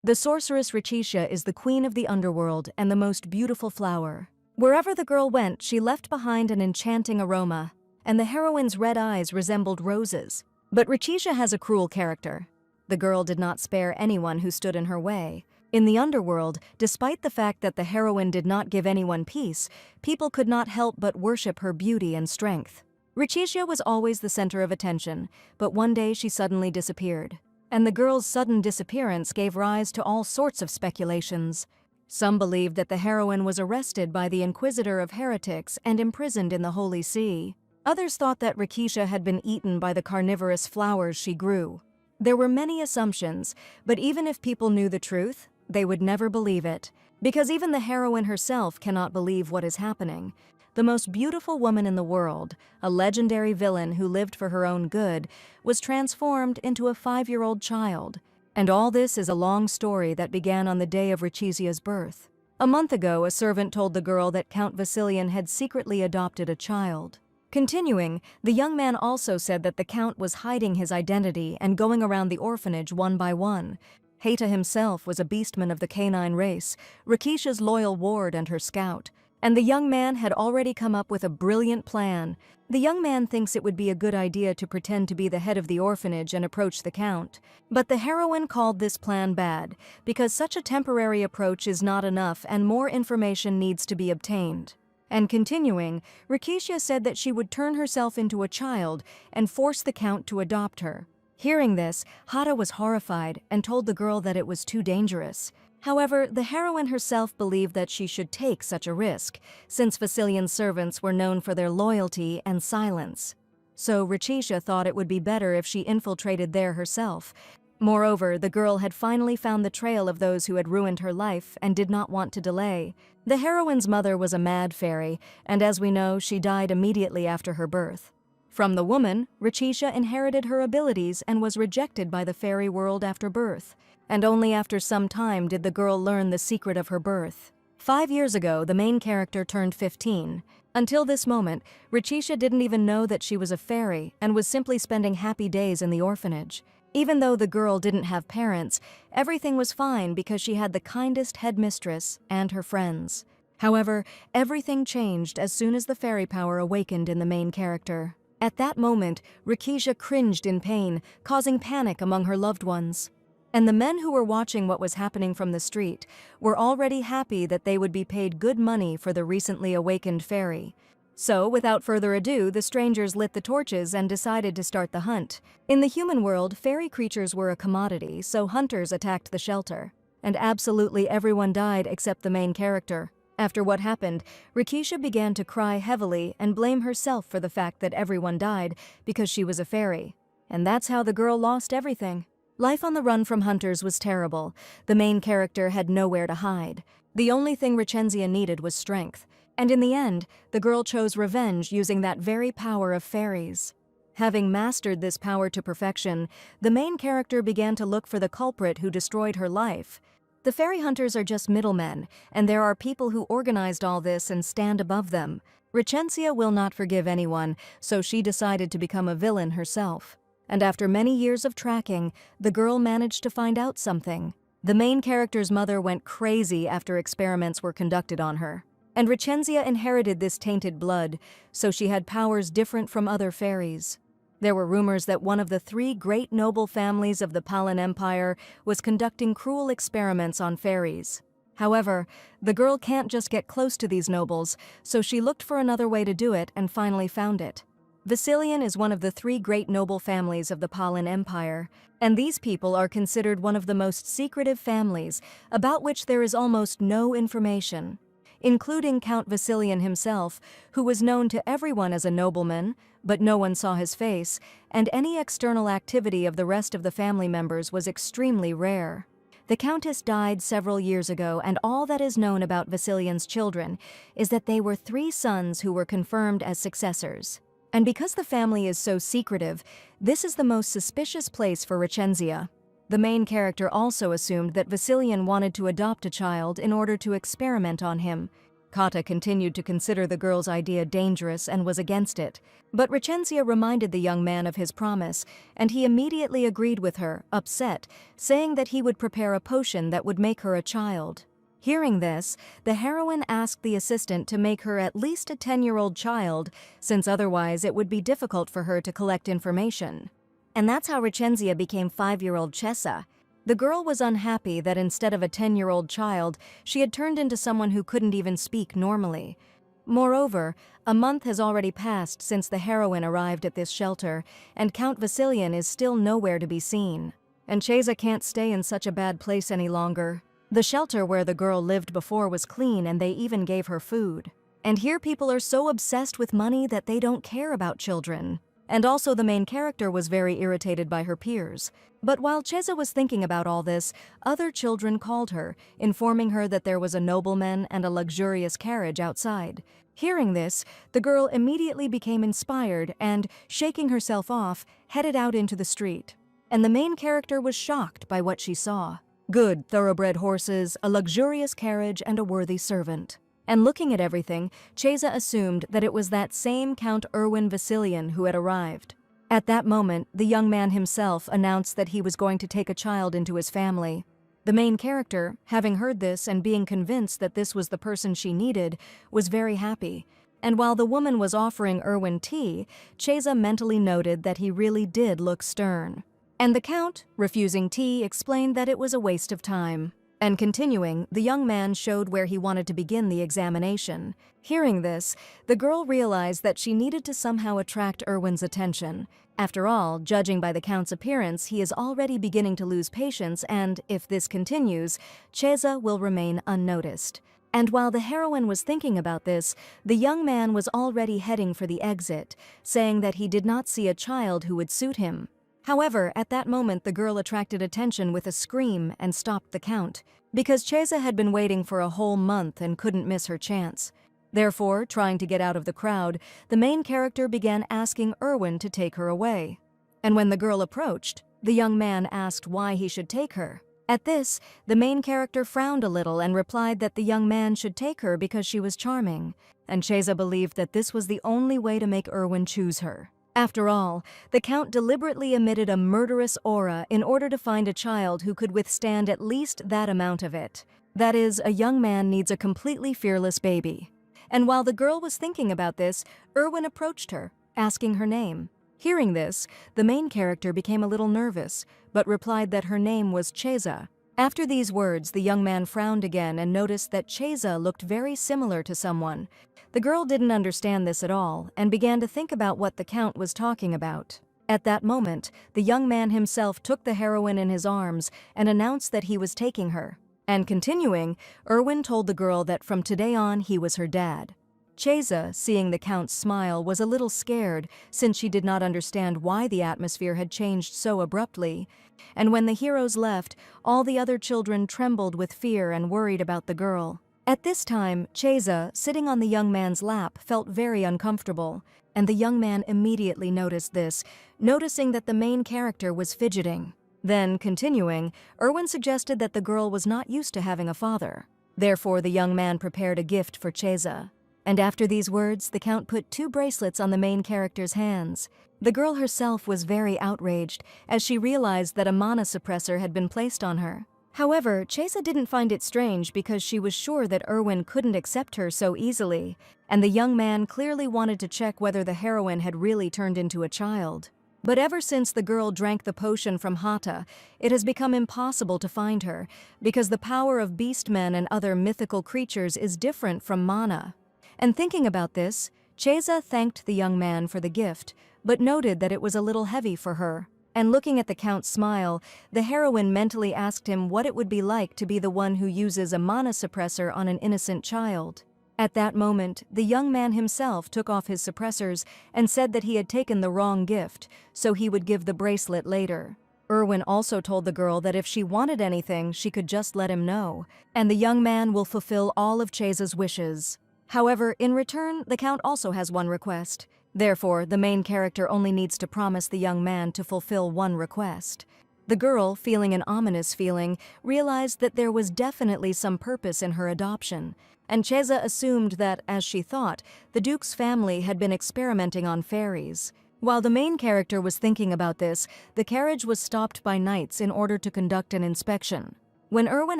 The sorceress Richisha is the queen of the underworld and the most beautiful flower. Wherever the girl went, she left behind an enchanting aroma, and the heroine's red eyes resembled roses. But Richisha has a cruel character. The girl did not spare anyone who stood in her way. In the underworld, despite the fact that the heroine did not give anyone peace, people could not help but worship her beauty and strength. Richisha was always the center of attention, but one day she suddenly disappeared. And the girl's sudden disappearance gave rise to all sorts of speculations. Some believed that the heroine was arrested by the Inquisitor of Heretics and imprisoned in the Holy See. Others thought that Richisha had been eaten by the carnivorous flowers she grew. There were many assumptions, but even if people knew the truth, they would never believe it, because even the heroine herself cannot believe what is happening. The most beautiful woman in the world, a legendary villain who lived for her own good, was transformed into a 5-year-old child. And all this is a long story that began on the day of Richisia's birth. A month ago, a servant told the girl that Count Vasilian had secretly adopted a child. Continuing, the young man also said that the Count was hiding his identity and going around the orphanage one by one. Heta himself was a beastman of the canine race, Richisha's loyal ward and her scout. And the young man had already come up with a brilliant plan. The young man thinks it would be a good idea to pretend to be the head of the orphanage and approach the Count. But the heroine called this plan bad, because such a temporary approach is not enough and more information needs to be obtained. And continuing, Richisha said that she would turn herself into a child and force the Count to adopt her. Hearing this, Hata was horrified and told the girl that it was too dangerous. However, the heroine herself believed that she should take such a risk, since Vasilian's servants were known for their loyalty and silence. So Richisha thought it would be better if she infiltrated there herself. Moreover, the girl had finally found the trail of those who had ruined her life and did not want to delay. The heroine's mother was a mad fairy, and as we know, she died immediately after her birth. From the woman, Richisha inherited her abilities and was rejected by the fairy world after birth. And only after some time did the girl learn the secret of her birth. 5 years ago, the main character turned 15. Until this moment, Richisha didn't even know that she was a fairy and was simply spending happy days in the orphanage. Even though the girl didn't have parents, everything was fine because she had the kindest headmistress and her friends. However, everything changed as soon as the fairy power awakened in the main character. At that moment, Richisha cringed in pain, causing panic among her loved ones. And the men who were watching what was happening from the street were already happy that they would be paid good money for the recently awakened fairy. So, without further ado, the strangers lit the torches and decided to start the hunt. In the human world, fairy creatures were a commodity, so hunters attacked the shelter. And absolutely everyone died except the main character. After what happened, Richisha began to cry heavily and blame herself for the fact that everyone died because she was a fairy. And that's how the girl lost everything. Life on the run from hunters was terrible. The main character had nowhere to hide. The only thing Richisha needed was strength. And in the end, the girl chose revenge using that very power of fairies. Having mastered this power to perfection, the main character began to look for the culprit who destroyed her life. The fairy hunters are just middlemen, and there are people who organized all this and stand above them. Richisha will not forgive anyone, so she decided to become a villain herself. And after many years of tracking, the girl managed to find out something. The main character's mother went crazy after experiments were conducted on her. And Richisha inherited this tainted blood, so she had powers different from other fairies. There were rumors that one of the 3 great noble families of the Palan Empire was conducting cruel experiments on fairies. However, the girl can't just get close to these nobles, so she looked for another way to do it and finally found it. Vasilian is one of the 3 great noble families of the Palan Empire, and these people are considered one of the most secretive families, about which there is almost no information, including Count Vasilian himself, who was known to everyone as a nobleman, but no one saw his face, and any external activity of the rest of the family members was extremely rare. The Countess died several years ago, and all that is known about Vasilian's children is that they were 3 sons who were confirmed as successors. And because the family is so secretive, this is the most suspicious place for Richisha. The main character also assumed that Vasilian wanted to adopt a child in order to experiment on him. Kata continued to consider the girl's idea dangerous and was against it, but Recenzia reminded the young man of his promise, and he immediately agreed with her, upset, saying that he would prepare a potion that would make her a child. Hearing this, the heroine asked the assistant to make her at least a 10-year-old child, since otherwise it would be difficult for her to collect information. And that's how Recenzia became 5-year-old Chesa. The girl was unhappy that instead of a 10-year-old child, she had turned into someone who couldn't even speak normally. Moreover, a month has already passed since the heroine arrived at this shelter, and Count Vasilian is still nowhere to be seen. And Chesa can't stay in such a bad place any longer. The shelter where the girl lived before was clean, and they even gave her food. And here people are so obsessed with money that they don't care about children. And also the main character was very irritated by her peers. But while Chesa was thinking about all this, other children called her, informing her that there was a nobleman and a luxurious carriage outside. Hearing this, the girl immediately became inspired and, shaking herself off, headed out into the street. And the main character was shocked by what she saw. Good, thoroughbred horses, a luxurious carriage, and a worthy servant. And looking at everything, Chesa assumed that it was that same Count Erwin Vasilian who had arrived. At that moment, the young man himself announced that he was going to take a child into his family. The main character, having heard this and being convinced that this was the person she needed, was very happy. And while the woman was offering Erwin tea, Chesa mentally noted that he really did look stern. And the Count, refusing tea, explained that it was a waste of time. And continuing, the young man showed where he wanted to begin the examination. Hearing this, the girl realized that she needed to somehow attract Erwin's attention. After all, judging by the Count's appearance, he is already beginning to lose patience, and, if this continues, Chesa will remain unnoticed. And while the heroine was thinking about this, the young man was already heading for the exit, saying that he did not see a child who would suit him. However, at that moment the girl attracted attention with a scream and stopped the Count, because Chesa had been waiting for a whole month and couldn't miss her chance. Therefore, trying to get out of the crowd, the main character began asking Erwin to take her away. And when the girl approached, the young man asked why he should take her. At this, the main character frowned a little and replied that the young man should take her because she was charming, and Chesa believed that this was the only way to make Erwin choose her. After all, the Count deliberately emitted a murderous aura in order to find a child who could withstand at least that amount of it. That is, a young man needs a completely fearless baby. And while the girl was thinking about this, Erwin approached her, asking her name. Hearing this, the main character became a little nervous, but replied that her name was Chesa. After these words, the young man frowned again and noticed that Chesa looked very similar to someone. The girl didn't understand this at all and began to think about what the Count was talking about. At that moment, the young man himself took the heroine in his arms and announced that he was taking her. And continuing, Erwin told the girl that from today on he was her dad. Chesa, seeing the Count's smile, was a little scared since she did not understand why the atmosphere had changed so abruptly. And when the heroes left, all the other children trembled with fear and worried about the girl. At this time, Chesa, sitting on the young man's lap, felt very uncomfortable, and the young man immediately noticed this, noticing that the main character was fidgeting. Then, continuing, Erwin suggested that the girl was not used to having a father. Therefore, the young man prepared a gift for Chesa. And after these words, the Count put 2 bracelets on the main character's hands. The girl herself was very outraged, as she realized that a mana suppressor had been placed on her. However, Chesa didn't find it strange because she was sure that Erwin couldn't accept her so easily, and the young man clearly wanted to check whether the heroine had really turned into a child. But ever since the girl drank the potion from Hata, it has become impossible to find her, because the power of beastmen and other mythical creatures is different from mana. And thinking about this, Chesa thanked the young man for the gift, but noted that it was a little heavy for her. And looking at the Count's smile, the heroine mentally asked him what it would be like to be the one who uses a mana suppressor on an innocent child. At that moment, the young man himself took off his suppressors and said that he had taken the wrong gift, so he would give the bracelet later. Erwin also told the girl that if she wanted anything, she could just let him know, and the young man will fulfill all of Chesa's wishes. However, in return, the Count also has one request. Therefore, the main character only needs to promise the young man to fulfill one request. The girl, feeling an ominous feeling, realized that there was definitely some purpose in her adoption, and Cheza assumed that, as she thought, the Duke's family had been experimenting on fairies. While the main character was thinking about this, the carriage was stopped by knights in order to conduct an inspection. When Erwin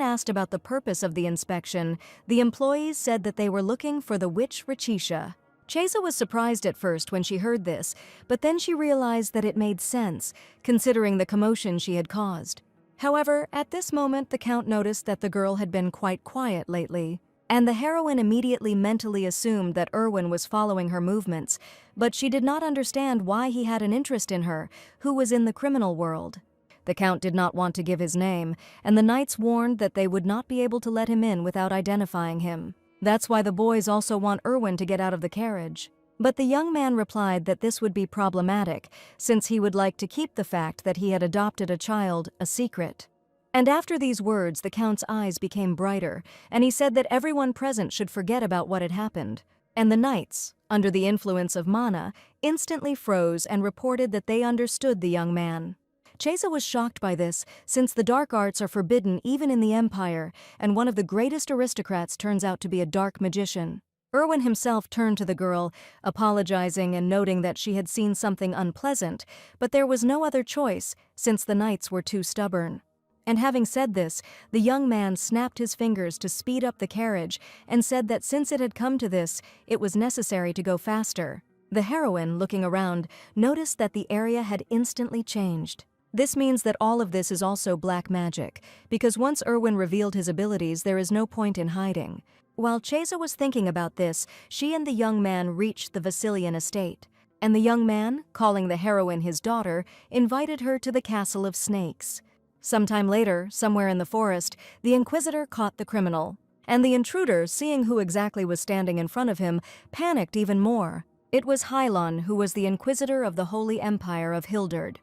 asked about the purpose of the inspection, the employees said that they were looking for the witch Rachitia. Cheza was surprised at first when she heard this, but then she realized that it made sense, considering the commotion she had caused. However, at this moment the Count noticed that the girl had been quite quiet lately, and the heroine immediately mentally assumed that Erwin was following her movements, but she did not understand why he had an interest in her, who was in the criminal world. The Count did not want to give his name, and the knights warned that they would not be able to let him in without identifying him. That's why the boys also want Erwin to get out of the carriage. But the young man replied that this would be problematic, since he would like to keep the fact that he had adopted a child a secret. And after these words, the Count's eyes became brighter, and he said that everyone present should forget about what had happened. And the knights, under the influence of mana, instantly froze and reported that they understood the young man. Cheza was shocked by this, since the dark arts are forbidden even in the Empire, and one of the greatest aristocrats turns out to be a dark magician. Erwin himself turned to the girl, apologizing and noting that she had seen something unpleasant, but there was no other choice, since the knights were too stubborn. And having said this, the young man snapped his fingers to speed up the carriage and said that since it had come to this, it was necessary to go faster. The heroine, looking around, noticed that the area had instantly changed. This means that all of this is also black magic, because once Erwin revealed his abilities, there is no point in hiding. While Cheza was thinking about this, she and the young man reached the Vasilian estate, and the young man, calling the heroine his daughter, invited her to the Castle of Snakes. Sometime later, somewhere in the forest, the Inquisitor caught the criminal, and the intruder, seeing who exactly was standing in front of him, panicked even more. It was Hylon, who was the Inquisitor of the Holy Empire of Hilderd.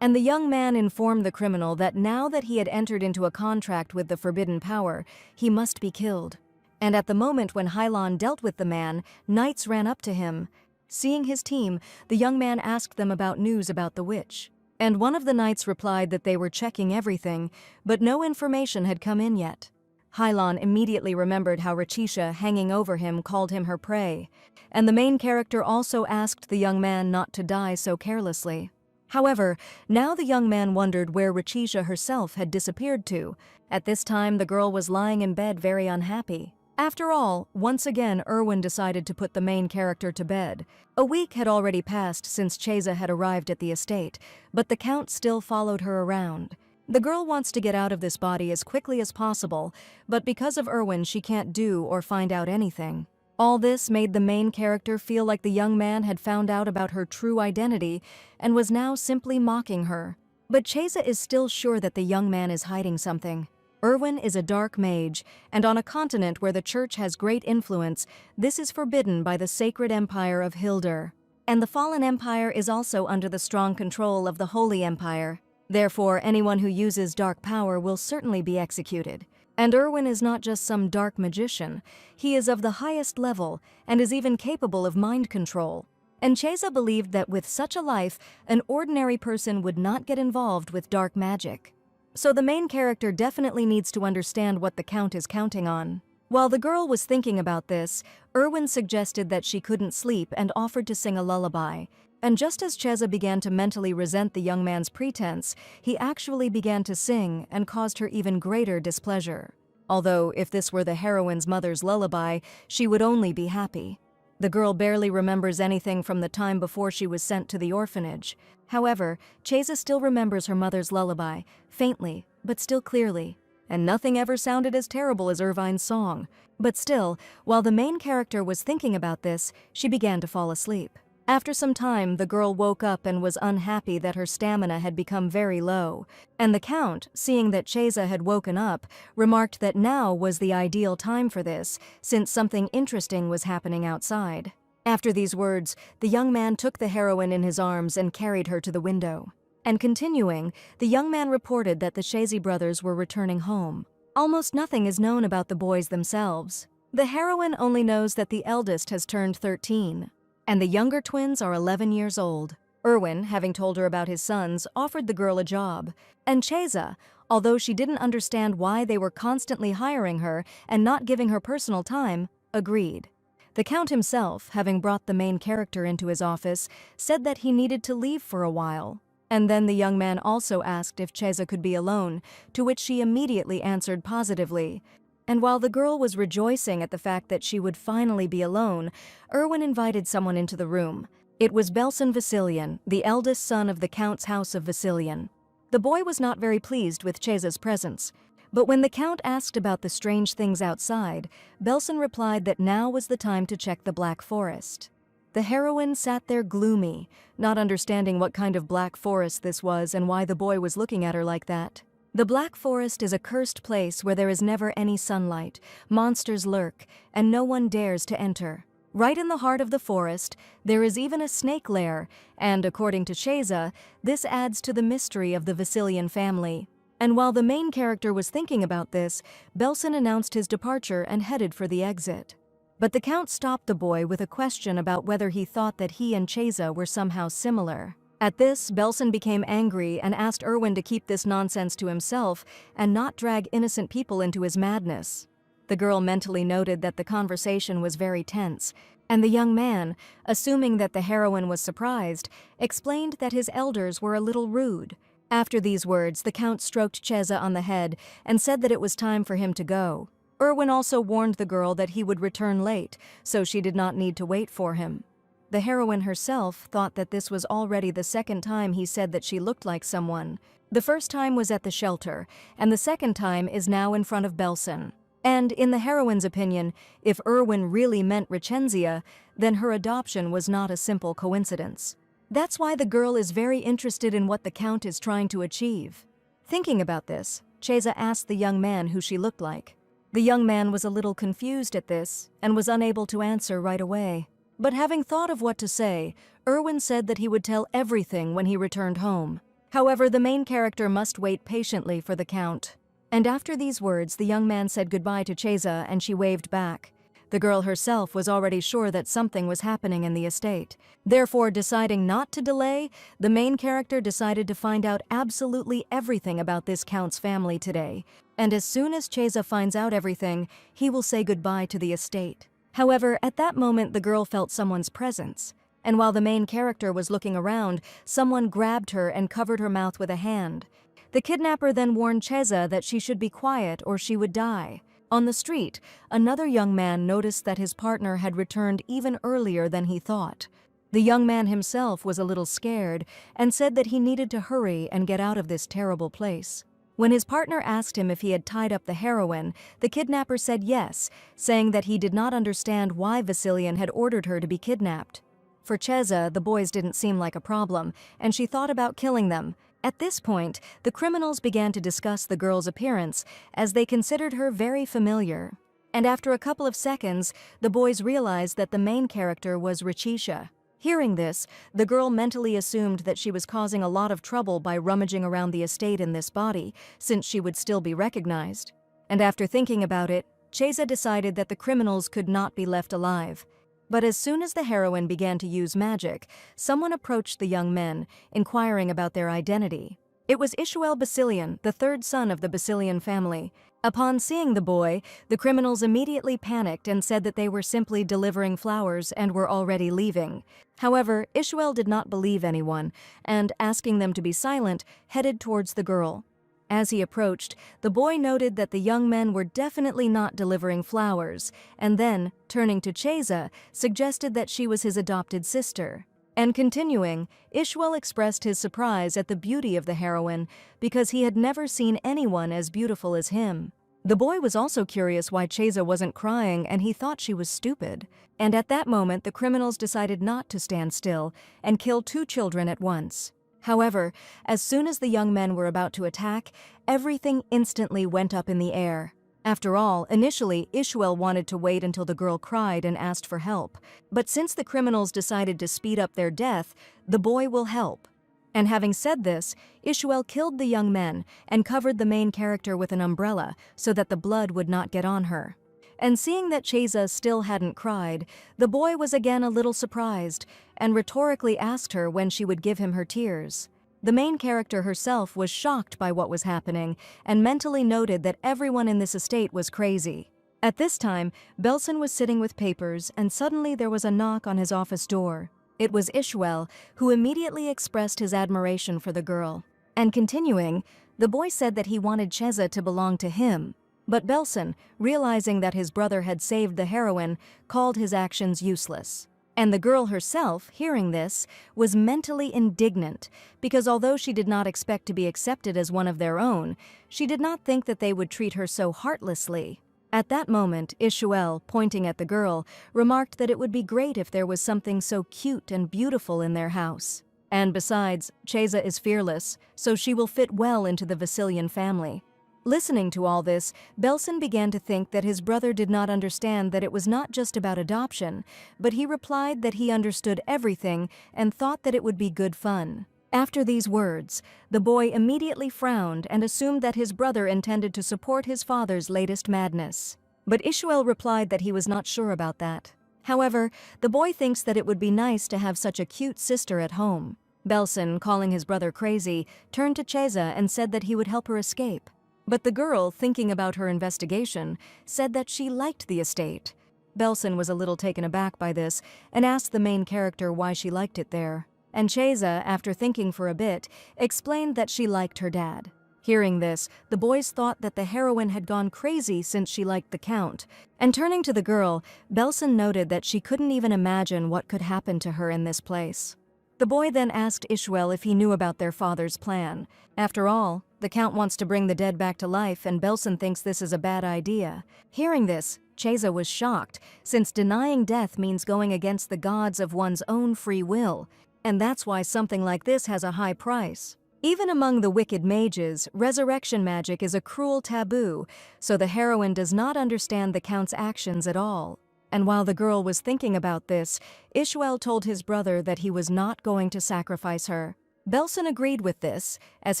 And the young man informed the criminal that now that he had entered into a contract with the forbidden power, he must be killed. And at the moment when Hylon dealt with the man, knights ran up to him. Seeing his team, the young man asked them about news about the witch. And one of the knights replied that they were checking everything, but no information had come in yet. Hylon immediately remembered how Rachitia, hanging over him, called him her prey. And the main character also asked the young man not to die so carelessly. However, now the young man wondered where Rachitia herself had disappeared to. At this time, the girl was lying in bed very unhappy. After all, once again Erwin decided to put the main character to bed. A week had already passed since Cheza had arrived at the estate, but the Count still followed her around. The girl wants to get out of this body as quickly as possible, but because of Erwin she can't do or find out anything. All this made the main character feel like the young man had found out about her true identity and was now simply mocking her. But Cheza is still sure that the young man is hiding something. Erwin is a dark mage, and on a continent where the church has great influence, this is forbidden by the sacred empire of Hilderd. And the fallen empire is also under the strong control of the Holy Empire. Therefore, anyone who uses dark power will certainly be executed. And Erwin is not just some dark magician. He is of the highest level and is even capable of mind control. And Cheza believed that with such a life, an ordinary person would not get involved with dark magic. So the main character definitely needs to understand what the Count is counting on. While the girl was thinking about this, Erwin suggested that she couldn't sleep and offered to sing a lullaby. And just as Cheza began to mentally resent the young man's pretense, he actually began to sing and caused her even greater displeasure. Although, if this were the heroine's mother's lullaby, she would only be happy. The girl barely remembers anything from the time before she was sent to the orphanage. However, Cheza still remembers her mother's lullaby, faintly, but still clearly. And nothing ever sounded as terrible as Irvine's song. But still, while the main character was thinking about this, she began to fall asleep. After some time, the girl woke up and was unhappy that her stamina had become very low, and the Count, seeing that Cheza had woken up, remarked that now was the ideal time for this, since something interesting was happening outside. After these words, the young man took the heroine in his arms and carried her to the window. And continuing, the young man reported that the Shazy brothers were returning home. Almost nothing is known about the boys themselves. The heroine only knows that the eldest has turned 13. And the younger twins are 11 years old. Erwin, having told her about his sons, offered the girl a job. And Cheza, although she didn't understand why they were constantly hiring her and not giving her personal time, agreed. The Count himself, having brought the main character into his office, said that he needed to leave for a while. And then the young man also asked if Cheza could be alone, to which she immediately answered positively. And while the girl was rejoicing at the fact that she would finally be alone, Erwin invited someone into the room. It was Belson Vasilian, the eldest son of the Count's house of Vasilian. The boy was not very pleased with Cheza's presence, but when the Count asked about the strange things outside, Belson replied that now was the time to check the Black Forest. The heroine sat there gloomy, not understanding what kind of Black Forest this was and why the boy was looking at her like that. The Black Forest is a cursed place where there is never any sunlight, monsters lurk, and no one dares to enter. Right in the heart of the forest, there is even a snake lair, and according to Cheza, this adds to the mystery of the Vasilian family. And while the main character was thinking about this, Belson announced his departure and headed for the exit. But the Count stopped the boy with a question about whether he thought that he and Cheza were somehow similar. At this, Belson became angry and asked Erwin to keep this nonsense to himself and not drag innocent people into his madness. The girl mentally noted that the conversation was very tense, and the young man, assuming that the heroine was surprised, explained that his elders were a little rude. After these words, the Count stroked Cheza on the head and said that it was time for him to go. Erwin also warned the girl that he would return late, so she did not need to wait for him. The heroine herself thought that this was already the second time he said that she looked like someone. The first time was at the shelter, and the second time is now in front of Belson. And, in the heroine's opinion, if Erwin really meant Richenzia, then her adoption was not a simple coincidence. That's why the girl is very interested in what the Count is trying to achieve. Thinking about this, Cheza asked the young man who she looked like. The young man was a little confused at this and was unable to answer right away. But having thought of what to say, Erwin said that he would tell everything when he returned home. However, the main character must wait patiently for the Count. And after these words, the young man said goodbye to Cheza and she waved back. The girl herself was already sure that something was happening in the estate. Therefore, deciding not to delay, the main character decided to find out absolutely everything about this Count's family today. And as soon as Cheza finds out everything, he will say goodbye to the estate. However, at that moment the girl felt someone's presence. And while the main character was looking around, someone grabbed her and covered her mouth with a hand. The kidnapper then warned Cheza that she should be quiet or she would die. On the street, another young man noticed that his partner had returned even earlier than he thought. The young man himself was a little scared and said that he needed to hurry and get out of this terrible place. When his partner asked him if he had tied up the heroine, the kidnapper said yes, saying that he did not understand why Vasilian had ordered her to be kidnapped. For Cheza, the boys didn't seem like a problem, and she thought about killing them. At this point, the criminals began to discuss the girl's appearance, as they considered her very familiar. And after a couple of seconds, the boys realized that the main character was Richisha. Hearing this, the girl mentally assumed that she was causing a lot of trouble by rummaging around the estate in this body, since she would still be recognized. And after thinking about it, Cheza decided that the criminals could not be left alive. But as soon as the heroine began to use magic, someone approached the young men, inquiring about their identity. It was Ishuel Basilian, the third son of the Basilian family. Upon seeing the boy, the criminals immediately panicked and said that they were simply delivering flowers and were already leaving. However, Ishuel did not believe anyone, and, asking them to be silent, headed towards the girl. As he approached, the boy noted that the young men were definitely not delivering flowers, and then, turning to Cheza, suggested that she was his adopted sister. And continuing, Ishuel expressed his surprise at the beauty of the heroine because he had never seen anyone as beautiful as him. The boy was also curious why Cheza wasn't crying, and he thought she was stupid. And at that moment, the criminals decided not to stand still and kill 2 children at once. However, as soon as the young men were about to attack, everything instantly went up in the air. After all, initially, Ishuel wanted to wait until the girl cried and asked for help. But since the criminals decided to speed up their death, the boy will help. And having said this, Ishuel killed the young men and covered the main character with an umbrella so that the blood would not get on her. And seeing that Cheza still hadn't cried, the boy was again a little surprised and rhetorically asked her when she would give him her tears. The main character herself was shocked by what was happening and mentally noted that everyone in this estate was crazy. At this time, Belson was sitting with papers and suddenly there was a knock on his office door. It was Ishwel, who immediately expressed his admiration for the girl. And continuing, the boy said that he wanted Cheza to belong to him. But Belson, realizing that his brother had saved the heroine, called his actions useless. And the girl herself, hearing this, was mentally indignant because although she did not expect to be accepted as one of their own, she did not think that they would treat her so heartlessly. At that moment, Ishuel, pointing at the girl, remarked that it would be great if there was something so cute and beautiful in their house. And besides, Cheza is fearless, so she will fit well into the Vasilian family. Listening to all this, Belson began to think that his brother did not understand that it was not just about adoption, but he replied that he understood everything and thought that it would be good fun. After these words, the boy immediately frowned and assumed that his brother intended to support his father's latest madness. But Ishuel replied that he was not sure about that. However, the boy thinks that it would be nice to have such a cute sister at home. Belson, calling his brother crazy, turned to Cheza and said that he would help her escape. But the girl, thinking about her investigation, said that she liked the estate. Belson was a little taken aback by this and asked the main character why she liked it there. And Cheza, after thinking for a bit, explained that she liked her dad. Hearing this, the boys thought that the heroine had gone crazy since she liked the Count. And turning to the girl, Belson noted that she couldn't even imagine what could happen to her in this place. The boy then asked Ishwel if he knew about their father's plan. After all, the Count wants to bring the dead back to life and Belson thinks this is a bad idea. Hearing this, Cheza was shocked, since denying death means going against the gods of one's own free will. And that's why something like this has a high price. Even among the wicked mages, resurrection magic is a cruel taboo, so the heroine does not understand the Count's actions at all. And while the girl was thinking about this, Ishwel told his brother that he was not going to sacrifice her. Belson agreed with this, as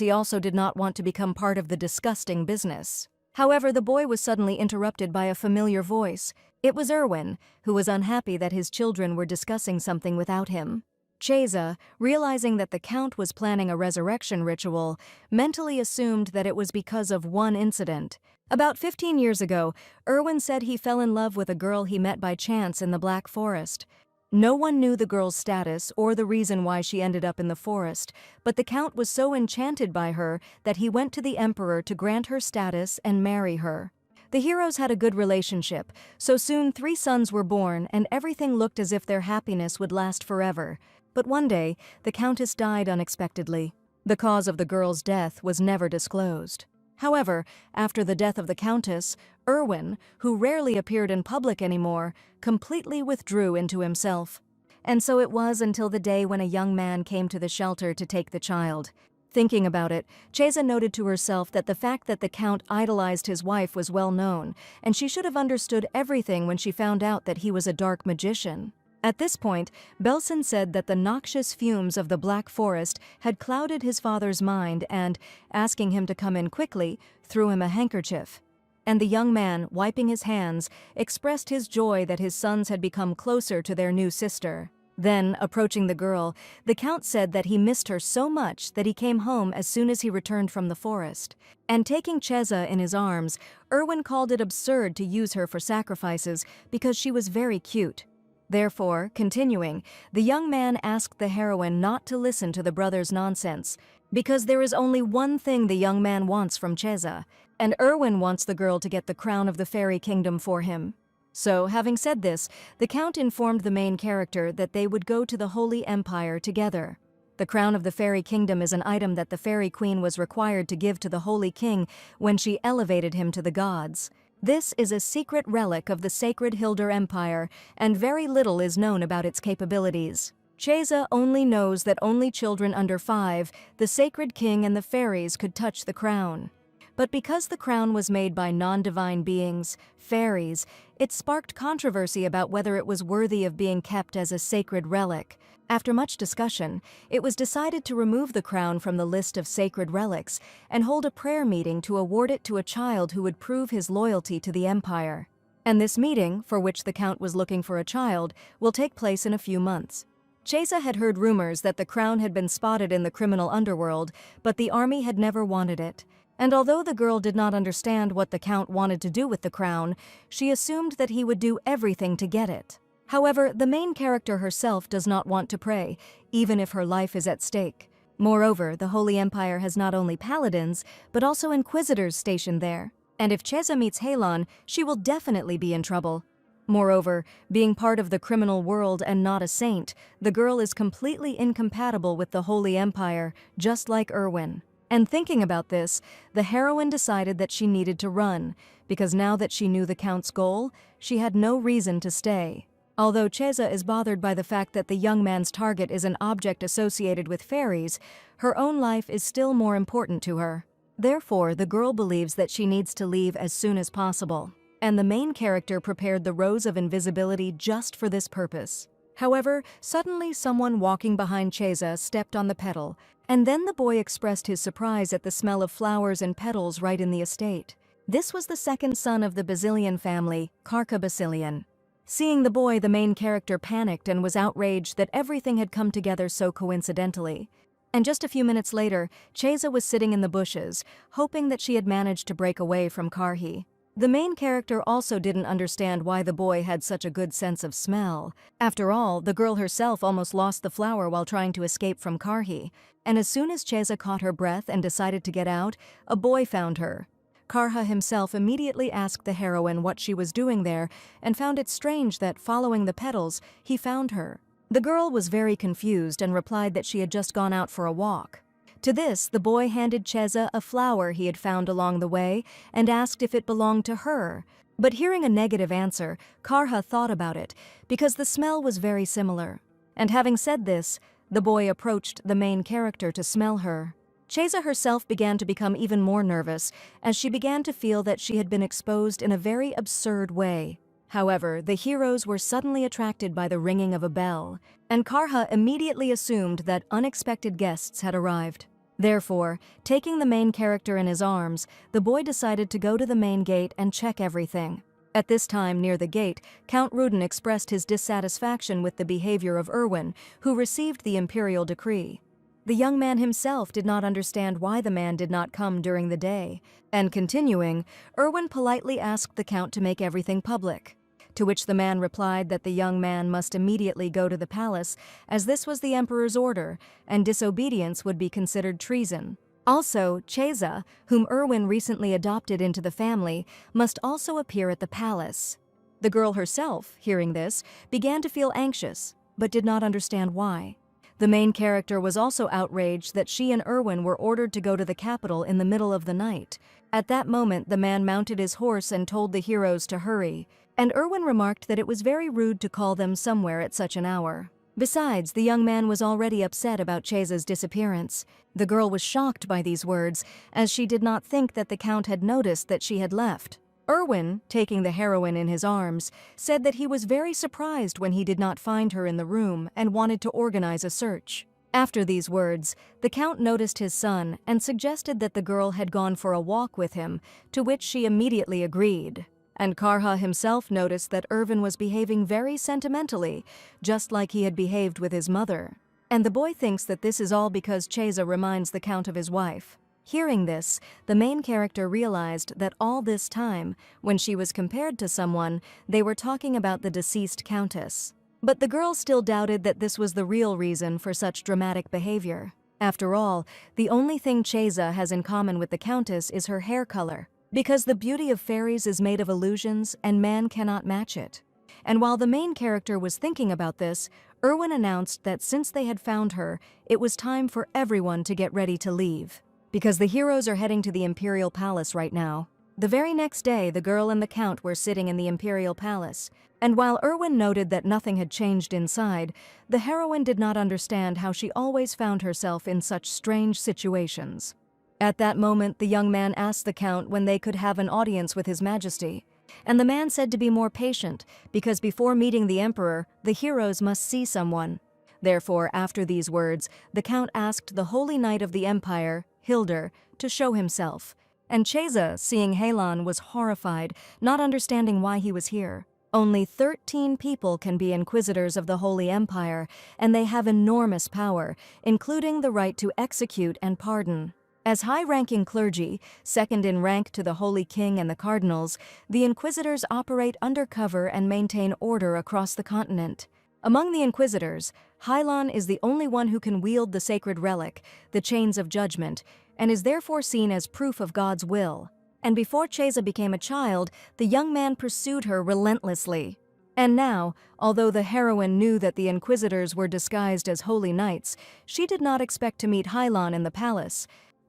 he also did not want to become part of the disgusting business. However, the boy was suddenly interrupted by a familiar voice. It was Erwin, who was unhappy that his children were discussing something without him. Cheza, realizing that the Count was planning a resurrection ritual, mentally assumed that it was because of one incident. About 15 years ago, Erwin said he fell in love with a girl he met by chance in the Black Forest. No one knew the girl's status or the reason why she ended up in the forest, but the Count was so enchanted by her that he went to the Emperor to grant her status and marry her. The heroes had a good relationship, so soon 3 sons were born and everything looked as if their happiness would last forever. But one day, the Countess died unexpectedly. The cause of the girl's death was never disclosed. However, after the death of the Countess, Erwin, who rarely appeared in public anymore, completely withdrew into himself. And so it was until the day when a young man came to the shelter to take the child. Thinking about it, Cheza noted to herself that the fact that the Count idolized his wife was well known, and she should have understood everything when she found out that he was a dark magician. At this point, Belson said that the noxious fumes of the Black Forest had clouded his father's mind and, asking him to come in quickly, threw him a handkerchief. And the young man, wiping his hands, expressed his joy that his sons had become closer to their new sister. Then, approaching the girl, the Count said that he missed her so much that he came home as soon as he returned from the forest. And taking Cheza in his arms, Erwin called it absurd to use her for sacrifices because she was very cute. Therefore, continuing, the young man asked the heroine not to listen to the brother's nonsense, because there is only one thing the young man wants from Cheza, and Erwin wants the girl to get the crown of the fairy kingdom for him. So, having said this, the Count informed the main character that they would go to the Holy Empire together. The crown of the fairy kingdom is an item that the fairy queen was required to give to the Holy King when she elevated him to the gods. This is a secret relic of the sacred Hildur Empire, and very little is known about its capabilities. Cheza only knows that only children under 5, the sacred king and the fairies could touch the crown. But because the crown was made by non-divine beings, fairies, it sparked controversy about whether it was worthy of being kept as a sacred relic. After much discussion, it was decided to remove the crown from the list of sacred relics and hold a prayer meeting to award it to a child who would prove his loyalty to the empire. And this meeting, for which the Count was looking for a child, will take place in a few months. Chesa had heard rumors that the crown had been spotted in the criminal underworld, but the army had never wanted it. And although the girl did not understand what the Count wanted to do with the crown, she assumed that he would do everything to get it. However, the main character herself does not want to pray, even if her life is at stake. Moreover, the Holy Empire has not only paladins, but also inquisitors stationed there. And if Chesa meets Halon, she will definitely be in trouble. Moreover, being part of the criminal world and not a saint, the girl is completely incompatible with the Holy Empire, just like Erwin. And thinking about this, the heroine decided that she needed to run, because now that she knew the Count's goal, she had no reason to stay. Although Chesa is bothered by the fact that the young man's target is an object associated with fairies, her own life is still more important to her. Therefore, the girl believes that she needs to leave as soon as possible, and the main character prepared the Rose of Invisibility just for this purpose. However, suddenly someone walking behind Chesa stepped on the petal, and then the boy expressed his surprise at the smell of flowers and petals right in the estate. This was the second son of the Basilian family, Karka Basilian. Seeing the boy, the main character panicked and was outraged that everything had come together so coincidentally. And just a few minutes later, Chesa was sitting in the bushes, hoping that she had managed to break away from Karhi. The main character also didn't understand why the boy had such a good sense of smell. After all, the girl herself almost lost the flower while trying to escape from Karhi. And as soon as Chesa caught her breath and decided to get out, a boy found her. Karha himself immediately asked the heroine what she was doing there and found it strange that, following the petals, he found her. The girl was very confused and replied that she had just gone out for a walk. To this, the boy handed Chesa a flower he had found along the way and asked if it belonged to her. But hearing a negative answer, Karha thought about it, because the smell was very similar. And having said this, the boy approached the main character to smell her. Chesa herself began to become even more nervous, as she began to feel that she had been exposed in a very absurd way. However, the heroes were suddenly attracted by the ringing of a bell, and Karha immediately assumed that unexpected guests had arrived. Therefore, taking the main character in his arms, the boy decided to go to the main gate and check everything. At this time, near the gate, Count Rudin expressed his dissatisfaction with the behavior of Erwin, who received the imperial decree. The young man himself did not understand why the man did not come during the day, and continuing, Erwin politely asked the Count to make everything public. To which the man replied that the young man must immediately go to the palace, as this was the emperor's order, and disobedience would be considered treason. Also, Chesa, whom Erwin recently adopted into the family, must also appear at the palace. The girl herself, hearing this, began to feel anxious, but did not understand why. The main character was also outraged that she and Erwin were ordered to go to the capital in the middle of the night. At that moment, the man mounted his horse and told the heroes to hurry, and Erwin remarked that it was very rude to call them somewhere at such an hour. Besides, the young man was already upset about Chesa's disappearance. The girl was shocked by these words, as she did not think that the Count had noticed that she had left. Erwin, taking the heroine in his arms, said that he was very surprised when he did not find her in the room and wanted to organize a search. After these words, the Count noticed his son and suggested that the girl had gone for a walk with him, to which she immediately agreed. And Karha himself noticed that Erwin was behaving very sentimentally, just like he had behaved with his mother. And the boy thinks that this is all because Chesa reminds the Count of his wife. Hearing this, the main character realized that all this time, when she was compared to someone, they were talking about the deceased countess. But the girl still doubted that this was the real reason for such dramatic behavior. After all, the only thing Chesa has in common with the countess is her hair color, because the beauty of fairies is made of illusions and man cannot match it. And while the main character was thinking about this, Erwin announced that since they had found her, it was time for everyone to get ready to leave, because the heroes are heading to the Imperial Palace right now. The very next day, the girl and the Count were sitting in the Imperial Palace, and while Erwin noted that nothing had changed inside, the heroine did not understand how she always found herself in such strange situations. At that moment, the young man asked the Count when they could have an audience with His Majesty, and the man said to be more patient, because before meeting the Emperor, the heroes must see someone. Therefore, after these words, the Count asked the Holy Knight of the Empire, Hildur, to show himself, And Cheza, seeing Halon, was horrified, not understanding why he was here. Only 13 people can be inquisitors of the Holy Empire, and they have enormous power, including the right to execute and pardon. As high-ranking clergy, second in rank to the Holy King and the Cardinals, the Inquisitors operate undercover and maintain order across the continent. Among the Inquisitors, Hylon is the only one who can wield the sacred relic, the Chains of Judgment, and is therefore seen as proof of God's will. And before Cheza became a child, the young man pursued her relentlessly. And now, although the heroine knew that the Inquisitors were disguised as holy knights, she did not expect to meet Hylon in the palace.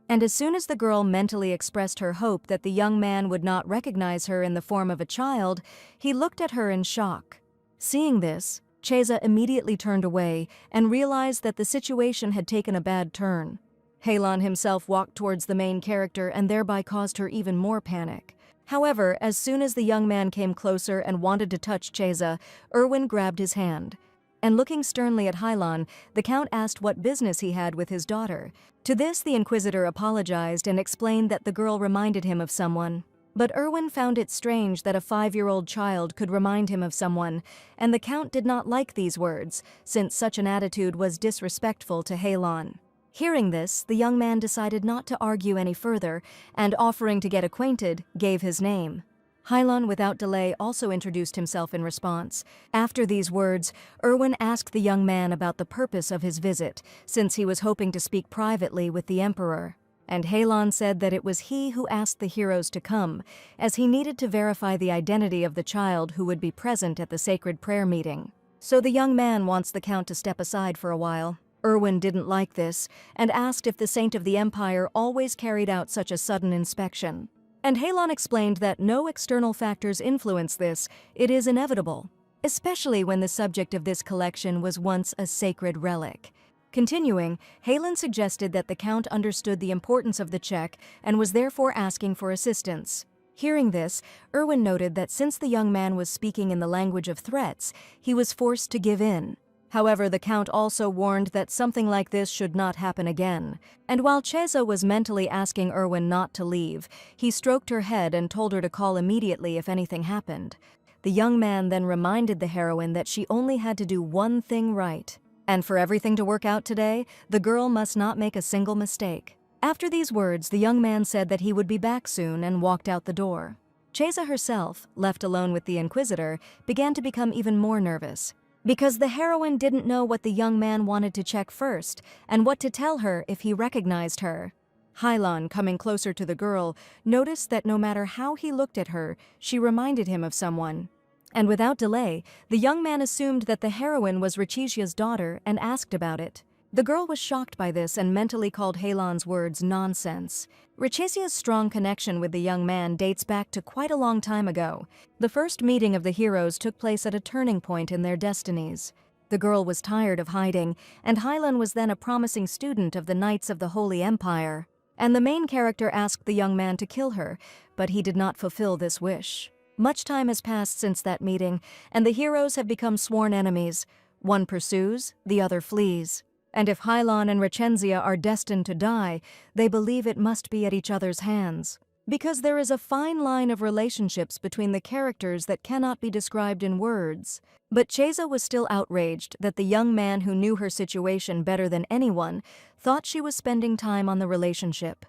And as soon as the girl mentally expressed her hope that the young man would not recognize her in the form of a child, he looked at her in shock. Seeing this, Cheza immediately turned away and realized that the situation had taken a bad turn. Halon himself walked towards the main character and thereby caused her even more panic. However, as soon as the young man came closer and wanted to touch Cheza, Erwin grabbed his hand. And looking sternly at Hylon, the Count asked what business he had with his daughter. To this, the Inquisitor apologized and explained that the girl reminded him of someone. But Erwin found it strange that a 5-year-old child could remind him of someone, and the Count did not like these words, since such an attitude was disrespectful to Halon. Hearing this, the young man decided not to argue any further, and offering to get acquainted, gave his name. Hylon, without delay, also introduced himself in response. After these words, Erwin asked the young man about the purpose of his visit, since he was hoping to speak privately with the Emperor. And Halon said that it was he who asked the heroes to come, as he needed to verify the identity of the child who would be present at the sacred prayer meeting. So the young man wants the Count to step aside for a while. Erwin didn't like this, and asked if the Saint of the Empire always carried out such a sudden inspection. And Halon explained that no external factors influence this, it is inevitable, especially when the subject of this collection was once a sacred relic. Continuing, Halon suggested that the Count understood the importance of the check and was therefore asking for assistance. Hearing this, Erwin noted that since the young man was speaking in the language of threats, he was forced to give in. However, the Count also warned that something like this should not happen again. And while Cheza was mentally asking Erwin not to leave, he stroked her head and told her to call immediately if anything happened. The young man then reminded the heroine that she only had to do one thing right. And for everything to work out today, the girl must not make a single mistake. After these words, the young man said that he would be back soon and walked out the door. Cheza herself, left alone with the Inquisitor, began to become even more nervous. Because the heroine didn't know what the young man wanted to check first, and what to tell her if he recognized her. Hylon, coming closer to the girl, noticed that no matter how he looked at her, she reminded him of someone. And without delay, the young man assumed that the heroine was Richicia's daughter and asked about it. The girl was shocked by this and mentally called Halon's words nonsense. Richicia's strong connection with the young man dates back to quite a long time ago. The first meeting of the heroes took place at a turning point in their destinies. The girl was tired of hiding, and Hylon was then a promising student of the Knights of the Holy Empire. And the main character asked the young man to kill her, but he did not fulfill this wish. Much time has passed since that meeting, and the heroes have become sworn enemies. One pursues, the other flees. And if Hylon and Richenzia are destined to die, they believe it must be at each other's hands. Because there is a fine line of relationships between the characters that cannot be described in words. But Cheza was still outraged that the young man who knew her situation better than anyone thought she was spending time on the relationship.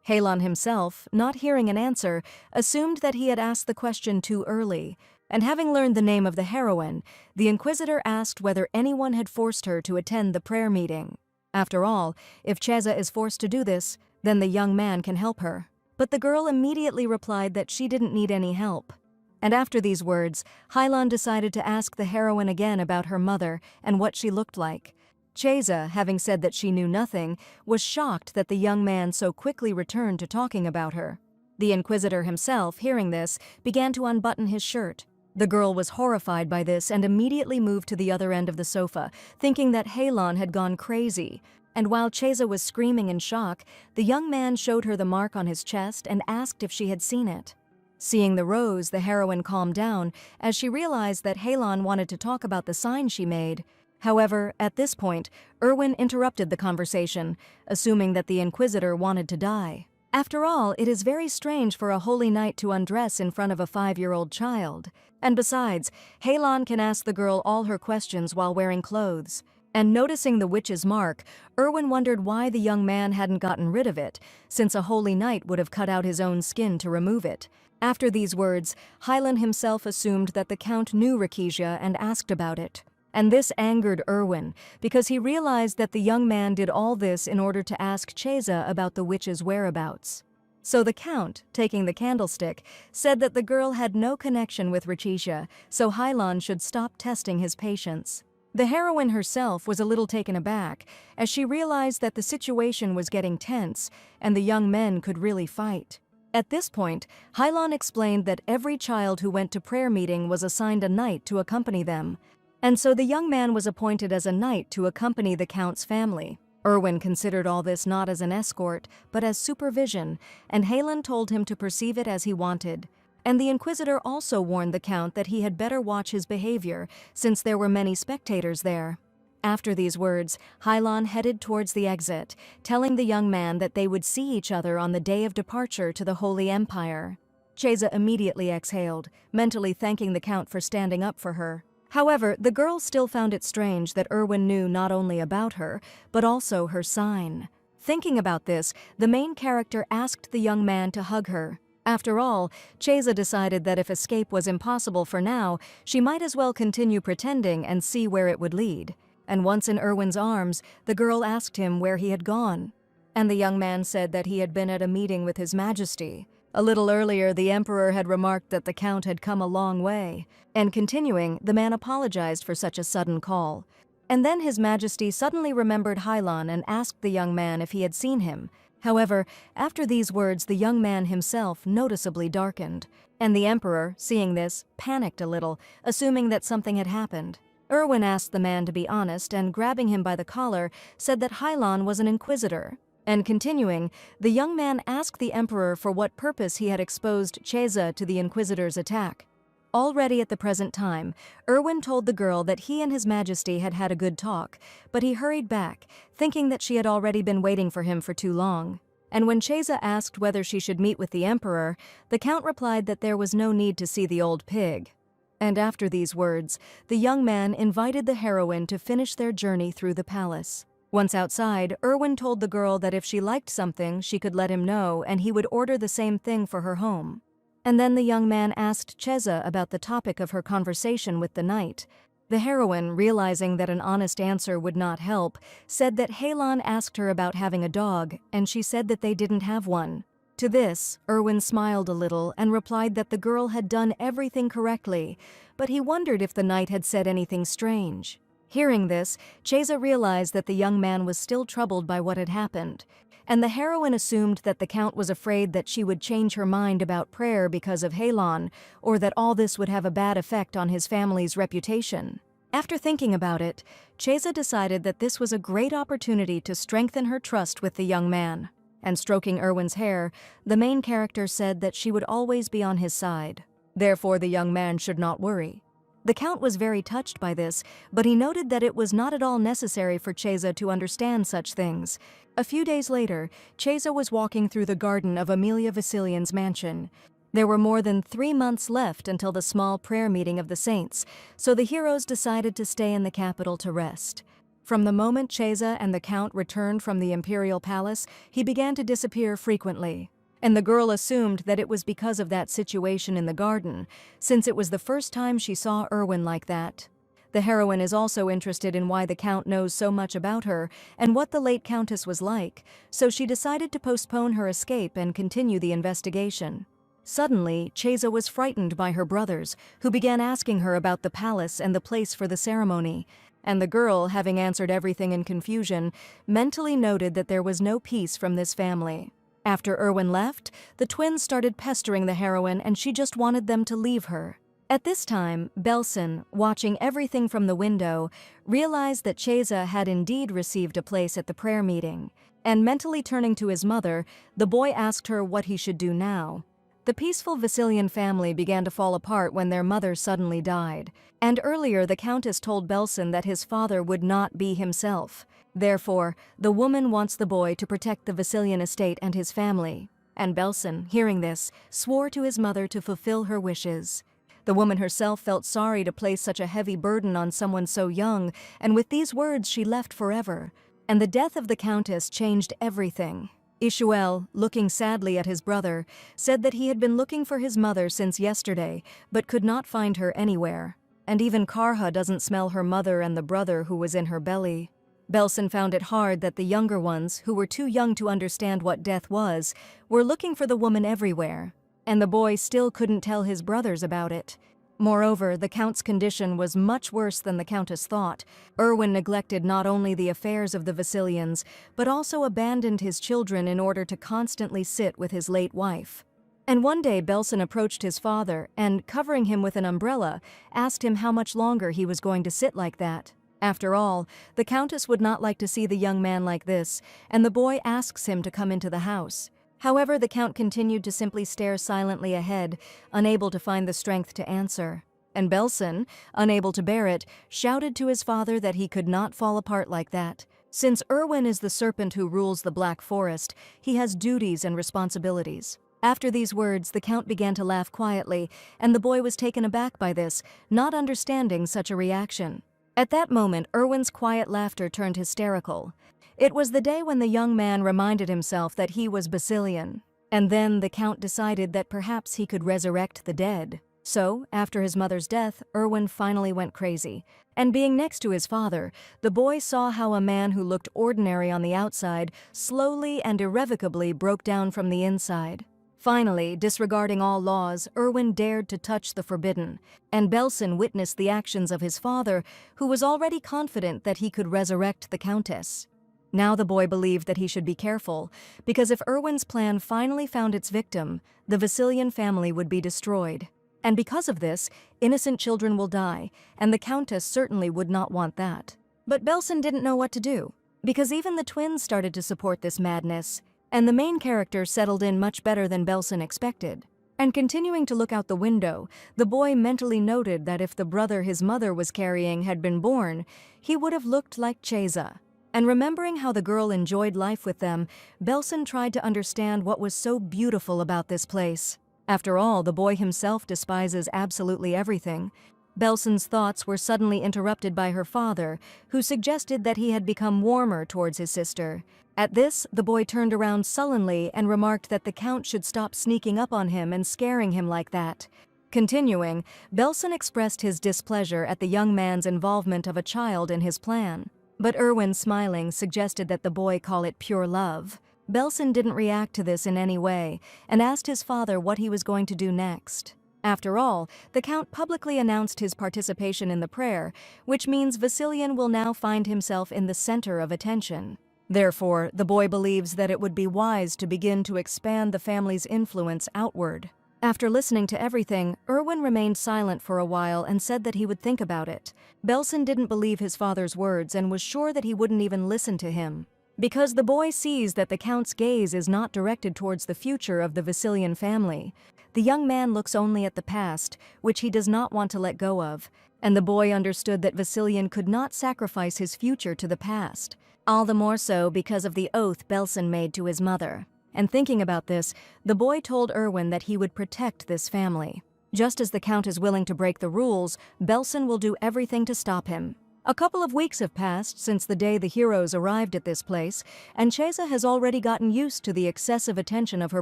Halon himself, not hearing an answer, assumed that he had asked the question too early. And having learned the name of the heroine, the Inquisitor asked whether anyone had forced her to attend the prayer meeting. After all, if Cheza is forced to do this, then the young man can help her. But the girl immediately replied that she didn't need any help. And after these words, Hylon decided to ask the heroine again about her mother and what she looked like. Cheza, having said that she knew nothing, was shocked that the young man so quickly returned to talking about her. The Inquisitor himself, hearing this, began to unbutton his shirt. The girl was horrified by this and immediately moved to the other end of the sofa, thinking that Halon had gone crazy. And while Cheza was screaming in shock, the young man showed her the mark on his chest and asked if she had seen it. Seeing the rose, the heroine calmed down as she realized that Halon wanted to talk about the sign she made. However, at this point, Erwin interrupted the conversation, assuming that the Inquisitor wanted to die. After all, it is very strange for a holy knight to undress in front of a 5-year-old child. And besides, Halon can ask the girl all her questions while wearing clothes. And noticing the witch's mark, Erwin wondered why the young man hadn't gotten rid of it, since a holy knight would have cut out his own skin to remove it. After these words, Hylan himself assumed that the Count knew Rakija and asked about it. And this angered Erwin, because he realized that the young man did all this in order to ask Cheza about the witch's whereabouts. So the Count, taking the candlestick, said that the girl had no connection with Rakija, so Hylan should stop testing his patience. The heroine herself was a little taken aback, as she realized that the situation was getting tense, and the young men could really fight. At this point, Hylan explained that every child who went to prayer meeting was assigned a knight to accompany them, and so the young man was appointed as a knight to accompany the Count's family. Erwin considered all this not as an escort, but as supervision, and Hylan told him to perceive it as he wanted. And the Inquisitor also warned the Count that he had better watch his behavior, since there were many spectators there. After these words, Hylan headed towards the exit, telling the young man that they would see each other on the day of departure to the Holy Empire. Cheza immediately exhaled, mentally thanking the Count for standing up for her. However, the girl still found it strange that Erwin knew not only about her, but also her sign. Thinking about this, the main character asked the young man to hug her. After all, Cheza decided that if escape was impossible for now, she might as well continue pretending and see where it would lead. And once in Erwin's arms, the girl asked him where he had gone. And the young man said that he had been at a meeting with His Majesty. A little earlier, the Emperor had remarked that the Count had come a long way. And continuing, the man apologized for such a sudden call. And then His Majesty suddenly remembered Hylan and asked the young man if he had seen him. However, after these words, the young man himself noticeably darkened. And the Emperor, seeing this, panicked a little, assuming that something had happened. Erwin asked the man to be honest and, grabbing him by the collar, said that Hylan was an inquisitor. And continuing, the young man asked the Emperor for what purpose he had exposed Cheza to the Inquisitor's attack. Already at the present time, Erwin told the girl that he and His Majesty had had a good talk, but he hurried back, thinking that she had already been waiting for him for too long. And when Cheza asked whether she should meet with the Emperor, the Count replied that there was no need to see the old pig. And after these words, the young man invited the heroine to finish their journey through the palace. Once outside, Erwin told the girl that if she liked something, she could let him know and he would order the same thing for her home. And then the young man asked Cheza about the topic of her conversation with the knight. The heroine, realizing that an honest answer would not help, said that Halon asked her about having a dog, and she said that they didn't have one. To this, Erwin smiled a little and replied that the girl had done everything correctly, but he wondered if the knight had said anything strange. Hearing this, Cheza realized that the young man was still troubled by what had happened, and the heroine assumed that the Count was afraid that she would change her mind about prayer because of Halon, or that all this would have a bad effect on his family's reputation. After thinking about it, Cheza decided that this was a great opportunity to strengthen her trust with the young man. And stroking Erwin's hair, the main character said that she would always be on his side. Therefore, the young man should not worry. The Count was very touched by this, but he noted that it was not at all necessary for Cheza to understand such things. A few days later, Cheza was walking through the garden of Amelia Vasilian's mansion. There were more than 3 months left until the small prayer meeting of the saints, so the heroes decided to stay in the capital to rest. From the moment Cheza and the Count returned from the imperial palace, he began to disappear frequently. And the girl assumed that it was because of that situation in the garden, since it was the first time she saw Erwin like that. The heroine is also interested in why the Count knows so much about her and what the late Countess was like, so she decided to postpone her escape and continue the investigation. Suddenly, Cheza was frightened by her brothers, who began asking her about the palace and the place for the ceremony, and the girl, having answered everything in confusion, mentally noted that there was no peace from this family. After Erwin left, the twins started pestering the heroine and she just wanted them to leave her. At this time, Belson, watching everything from the window, realized that Cheza had indeed received a place at the prayer meeting, and mentally turning to his mother, the boy asked her what he should do now. The peaceful Vasilian family began to fall apart when their mother suddenly died, and earlier the Countess told Belson that his father would not be himself. Therefore, the woman wants the boy to protect the Vasilian estate and his family. And Belson, hearing this, swore to his mother to fulfill her wishes. The woman herself felt sorry to place such a heavy burden on someone so young, and with these words she left forever. And the death of the Countess changed everything. Ishuel, looking sadly at his brother, said that he had been looking for his mother since yesterday, but could not find her anywhere. And even Karha doesn't smell her mother and the brother who was in her belly. Belson found it hard that the younger ones, who were too young to understand what death was, were looking for the woman everywhere, and the boy still couldn't tell his brothers about it. Moreover, the Count's condition was much worse than the Countess thought. Erwin neglected not only the affairs of the Vassilians, but also abandoned his children in order to constantly sit with his late wife. And one day Belson approached his father and, covering him with an umbrella, asked him how much longer he was going to sit like that. After all, the Countess would not like to see the young man like this, and the boy asks him to come into the house. However, the Count continued to simply stare silently ahead, unable to find the strength to answer. And Belson, unable to bear it, shouted to his father that he could not fall apart like that. Since Erwin is the serpent who rules the Black Forest, he has duties and responsibilities. After these words, the Count began to laugh quietly, and the boy was taken aback by this, not understanding such a reaction. At that moment, Erwin's quiet laughter turned hysterical. It was the day when the young man reminded himself that he was Basilian, and then the Count decided that perhaps he could resurrect the dead. So, after his mother's death, Erwin finally went crazy, and being next to his father, the boy saw how a man who looked ordinary on the outside slowly and irrevocably broke down from the inside. Finally, disregarding all laws, Erwin dared to touch the forbidden, and Belson witnessed the actions of his father, who was already confident that he could resurrect the Countess. Now the boy believed that he should be careful, because if Erwin's plan finally found its victim, the Vassilian family would be destroyed. And because of this, innocent children will die, and the Countess certainly would not want that. But Belson didn't know what to do, because even the twins started to support this madness, and the main character settled in much better than Belson expected. And continuing to look out the window, the boy mentally noted that if the brother his mother was carrying had been born, he would have looked like Chesa. And remembering how the girl enjoyed life with them, Belson tried to understand what was so beautiful about this place. After all, the boy himself despises absolutely everything. Belson's thoughts were suddenly interrupted by her father, who suggested that he had become warmer towards his sister. At this, the boy turned around sullenly and remarked that the Count should stop sneaking up on him and scaring him like that. Continuing, Belson expressed his displeasure at the young man's involvement of a child in his plan. But Erwin, smiling, suggested that the boy call it pure love. Belson didn't react to this in any way, and asked his father what he was going to do next. After all, the Count publicly announced his participation in the prayer, which means Vassilian will now find himself in the center of attention. Therefore, the boy believes that it would be wise to begin to expand the family's influence outward. After listening to everything, Erwin remained silent for a while and said that he would think about it. Belson didn't believe his father's words and was sure that he wouldn't even listen to him. Because the boy sees that the Count's gaze is not directed towards the future of the Vassilian family, the young man looks only at the past, which he does not want to let go of, and the boy understood that Vassilian could not sacrifice his future to the past. All the more so because of the oath Belson made to his mother. And thinking about this, the boy told Erwin that he would protect this family. Just as the Count is willing to break the rules, Belson will do everything to stop him. A couple of weeks have passed since the day the heroes arrived at this place, and Chesa has already gotten used to the excessive attention of her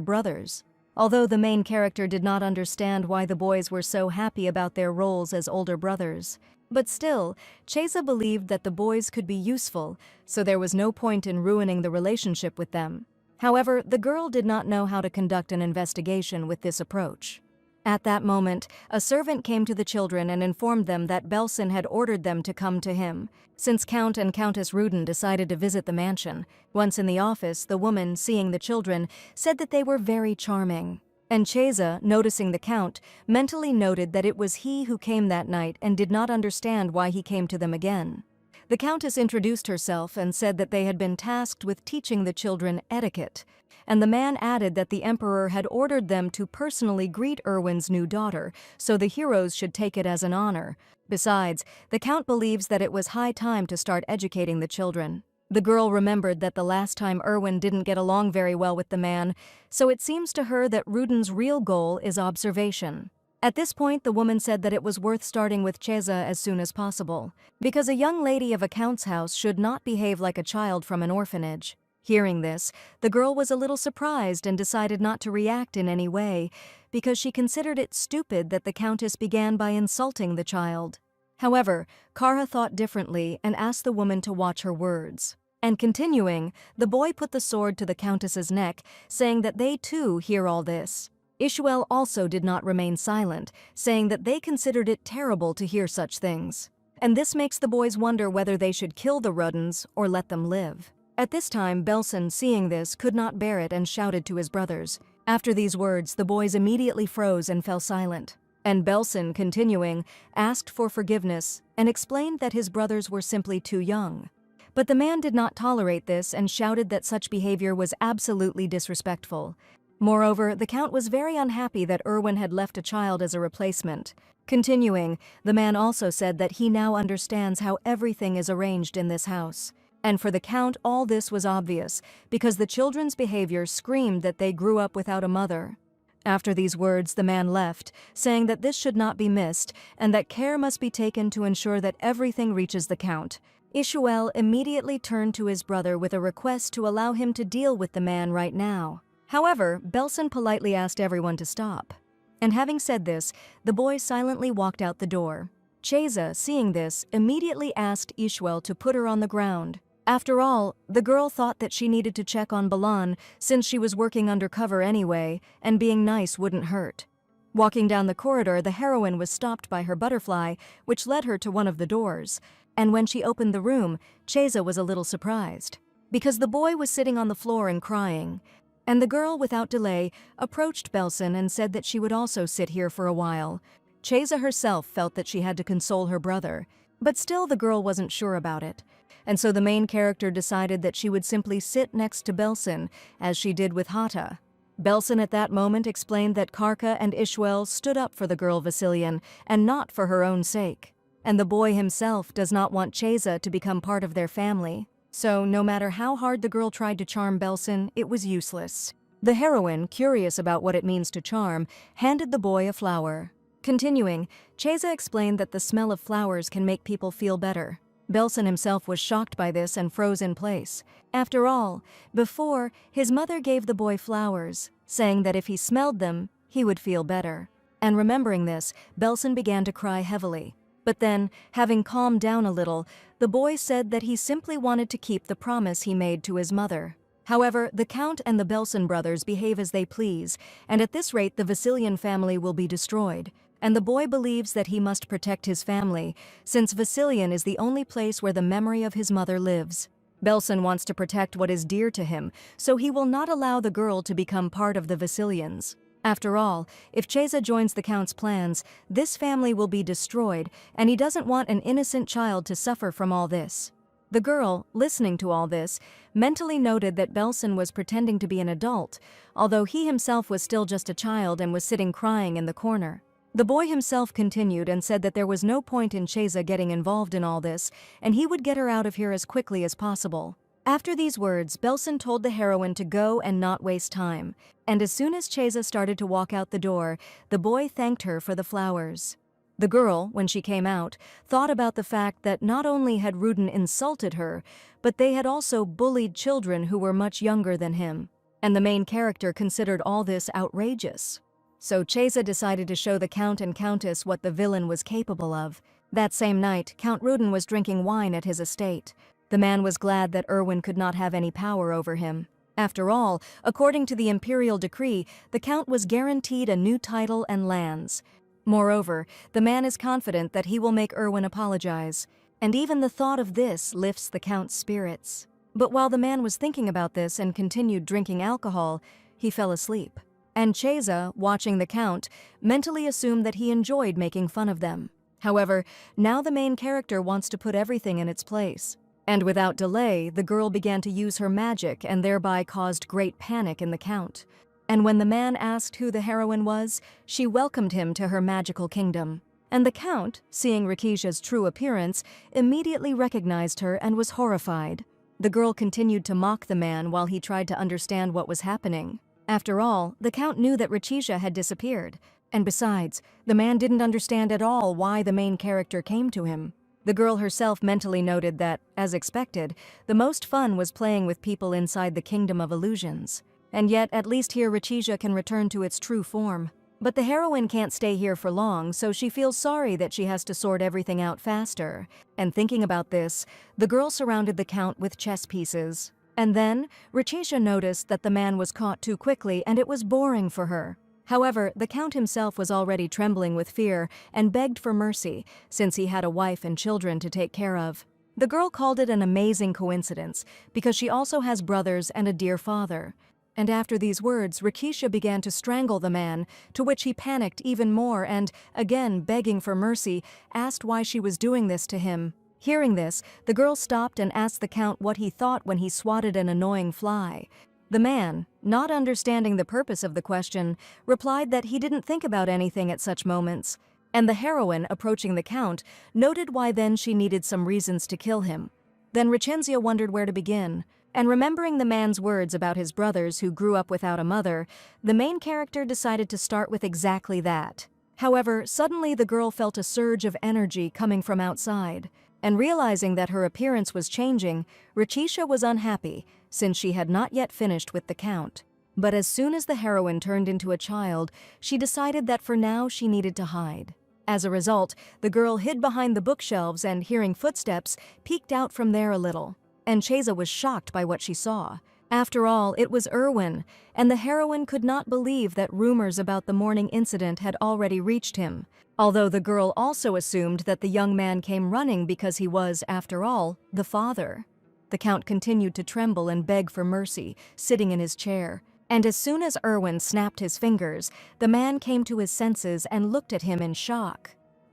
brothers. Although the main character did not understand why the boys were so happy about their roles as older brothers. But still, Chesa believed that the boys could be useful, so there was no point in ruining the relationship with them. However, the girl did not know how to conduct an investigation with this approach. At that moment, a servant came to the children and informed them that Belson had ordered them to come to him. Since Count and Countess Rudin decided to visit the mansion, once in the office, the woman, seeing the children, said that they were very charming. And Chesa, noticing the Count, mentally noted that it was he who came that night and did not understand why he came to them again. The Countess introduced herself and said that they had been tasked with teaching the children etiquette, and the man added that the Emperor had ordered them to personally greet Erwin's new daughter, so the heroes should take it as an honor. Besides, the Count believes that it was high time to start educating the children. The girl remembered that the last time Erwin didn't get along very well with the man, so it seems to her that Ruden's real goal is observation. At this point, the woman said that it was worth starting with Cheza as soon as possible, because a young lady of a count's house should not behave like a child from an orphanage. Hearing this, the girl was a little surprised and decided not to react in any way, because she considered it stupid that the countess began by insulting the child. However, Kara thought differently and asked the woman to watch her words. And continuing, the boy put the sword to the countess's neck, saying that they too hear all this. Ishuel also did not remain silent, saying that they considered it terrible to hear such things. And this makes the boys wonder whether they should kill the Rudens or let them live. At this time, Belsen, seeing this, could not bear it and shouted to his brothers. After these words, the boys immediately froze and fell silent. And Belsen, continuing, asked for forgiveness and explained that his brothers were simply too young. But the man did not tolerate this and shouted that such behavior was absolutely disrespectful. Moreover, the count was very unhappy that Erwin had left a child as a replacement. Continuing, the man also said that he now understands how everything is arranged in this house. And for the count, all this was obvious, because the children's behavior screamed that they grew up without a mother. After these words, the man left, saying that this should not be missed, and that care must be taken to ensure that everything reaches the count. Ishuel immediately turned to his brother with a request to allow him to deal with the man right now. However, Belsen politely asked everyone to stop. And having said this, the boy silently walked out the door. Cheza, seeing this, immediately asked Ishuel to put her on the ground. After all, the girl thought that she needed to check on Balan since she was working undercover anyway, and being nice wouldn't hurt. Walking down the corridor, the heroine was stopped by her butterfly, which led her to one of the doors. And when she opened the room, Cheza was a little surprised, because the boy was sitting on the floor and crying. And the girl, without delay, approached Belsen and said that she would also sit here for a while. Cheza herself felt that she had to console her brother, but still the girl wasn't sure about it. And so the main character decided that she would simply sit next to Belsen, as she did with Hata. Belsen at that moment explained that Karka and Ishuel stood up for the girl Vasilian, and not for her own sake. And the boy himself does not want Cheza to become part of their family. So no matter how hard the girl tried to charm Belsen, it was useless. The heroine, curious about what it means to charm, handed the boy a flower. Continuing, Cheza explained that the smell of flowers can make people feel better. Belsen himself was shocked by this and froze in place. After all, before, his mother gave the boy flowers, saying that if he smelled them, he would feel better. And remembering this, Belsen began to cry heavily. But then, having calmed down a little, the boy said that he simply wanted to keep the promise he made to his mother. However, the Count and the Belsen brothers behave as they please, and at this rate the Vasilian family will be destroyed. And the boy believes that he must protect his family, since Vasilian is the only place where the memory of his mother lives. Belsen wants to protect what is dear to him, so he will not allow the girl to become part of the Vasilians. After all, if Cheza joins the Count's plans, this family will be destroyed, and he doesn't want an innocent child to suffer from all this. The girl, listening to all this, mentally noted that Belsen was pretending to be an adult, although he himself was still just a child and was sitting crying in the corner. The boy himself continued and said that there was no point in Cheza getting involved in all this, and he would get her out of here as quickly as possible. After these words, Belsen told the heroine to go and not waste time, and as soon as Cheza started to walk out the door, the boy thanked her for the flowers. The girl, when she came out, thought about the fact that not only had Ruden insulted her, but they had also bullied children who were much younger than him, and the main character considered all this outrageous. So Cheza decided to show the Count and Countess what the villain was capable of. That same night, Count Ruden was drinking wine at his estate. The man was glad that Erwin could not have any power over him. After all, according to the imperial decree, the Count was guaranteed a new title and lands. Moreover, the man is confident that he will make Erwin apologize, and even the thought of this lifts the Count's spirits. But while the man was thinking about this and continued drinking alcohol, he fell asleep. And Cheza, watching the Count, mentally assumed that he enjoyed making fun of them. However, now the main character wants to put everything in its place. And without delay, the girl began to use her magic and thereby caused great panic in the Count. And when the man asked who the heroine was, she welcomed him to her magical kingdom. And the Count, seeing Rakisha's true appearance, immediately recognized her and was horrified. The girl continued to mock the man while he tried to understand what was happening. After all, the Count knew that Richesia had disappeared. And besides, the man didn't understand at all why the main character came to him. The girl herself mentally noted that, as expected, the most fun was playing with people inside the kingdom of illusions. And yet, at least here Richesia can return to its true form. But the heroine can't stay here for long, so she feels sorry that she has to sort everything out faster. And thinking about this, the girl surrounded the Count with chess pieces. And then, Richesia noticed that the man was caught too quickly and it was boring for her. However, the Count himself was already trembling with fear and begged for mercy, since he had a wife and children to take care of. The girl called it an amazing coincidence, because she also has brothers and a dear father. And after these words, Richesia began to strangle the man, to which he panicked even more and, again begging for mercy, asked why she was doing this to him. Hearing this, the girl stopped and asked the Count what he thought when he swatted an annoying fly. The man, not understanding the purpose of the question, replied that he didn't think about anything at such moments. And the heroine, approaching the Count, noted why then she needed some reasons to kill him. Then Richesia wondered where to begin. And remembering the man's words about his brothers who grew up without a mother, the main character decided to start with exactly that. However, suddenly the girl felt a surge of energy coming from outside. And realizing that her appearance was changing, Richesia was unhappy, since she had not yet finished with the Count. But as soon as the heroine turned into a child, she decided that for now she needed to hide. As a result, the girl hid behind the bookshelves and, hearing footsteps, peeked out from there a little. And Chesa was shocked by what she saw. After all, it was Erwin, and the heroine could not believe that rumors about the morning incident had already reached him, although the girl also assumed that the young man came running because he was, after all, the father. The Count continued to tremble and beg for mercy, sitting in his chair. And as soon as Erwin snapped his fingers, the man came to his senses and looked at him in shock.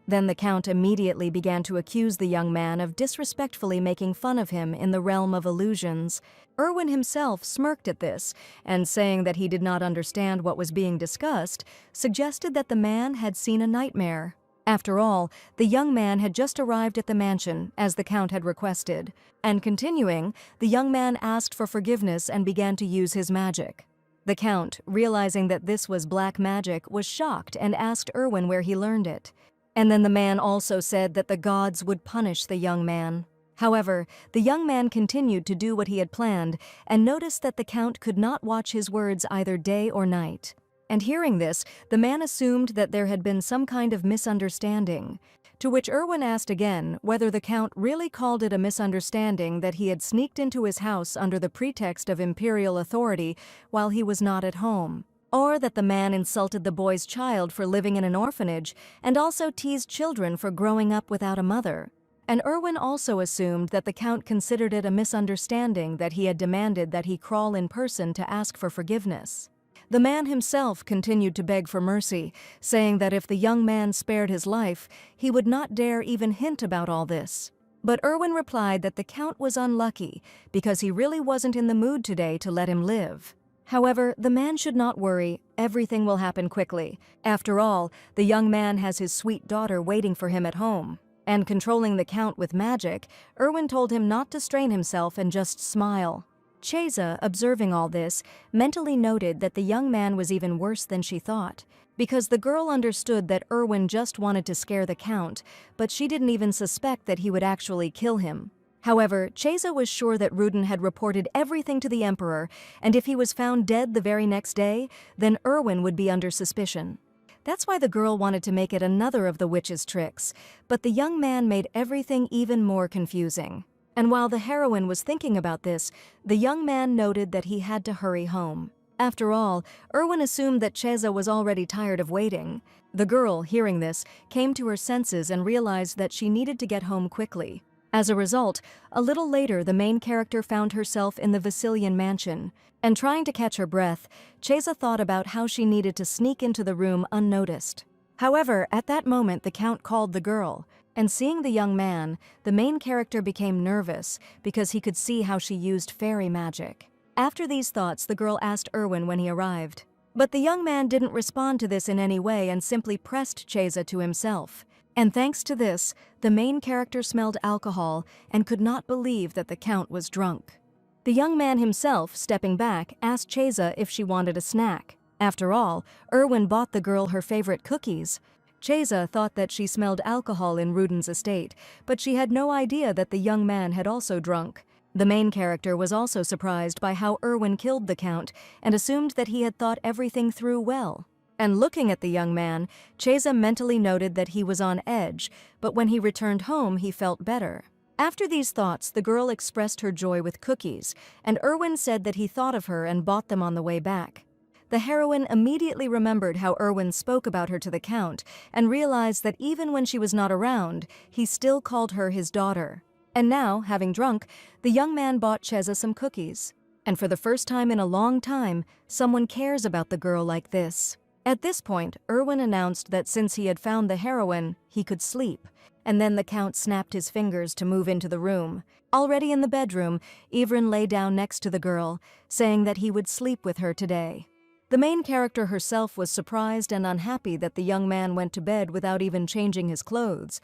Then the Count immediately began to accuse the young man of disrespectfully making fun of him in the realm of illusions. Erwin himself smirked at this, and saying that he did not understand what was being discussed, suggested that the man had seen a nightmare. After all, the young man had just arrived at the mansion, as the Count had requested. And continuing, the young man asked for forgiveness and began to use his magic. The Count, realizing that this was black magic, was shocked and asked Erwin where he learned it. And then the man also said that the gods would punish the young man. However, the young man continued to do what he had planned and noticed that the Count could not watch his words either day or night. And hearing this, the man assumed that there had been some kind of misunderstanding. To which Erwin asked again whether the Count really called it a misunderstanding that he had sneaked into his house under the pretext of imperial authority while he was not at home. Or that the man insulted the boy's child for living in an orphanage and also teased children for growing up without a mother. And Erwin also assumed that the Count considered it a misunderstanding that he had demanded that he crawl in person to ask for forgiveness. The man himself continued to beg for mercy, saying that if the young man spared his life, he would not dare even hint about all this. But Erwin replied that the Count was unlucky because he really wasn't in the mood today to let him live. However, the man should not worry, everything will happen quickly. After all, the young man has his sweet daughter waiting for him at home. And controlling the Count with magic, Erwin told him not to strain himself and just smile. Chesa, observing all this, mentally noted that the young man was even worse than she thought, because the girl understood that Erwin just wanted to scare the Count, but she didn't even suspect that he would actually kill him. However, Chesa was sure that Rudin had reported everything to the Emperor, and if he was found dead the very next day, then Erwin would be under suspicion. That's why the girl wanted to make it another of the witch's tricks, but the young man made everything even more confusing. And while the heroine was thinking about this, the young man noted that he had to hurry home. After all, Erwin assumed that Chesa was already tired of waiting. The girl, hearing this, came to her senses and realized that she needed to get home quickly. As a result, a little later the main character found herself in the Vasilian mansion, and trying to catch her breath, Chesa thought about how she needed to sneak into the room unnoticed. However, at that moment the Count called the girl, and seeing the young man, the main character became nervous because he could see how she used fairy magic. After these thoughts, the girl asked Erwin when he arrived. But the young man didn't respond to this in any way and simply pressed Chesa to himself. And thanks to this, the main character smelled alcohol and could not believe that the Count was drunk. The young man himself, stepping back, asked Chesa if she wanted a snack. After all, Erwin bought the girl her favorite cookies. Chesa thought that she smelled alcohol in Rudin's estate, but she had no idea that the young man had also drunk. The main character was also surprised by how Erwin killed the Count and assumed that he had thought everything through well. And looking at the young man, Chesa mentally noted that he was on edge, but when he returned home he felt better. After these thoughts, the girl expressed her joy with cookies, and Erwin said that he thought of her and bought them on the way back. The heroine immediately remembered how Erwin spoke about her to the Count and realized that even when she was not around, he still called her his daughter. And now, having drunk, the young man bought Chesa some cookies. And for the first time in a long time, someone cares about the girl like this. At this point, Erwin announced that since he had found the heroine, he could sleep. And then the Count snapped his fingers to move into the room. Already in the bedroom, Ivrin lay down next to the girl, saying that he would sleep with her today. The main character herself was surprised and unhappy that the young man went to bed without even changing his clothes.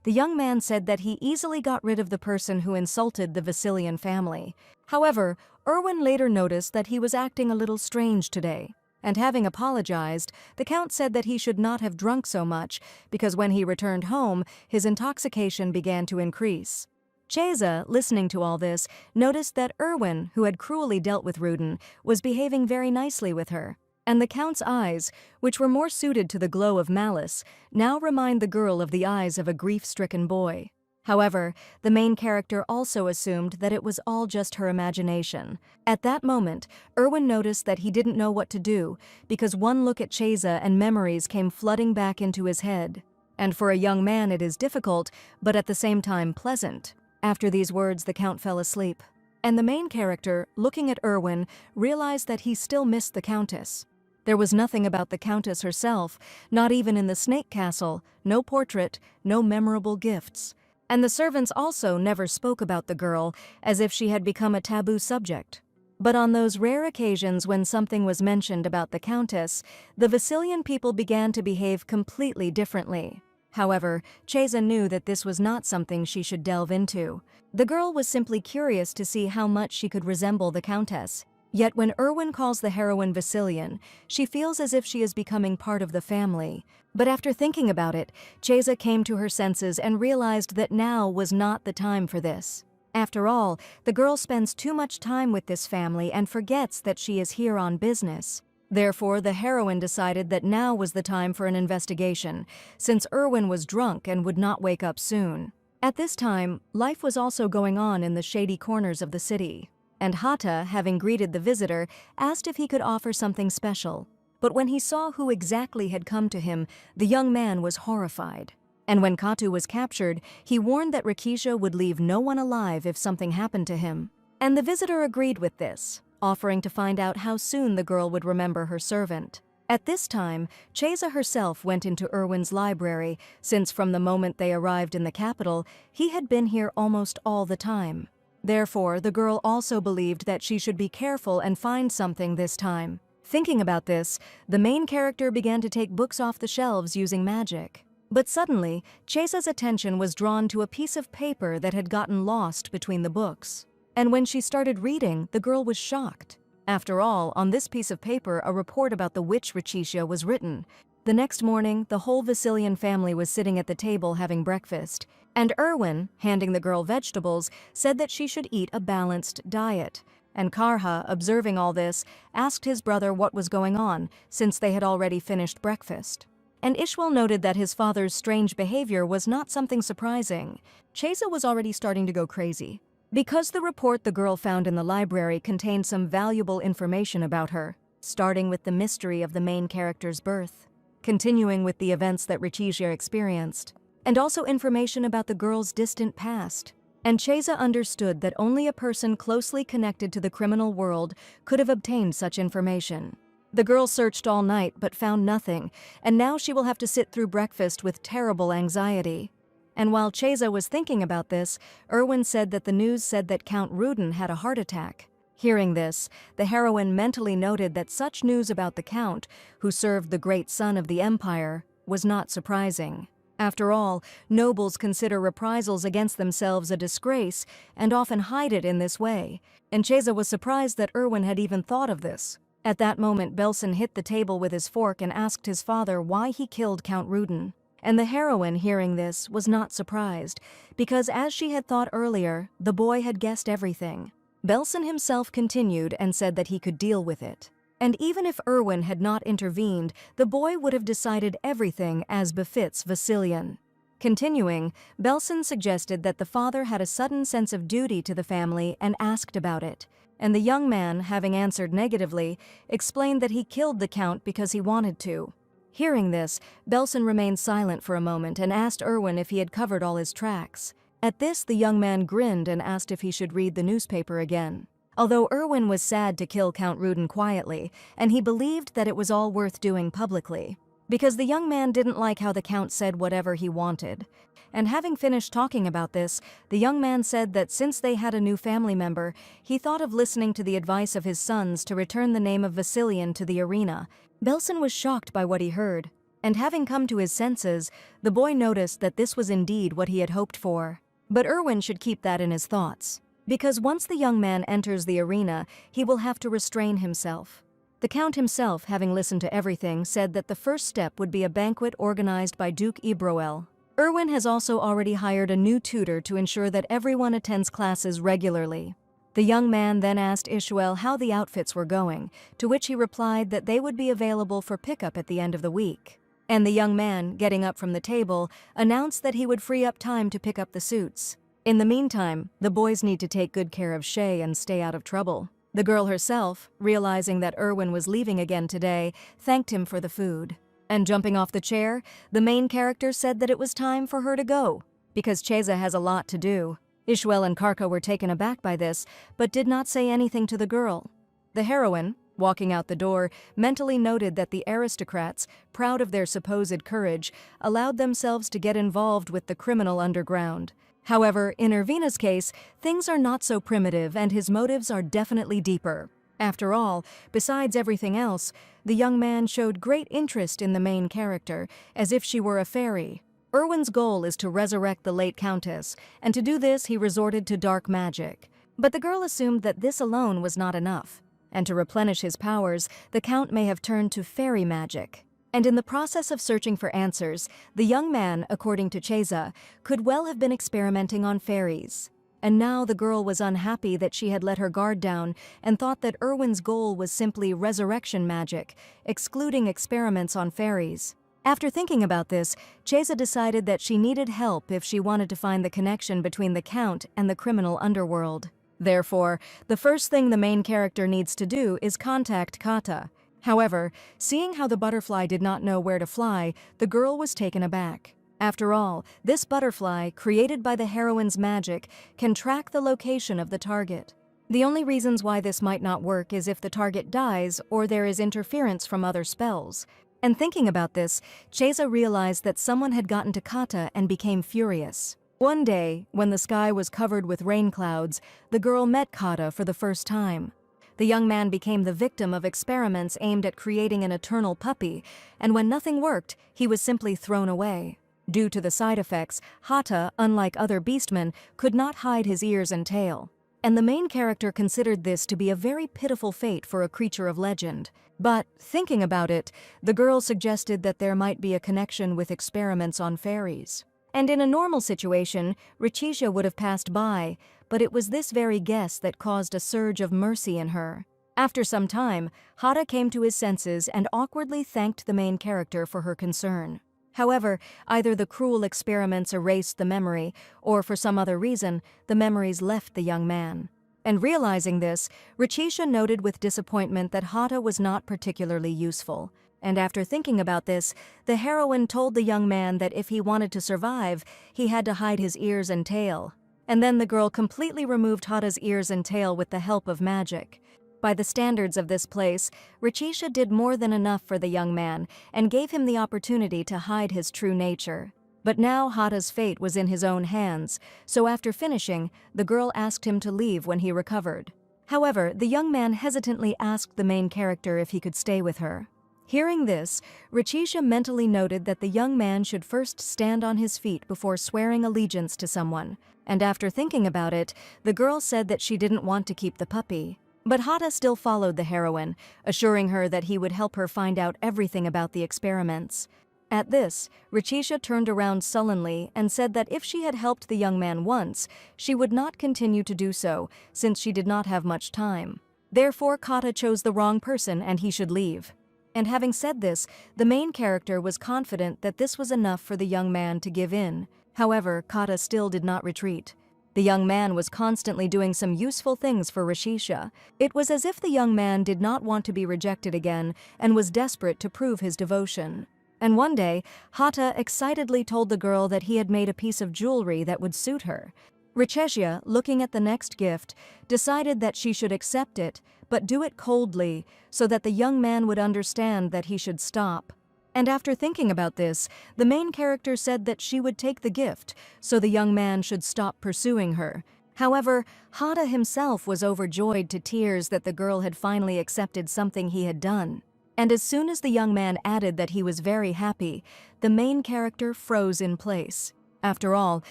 The young man said that he easily got rid of the person who insulted the Vassilian family. However, Erwin later noticed that he was acting a little strange today. And having apologized, the Count said that he should not have drunk so much because when he returned home, his intoxication began to increase. Chesa, listening to all this, noticed that Erwin, who had cruelly dealt with Rudin, was behaving very nicely with her. And the Count's eyes, which were more suited to the glow of malice, now remind the girl of the eyes of a grief-stricken boy. However, the main character also assumed that it was all just her imagination. At that moment, Erwin noticed that he didn't know what to do, because one look at Chesa and memories came flooding back into his head. And for a young man it is difficult, but at the same time pleasant. After these words, the Count fell asleep. And the main character, looking at Erwin, realized that he still missed the Countess. There was nothing about the Countess herself, not even in the Snake Castle, no portrait, no memorable gifts. And the servants also never spoke about the girl, as if she had become a taboo subject. But on those rare occasions when something was mentioned about the Countess, the Vassilian people began to behave completely differently. However, Chesa knew that this was not something she should delve into. The girl was simply curious to see how much she could resemble the Countess. Yet when Erwin calls the heroine Vassilian, she feels as if she is becoming part of the family. But after thinking about it, Chesa came to her senses and realized that now was not the time for this. After all, the girl spends too much time with this family and forgets that she is here on business. Therefore, the heroine decided that now was the time for an investigation, since Erwin was drunk and would not wake up soon. At this time, life was also going on in the shady corners of the city. And Hata, having greeted the visitor, asked if he could offer something special. But when he saw who exactly had come to him, the young man was horrified. And when Katu was captured, he warned that Rikisha would leave no one alive if something happened to him. And the visitor agreed with this, offering to find out how soon the girl would remember her servant. At this time, Chesa herself went into Erwin's library, since from the moment they arrived in the capital, he had been here almost all the time. Therefore, the girl also believed that she should be careful and find something this time. Thinking about this, the main character began to take books off the shelves using magic. But suddenly, Chesa's attention was drawn to a piece of paper that had gotten lost between the books. And when she started reading, the girl was shocked. After all, on this piece of paper, a report about the witch Rikisha was written. The next morning, the whole Vassilian family was sitting at the table having breakfast. And Erwin, handing the girl vegetables, said that she should eat a balanced diet. And Karha, observing all this, asked his brother what was going on, since they had already finished breakfast. And Ishwal noted that his father's strange behavior was not something surprising. Chesa was already starting to go crazy. Because the report the girl found in the library contained some valuable information about her, starting with the mystery of the main character's birth, continuing with the events that Rikisha experienced, and also information about the girl's distant past. And Chesa understood that only a person closely connected to the criminal world could have obtained such information. The girl searched all night but found nothing, and now she will have to sit through breakfast with terrible anxiety. And while Chesa was thinking about this, Erwin said that the news said that Count Rudin had a heart attack. Hearing this, the heroine mentally noted that such news about the Count, who served the great son of the empire, was not surprising. After all, nobles consider reprisals against themselves a disgrace and often hide it in this way, and Cheza was surprised that Erwin had even thought of this. At that moment, Belson hit the table with his fork and asked his father why he killed Count Rudin. And the heroine, hearing this, was not surprised, because as she had thought earlier, the boy had guessed everything. Belson himself continued and said that he could deal with it. And even if Erwin had not intervened, the boy would have decided everything as befits Vasilian. Continuing, Belson suggested that the father had a sudden sense of duty to the family and asked about it. And the young man, having answered negatively, explained that he killed the count because he wanted to. Hearing this, Belson remained silent for a moment and asked Erwin if he had covered all his tracks. At this, the young man grinned and asked if he should read the newspaper again. Although Erwin was sad to kill Count Rudin quietly, and he believed that it was all worth doing publicly, because the young man didn't like how the count said whatever he wanted. And having finished talking about this, the young man said that since they had a new family member, he thought of listening to the advice of his sons to return the name of Vasilian to the arena. Belson was shocked by what he heard, and having come to his senses, the boy noticed that this was indeed what he had hoped for. But Erwin should keep that in his thoughts, because once the young man enters the arena, he will have to restrain himself. The Count himself, having listened to everything, said that the first step would be a banquet organized by Duke Ibroel. Erwin has also already hired a new tutor to ensure that everyone attends classes regularly. The young man then asked Ishuel how the outfits were going, to which he replied that they would be available for pickup at the end of the week. And the young man, getting up from the table, announced that he would free up time to pick up the suits. In the meantime, the boys need to take good care of Shay and stay out of trouble. The girl herself, realizing that Erwin was leaving again today, thanked him for the food. And jumping off the chair, the main character said that it was time for her to go, because Cheza has a lot to do. Ishuel and Karka were taken aback by this, but did not say anything to the girl. The heroine, walking out the door, mentally noted that the aristocrats, proud of their supposed courage, allowed themselves to get involved with the criminal underground. However, in Ervina's case, things are not so primitive and his motives are definitely deeper. After all, besides everything else, the young man showed great interest in the main character, as if she were a fairy. Erwin's goal is to resurrect the late countess, and to do this he resorted to dark magic. But the girl assumed that this alone was not enough, and to replenish his powers, the count may have turned to fairy magic. And in the process of searching for answers, the young man, according to Cheza, could well have been experimenting on fairies. And now the girl was unhappy that she had let her guard down and thought that Erwin's goal was simply resurrection magic, excluding experiments on fairies. After thinking about this, Cheza decided that she needed help if she wanted to find the connection between the Count and the criminal underworld. Therefore, the first thing the main character needs to do is contact Kata. However, seeing how the butterfly did not know where to fly, the girl was taken aback. After all, this butterfly, created by the heroine's magic, can track the location of the target. The only reasons why this might not work is if the target dies or there is interference from other spells. And thinking about this, Cheza realized that someone had gotten to Kata and became furious. One day, when the sky was covered with rain clouds, the girl met Kata for the first time. The young man became the victim of experiments aimed at creating an eternal puppy, and when nothing worked, he was simply thrown away. Due to the side effects, Hata, unlike other beastmen, could not hide his ears and tail. And the main character considered this to be a very pitiful fate for a creature of legend. But, thinking about it, the girl suggested that there might be a connection with experiments on fairies. And in a normal situation, Richitia would have passed by, but it was this very guess that caused a surge of mercy in her. After some time, Hata came to his senses and awkwardly thanked the main character for her concern. However, either the cruel experiments erased the memory, or for some other reason, the memories left the young man. And realizing this, Richitia noted with disappointment that Hata was not particularly useful. And after thinking about this, the heroine told the young man that if he wanted to survive, he had to hide his ears and tail. And then the girl completely removed Hata's ears and tail with the help of magic. By the standards of this place, Richitia did more than enough for the young man and gave him the opportunity to hide his true nature. But now Hata's fate was in his own hands, so after finishing, the girl asked him to leave when he recovered. However, the young man hesitantly asked the main character if he could stay with her. Hearing this, Rachisha mentally noted that the young man should first stand on his feet before swearing allegiance to someone, and after thinking about it, the girl said that she didn't want to keep the puppy. But Hata still followed the heroine, assuring her that he would help her find out everything about the experiments. At this, Rachisha turned around sullenly and said that if she had helped the young man once, she would not continue to do so, since she did not have much time. Therefore, Kata chose the wrong person and he should leave. And having said this, the main character was confident that this was enough for the young man to give in. However, Kata still did not retreat. The young man was constantly doing some useful things for Rachisha. It was as if the young man did not want to be rejected again and was desperate to prove his devotion. And one day, Hata excitedly told the girl that he had made a piece of jewelry that would suit her. Rachisha, looking at the next gift, decided that she should accept it, but do it coldly, so that the young man would understand that he should stop. And after thinking about this, the main character said that she would take the gift, so the young man should stop pursuing her. However, Hata himself was overjoyed to tears that the girl had finally accepted something he had done. And as soon as the young man added that he was very happy, the main character froze in place. After all,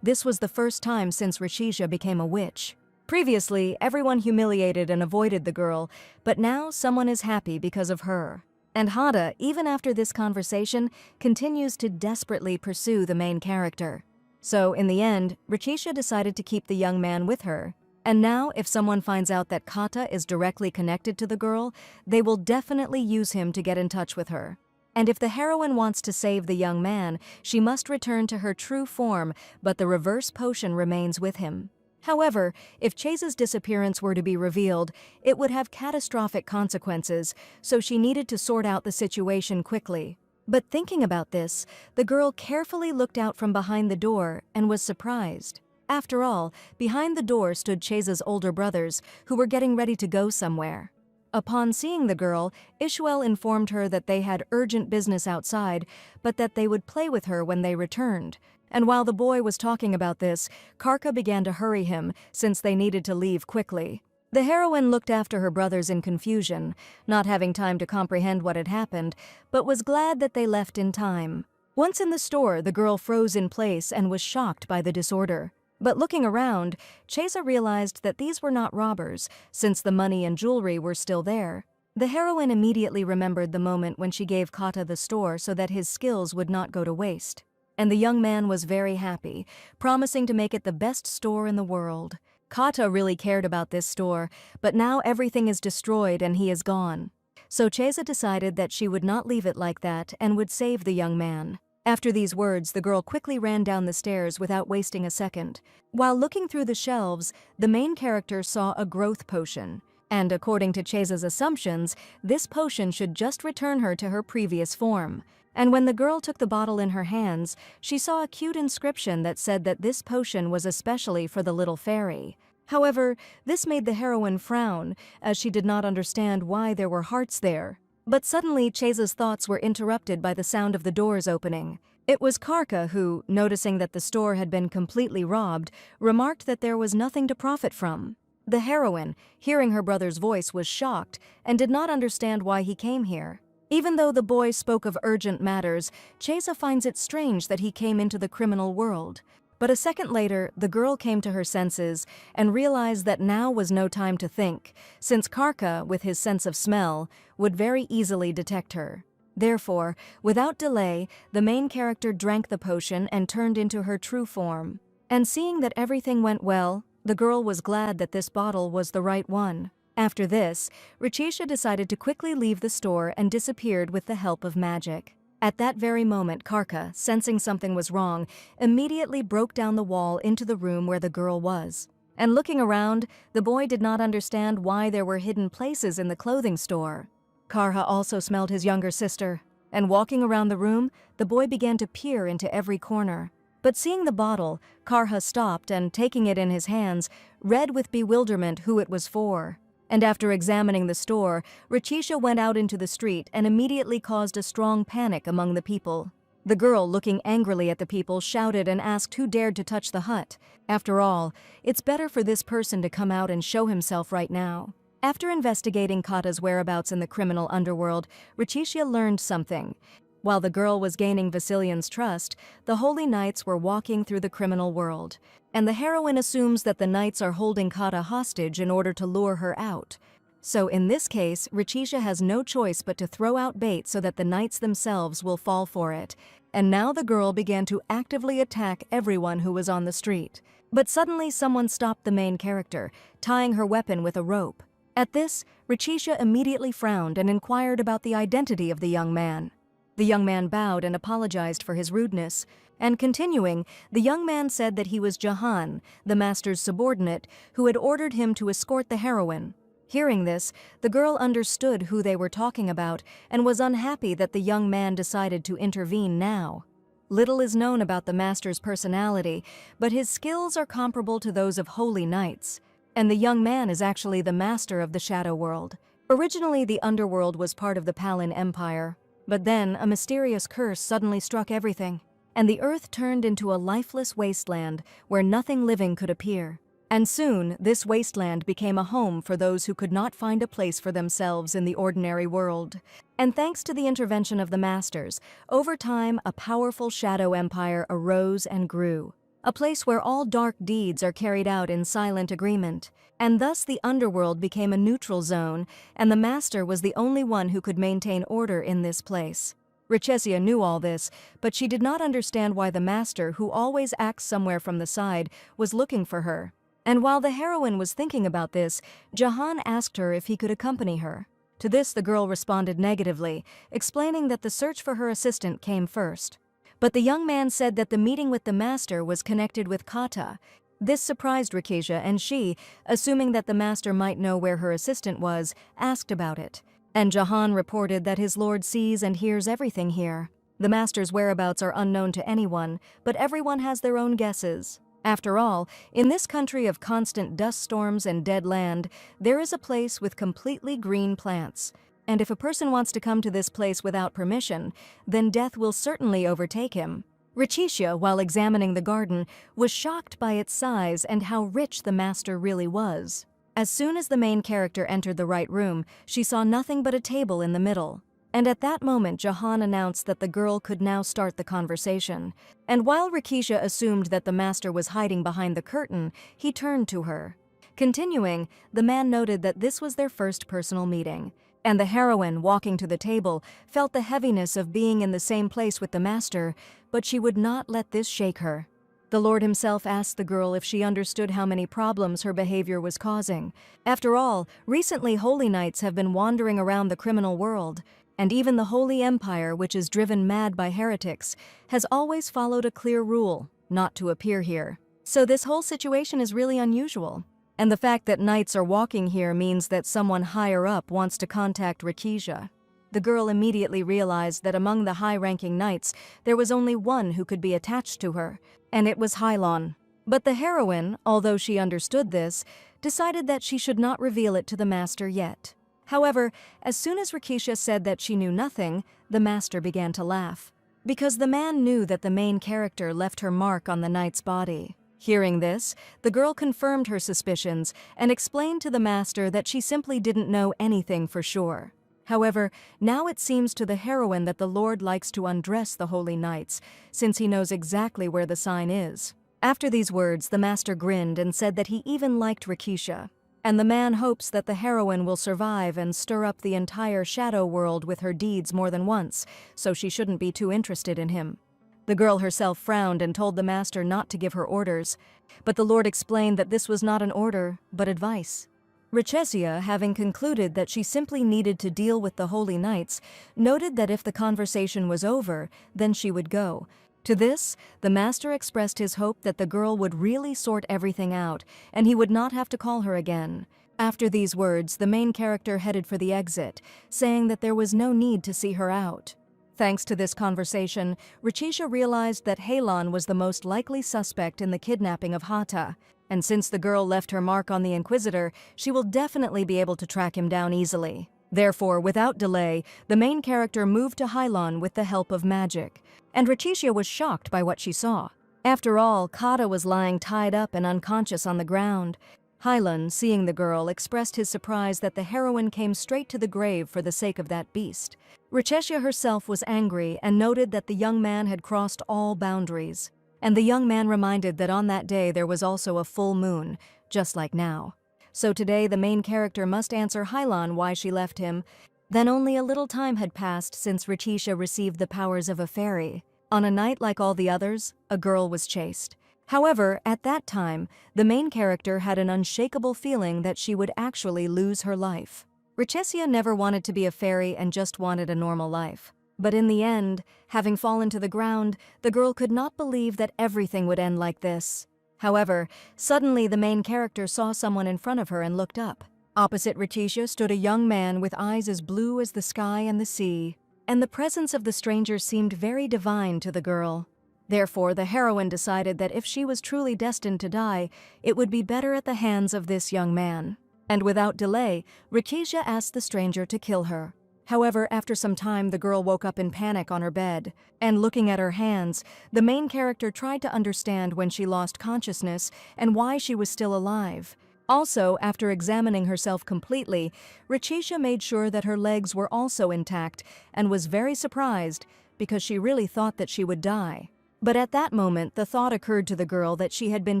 this was the first time since Rachisha became a witch. Previously, everyone humiliated and avoided the girl, but now someone is happy because of her. And Hata, even after this conversation, continues to desperately pursue the main character. So, in the end, Rachisha decided to keep the young man with her. And now, if someone finds out that Kata is directly connected to the girl, they will definitely use him to get in touch with her. And if the heroine wants to save the young man, she must return to her true form, but the reverse potion remains with him. However, if Chase's disappearance were to be revealed, it would have catastrophic consequences, so she needed to sort out the situation quickly. But thinking about this, the girl carefully looked out from behind the door and was surprised. After all, behind the door stood Chase's older brothers, who were getting ready to go somewhere. Upon seeing the girl, Ishuel informed her that they had urgent business outside, but that they would play with her when they returned. And while the boy was talking about this, Karka began to hurry him, since they needed to leave quickly. The heroine looked after her brothers in confusion, not having time to comprehend what had happened, but was glad that they left in time. Once in the store, the girl froze in place and was shocked by the disorder. But looking around, Chesa realized that these were not robbers, since the money and jewelry were still there. The heroine immediately remembered the moment when she gave Kata the store so that his skills would not go to waste. And the young man was very happy, promising to make it the best store in the world. Kata really cared about this store, but now everything is destroyed and he is gone. So Chesa decided that she would not leave it like that and would save the young man. After these words, the girl quickly ran down the stairs without wasting a second. While looking through the shelves, the main character saw a growth potion. And according to Chesa's assumptions, this potion should just return her to her previous form. And when the girl took the bottle in her hands, she saw a cute inscription that said that this potion was especially for the little fairy. However, this made the heroine frown, as she did not understand why there were hearts there. But suddenly, Chesa's thoughts were interrupted by the sound of the doors opening. It was Karka who, noticing that the store had been completely robbed, remarked that there was nothing to profit from. The heroine, hearing her brother's voice, was shocked and did not understand why he came here. Even though the boy spoke of urgent matters, Chesa finds it strange that he came into the criminal world. But a second later, the girl came to her senses and realized that now was no time to think, since Karka, with his sense of smell, would very easily detect her. Therefore, without delay, the main character drank the potion and turned into her true form. And seeing that everything went well, the girl was glad that this bottle was the right one. After this, Rachisha decided to quickly leave the store and disappeared with the help of magic. At that very moment, Karka, sensing something was wrong, immediately broke down the wall into the room where the girl was. And looking around, the boy did not understand why there were hidden places in the clothing store. Karha also smelled his younger sister, and walking around the room, the boy began to peer into every corner. But seeing the bottle, Karha stopped and, taking it in his hands, read with bewilderment who it was for. And after examining the store, Rachisha went out into the street and immediately caused a strong panic among the people. The girl, looking angrily at the people, shouted and asked who dared to touch the hut. After all, it's better for this person to come out and show himself right now. After investigating Kata's whereabouts in the criminal underworld, Richitia learned something. While the girl was gaining Vasilian's trust, the Holy Knights were walking through the criminal world, and the heroine assumes that the Knights are holding Kata hostage in order to lure her out. So in this case, Richitia has no choice but to throw out bait so that the Knights themselves will fall for it. And now the girl began to actively attack everyone who was on the street. But suddenly someone stopped the main character, tying her weapon with a rope. At this, Richitia immediately frowned and inquired about the identity of the young man. The young man bowed and apologized for his rudeness, and continuing, the young man said that he was Jahan, the master's subordinate, who had ordered him to escort the heroine. Hearing this, the girl understood who they were talking about and was unhappy that the young man decided to intervene now. Little is known about the master's personality, but his skills are comparable to those of holy knights. And the young man is actually the master of the shadow world. Originally, the underworld was part of the Palin Empire, but then a mysterious curse suddenly struck everything, and the earth turned into a lifeless wasteland where nothing living could appear. And soon, this wasteland became a home for those who could not find a place for themselves in the ordinary world. And thanks to the intervention of the masters, over time, a powerful shadow empire arose and grew. A place where all dark deeds are carried out in silent agreement. And thus the underworld became a neutral zone, and the master was the only one who could maintain order in this place. Richesia knew all this, but she did not understand why the master, who always acts somewhere from the side, was looking for her. And while the heroine was thinking about this, Jahan asked her if he could accompany her. To this the girl responded negatively, explaining that the search for her assistant came first. But the young man said that the meeting with the master was connected with Kata. This surprised Richesia, and she, assuming that the master might know where her assistant was, asked about it. And Jahan reported that his lord sees and hears everything here. The master's whereabouts are unknown to anyone, but everyone has their own guesses. After all, in this country of constant dust storms and dead land, there is a place with completely green plants. And if a person wants to come to this place without permission, then death will certainly overtake him. Richesia, while examining the garden, was shocked by its size and how rich the master really was. As soon as the main character entered the right room, she saw nothing but a table in the middle. And at that moment, Jahan announced that the girl could now start the conversation. And while Richesia assumed that the master was hiding behind the curtain, he turned to her. Continuing, the man noted that this was their first personal meeting. And the heroine, walking to the table, felt the heaviness of being in the same place with the master, but she would not let this shake her. The Lord himself asked the girl if she understood how many problems her behavior was causing. After all, recently holy knights have been wandering around the criminal world, and even the Holy Empire, which is driven mad by heretics, has always followed a clear rule, not to appear here. So this whole situation is really unusual. And the fact that knights are walking here means that someone higher up wants to contact Richesia. The girl immediately realized that among the high-ranking knights, there was only one who could be attached to her, and it was Hylon. But the heroine, although she understood this, decided that she should not reveal it to the master yet. However, as soon as Richesia said that she knew nothing, the master began to laugh, because the man knew that the main character left her mark on the knight's body. Hearing this, the girl confirmed her suspicions and explained to the master that she simply didn't know anything for sure. However, now it seems to the heroine that the Lord likes to undress the holy knights, since he knows exactly where the sign is. After these words, the master grinned and said that he even liked Richesia, and the man hopes that the heroine will survive and stir up the entire shadow world with her deeds more than once, so she shouldn't be too interested in him. The girl herself frowned and told the master not to give her orders, but the Lord explained that this was not an order, but advice. Richesia, having concluded that she simply needed to deal with the holy knights, noted that if the conversation was over, then she would go. To this, the master expressed his hope that the girl would really sort everything out, and he would not have to call her again. After these words, the main character headed for the exit, saying that there was no need to see her out. Thanks to this conversation, Richesia realized that Halon was the most likely suspect in the kidnapping of Hata, and since the girl left her mark on the Inquisitor, she will definitely be able to track him down easily. Therefore, without delay, the main character moved to Hylon with the help of magic, and Richesia was shocked by what she saw. After all, Kata was lying tied up and unconscious on the ground, Hylan, seeing the girl, expressed his surprise that the heroine came straight to the grave for the sake of that beast. Rickesia herself was angry and noted that the young man had crossed all boundaries. And the young man reminded that on that day there was also a full moon, just like now. So today the main character must answer Hylan why she left him. Then only a little time had passed since Rickesia received the powers of a fairy. On a night like all the others, a girl was chased. However, at that time, the main character had an unshakable feeling that she would actually lose her life. Rickesia never wanted to be a fairy and just wanted a normal life. But in the end, having fallen to the ground, the girl could not believe that everything would end like this. However, suddenly the main character saw someone in front of her and looked up. Opposite Rickesia stood a young man with eyes as blue as the sky and the sea, and the presence of the stranger seemed very divine to the girl. Therefore, the heroine decided that if she was truly destined to die, it would be better at the hands of this young man. And without delay, Rickesia asked the stranger to kill her. However, after some time, the girl woke up in panic on her bed, and looking at her hands, the main character tried to understand when she lost consciousness and why she was still alive. Also, after examining herself completely, Rickesia made sure that her legs were also intact and was very surprised because she really thought that she would die. But at that moment, the thought occurred to the girl that she had been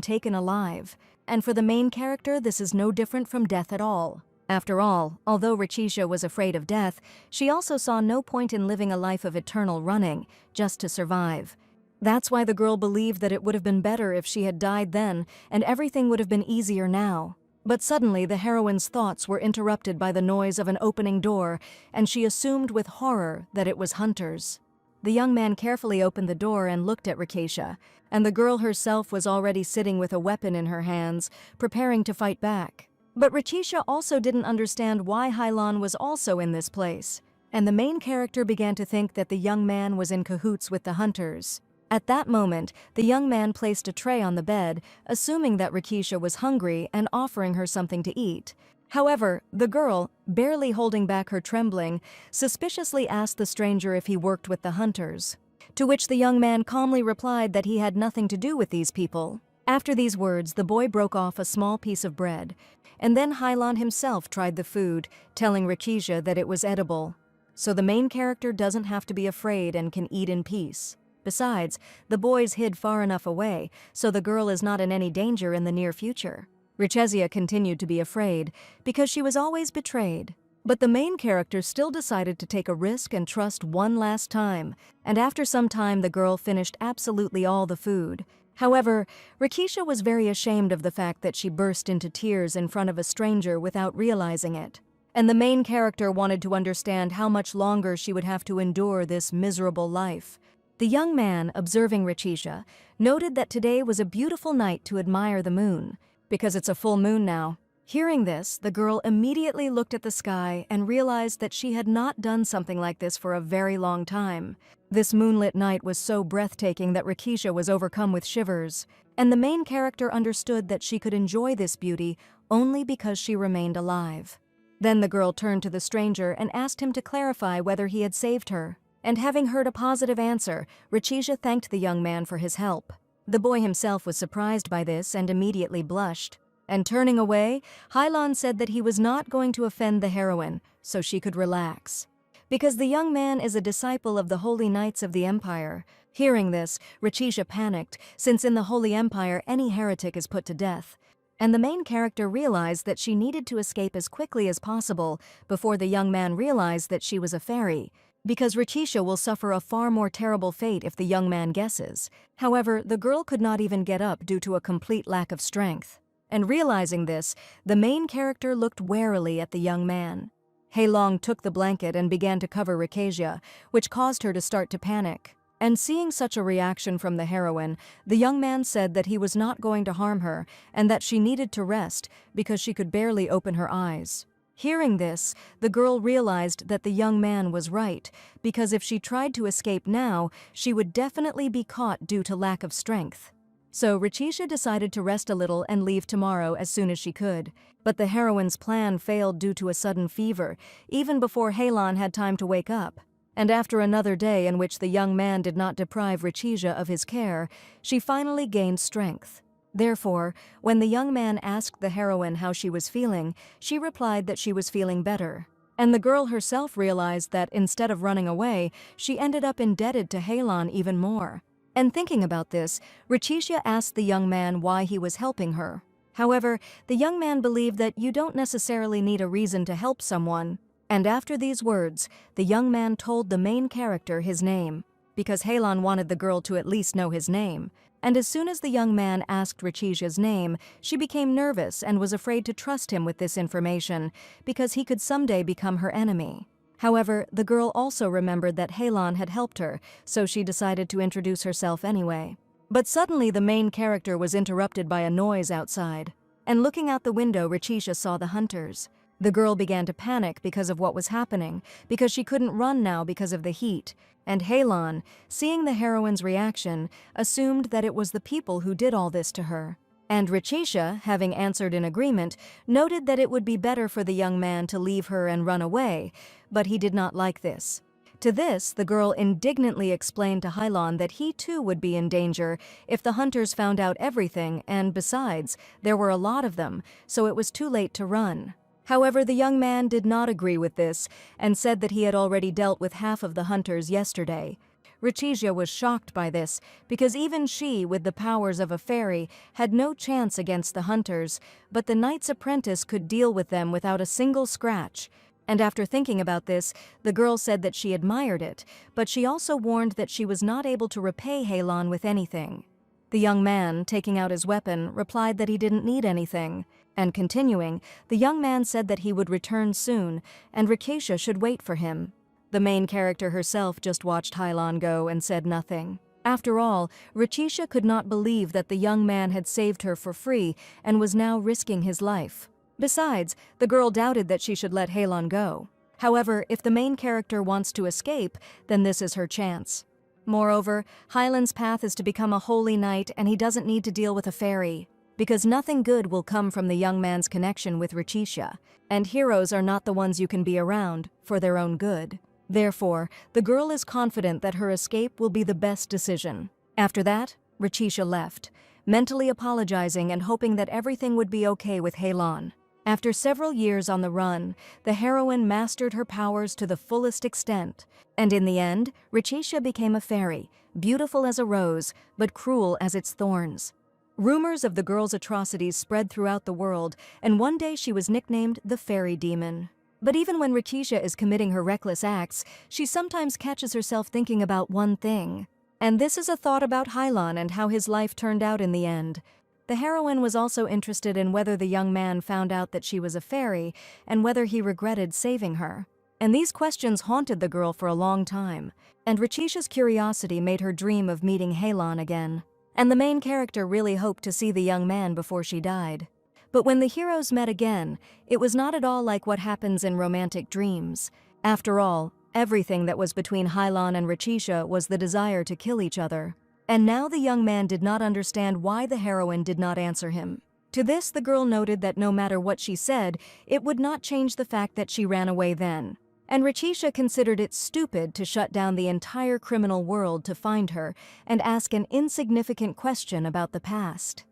taken alive, and for the main character, this is no different from death at all. After all, although Rickesia was afraid of death, she also saw no point in living a life of eternal running, just to survive. That's why the girl believed that it would have been better if she had died then, and everything would have been easier now. But suddenly, the heroine's thoughts were interrupted by the noise of an opening door, and she assumed with horror that it was hunters. The young man carefully opened the door and looked at Rickesia, and the girl herself was already sitting with a weapon in her hands, preparing to fight back. But Rickesia also didn't understand why Hylan was also in this place, and the main character began to think that the young man was in cahoots with the hunters. At that moment, the young man placed a tray on the bed, assuming that Rickesia was hungry and offering her something to eat. However, the girl, barely holding back her trembling, suspiciously asked the stranger if he worked with the hunters, to which the young man calmly replied that he had nothing to do with these people. After these words, the boy broke off a small piece of bread, and then Hylan himself tried the food, telling Rickesia that it was edible. So the main character doesn't have to be afraid and can eat in peace. Besides, the boys hid far enough away, so the girl is not in any danger in the near future. Rickesia continued to be afraid, because she was always betrayed. But the main character still decided to take a risk and trust one last time, and after some time the girl finished absolutely all the food. However, Rickesia was very ashamed of the fact that she burst into tears in front of a stranger without realizing it. And the main character wanted to understand how much longer she would have to endure this miserable life. The young man, observing Rickesia, noted that today was a beautiful night to admire the moon, because it's a full moon now. Hearing this, the girl immediately looked at the sky and realized that she had not done something like this for a very long time. This moonlit night was so breathtaking that Rickesia was overcome with shivers, and the main character understood that she could enjoy this beauty only because she remained alive. Then the girl turned to the stranger and asked him to clarify whether he had saved her. And having heard a positive answer, Rickesia thanked the young man for his help. The boy himself was surprised by this and immediately blushed. And turning away, Hylan said that he was not going to offend the heroine, so she could relax. Because the young man is a disciple of the Holy Knights of the Empire. Hearing this, Rickesia panicked, since in the Holy Empire any heretic is put to death. And the main character realized that she needed to escape as quickly as possible before the young man realized that she was a fairy, because Rickesia will suffer a far more terrible fate if the young man guesses. However, the girl could not even get up due to a complete lack of strength. And realizing this, the main character looked warily at the young man. Heilong took the blanket and began to cover Rickesia, which caused her to start to panic. And seeing such a reaction from the heroine, the young man said that he was not going to harm her and that she needed to rest because she could barely open her eyes. Hearing this, the girl realized that the young man was right, because if she tried to escape now, she would definitely be caught due to lack of strength. So Rickesia decided to rest a little and leave tomorrow as soon as she could. But the heroine's plan failed due to a sudden fever, even before Heilong had time to wake up. And after another day in which the young man did not deprive Rickesia of his care, she finally gained strength. Therefore, when the young man asked the heroine how she was feeling, she replied that she was feeling better. And the girl herself realized that instead of running away, she ended up indebted to Halon even more. And thinking about this, Richitia asked the young man why he was helping her. However, the young man believed that you don't necessarily need a reason to help someone. And after these words, the young man told the main character his name, because Halon wanted the girl to at least know his name. And as soon as the young man asked Richitia's name, she became nervous and was afraid to trust him with this information, because he could someday become her enemy. However, the girl also remembered that Halon had helped her, so she decided to introduce herself anyway. But suddenly the main character was interrupted by a noise outside. And looking out the window, Richitia saw the hunters. The girl began to panic because of what was happening, because she couldn't run now because of the heat. And Halon, seeing the heroine's reaction, assumed that it was the people who did all this to her. And Richitia, having answered in agreement, noted that it would be better for the young man to leave her and run away, but he did not like this. To this, the girl indignantly explained to Halon that he too would be in danger if the hunters found out everything, and besides, there were a lot of them, so it was too late to run. However, the young man did not agree with this and said that he had already dealt with half of the hunters yesterday. Richitia was shocked by this, because even she, with the powers of a fairy, had no chance against the hunters, but the knight's apprentice could deal with them without a single scratch. And after thinking about this, the girl said that she admired it, but she also warned that she was not able to repay Halon with anything. The young man, taking out his weapon, replied that he didn't need anything. And continuing, the young man said that he would return soon, and Richitia should wait for him. The main character herself just watched Halon go and said nothing. After all, Richitia could not believe that the young man had saved her for free and was now risking his life. Besides, the girl doubted that she should let Halon go. However, if the main character wants to escape, then this is her chance. Moreover, Halon's path is to become a holy knight, and he doesn't need to deal with a fairy, because nothing good will come from the young man's connection with Richitia, and heroes are not the ones you can be around for their own good. Therefore, the girl is confident that her escape will be the best decision. After that, Richitia left, mentally apologizing and hoping that everything would be okay with Halon. After several years on the run, the heroine mastered her powers to the fullest extent, and in the end, Richitia became a fairy, beautiful as a rose, but cruel as its thorns. Rumors of the girl's atrocities spread throughout the world, and one day she was nicknamed the Fairy Demon. But even when Richitia is committing her reckless acts, she sometimes catches herself thinking about one thing. And this is a thought about Halon and how his life turned out in the end. The heroine was also interested in whether the young man found out that she was a fairy, and whether he regretted saving her. And these questions haunted the girl for a long time, and Richitia's curiosity made her dream of meeting Halon again. And the main character really hoped to see the young man before she died. But when the heroes met again, it was not at all like what happens in romantic dreams. After all, everything that was between Halon and Richitia was the desire to kill each other. And now the young man did not understand why the heroine did not answer him. To this, the girl noted that no matter what she said, it would not change the fact that she ran away then. And Richitia considered it stupid to shut down the entire criminal world to find her and ask an insignificant question about the past.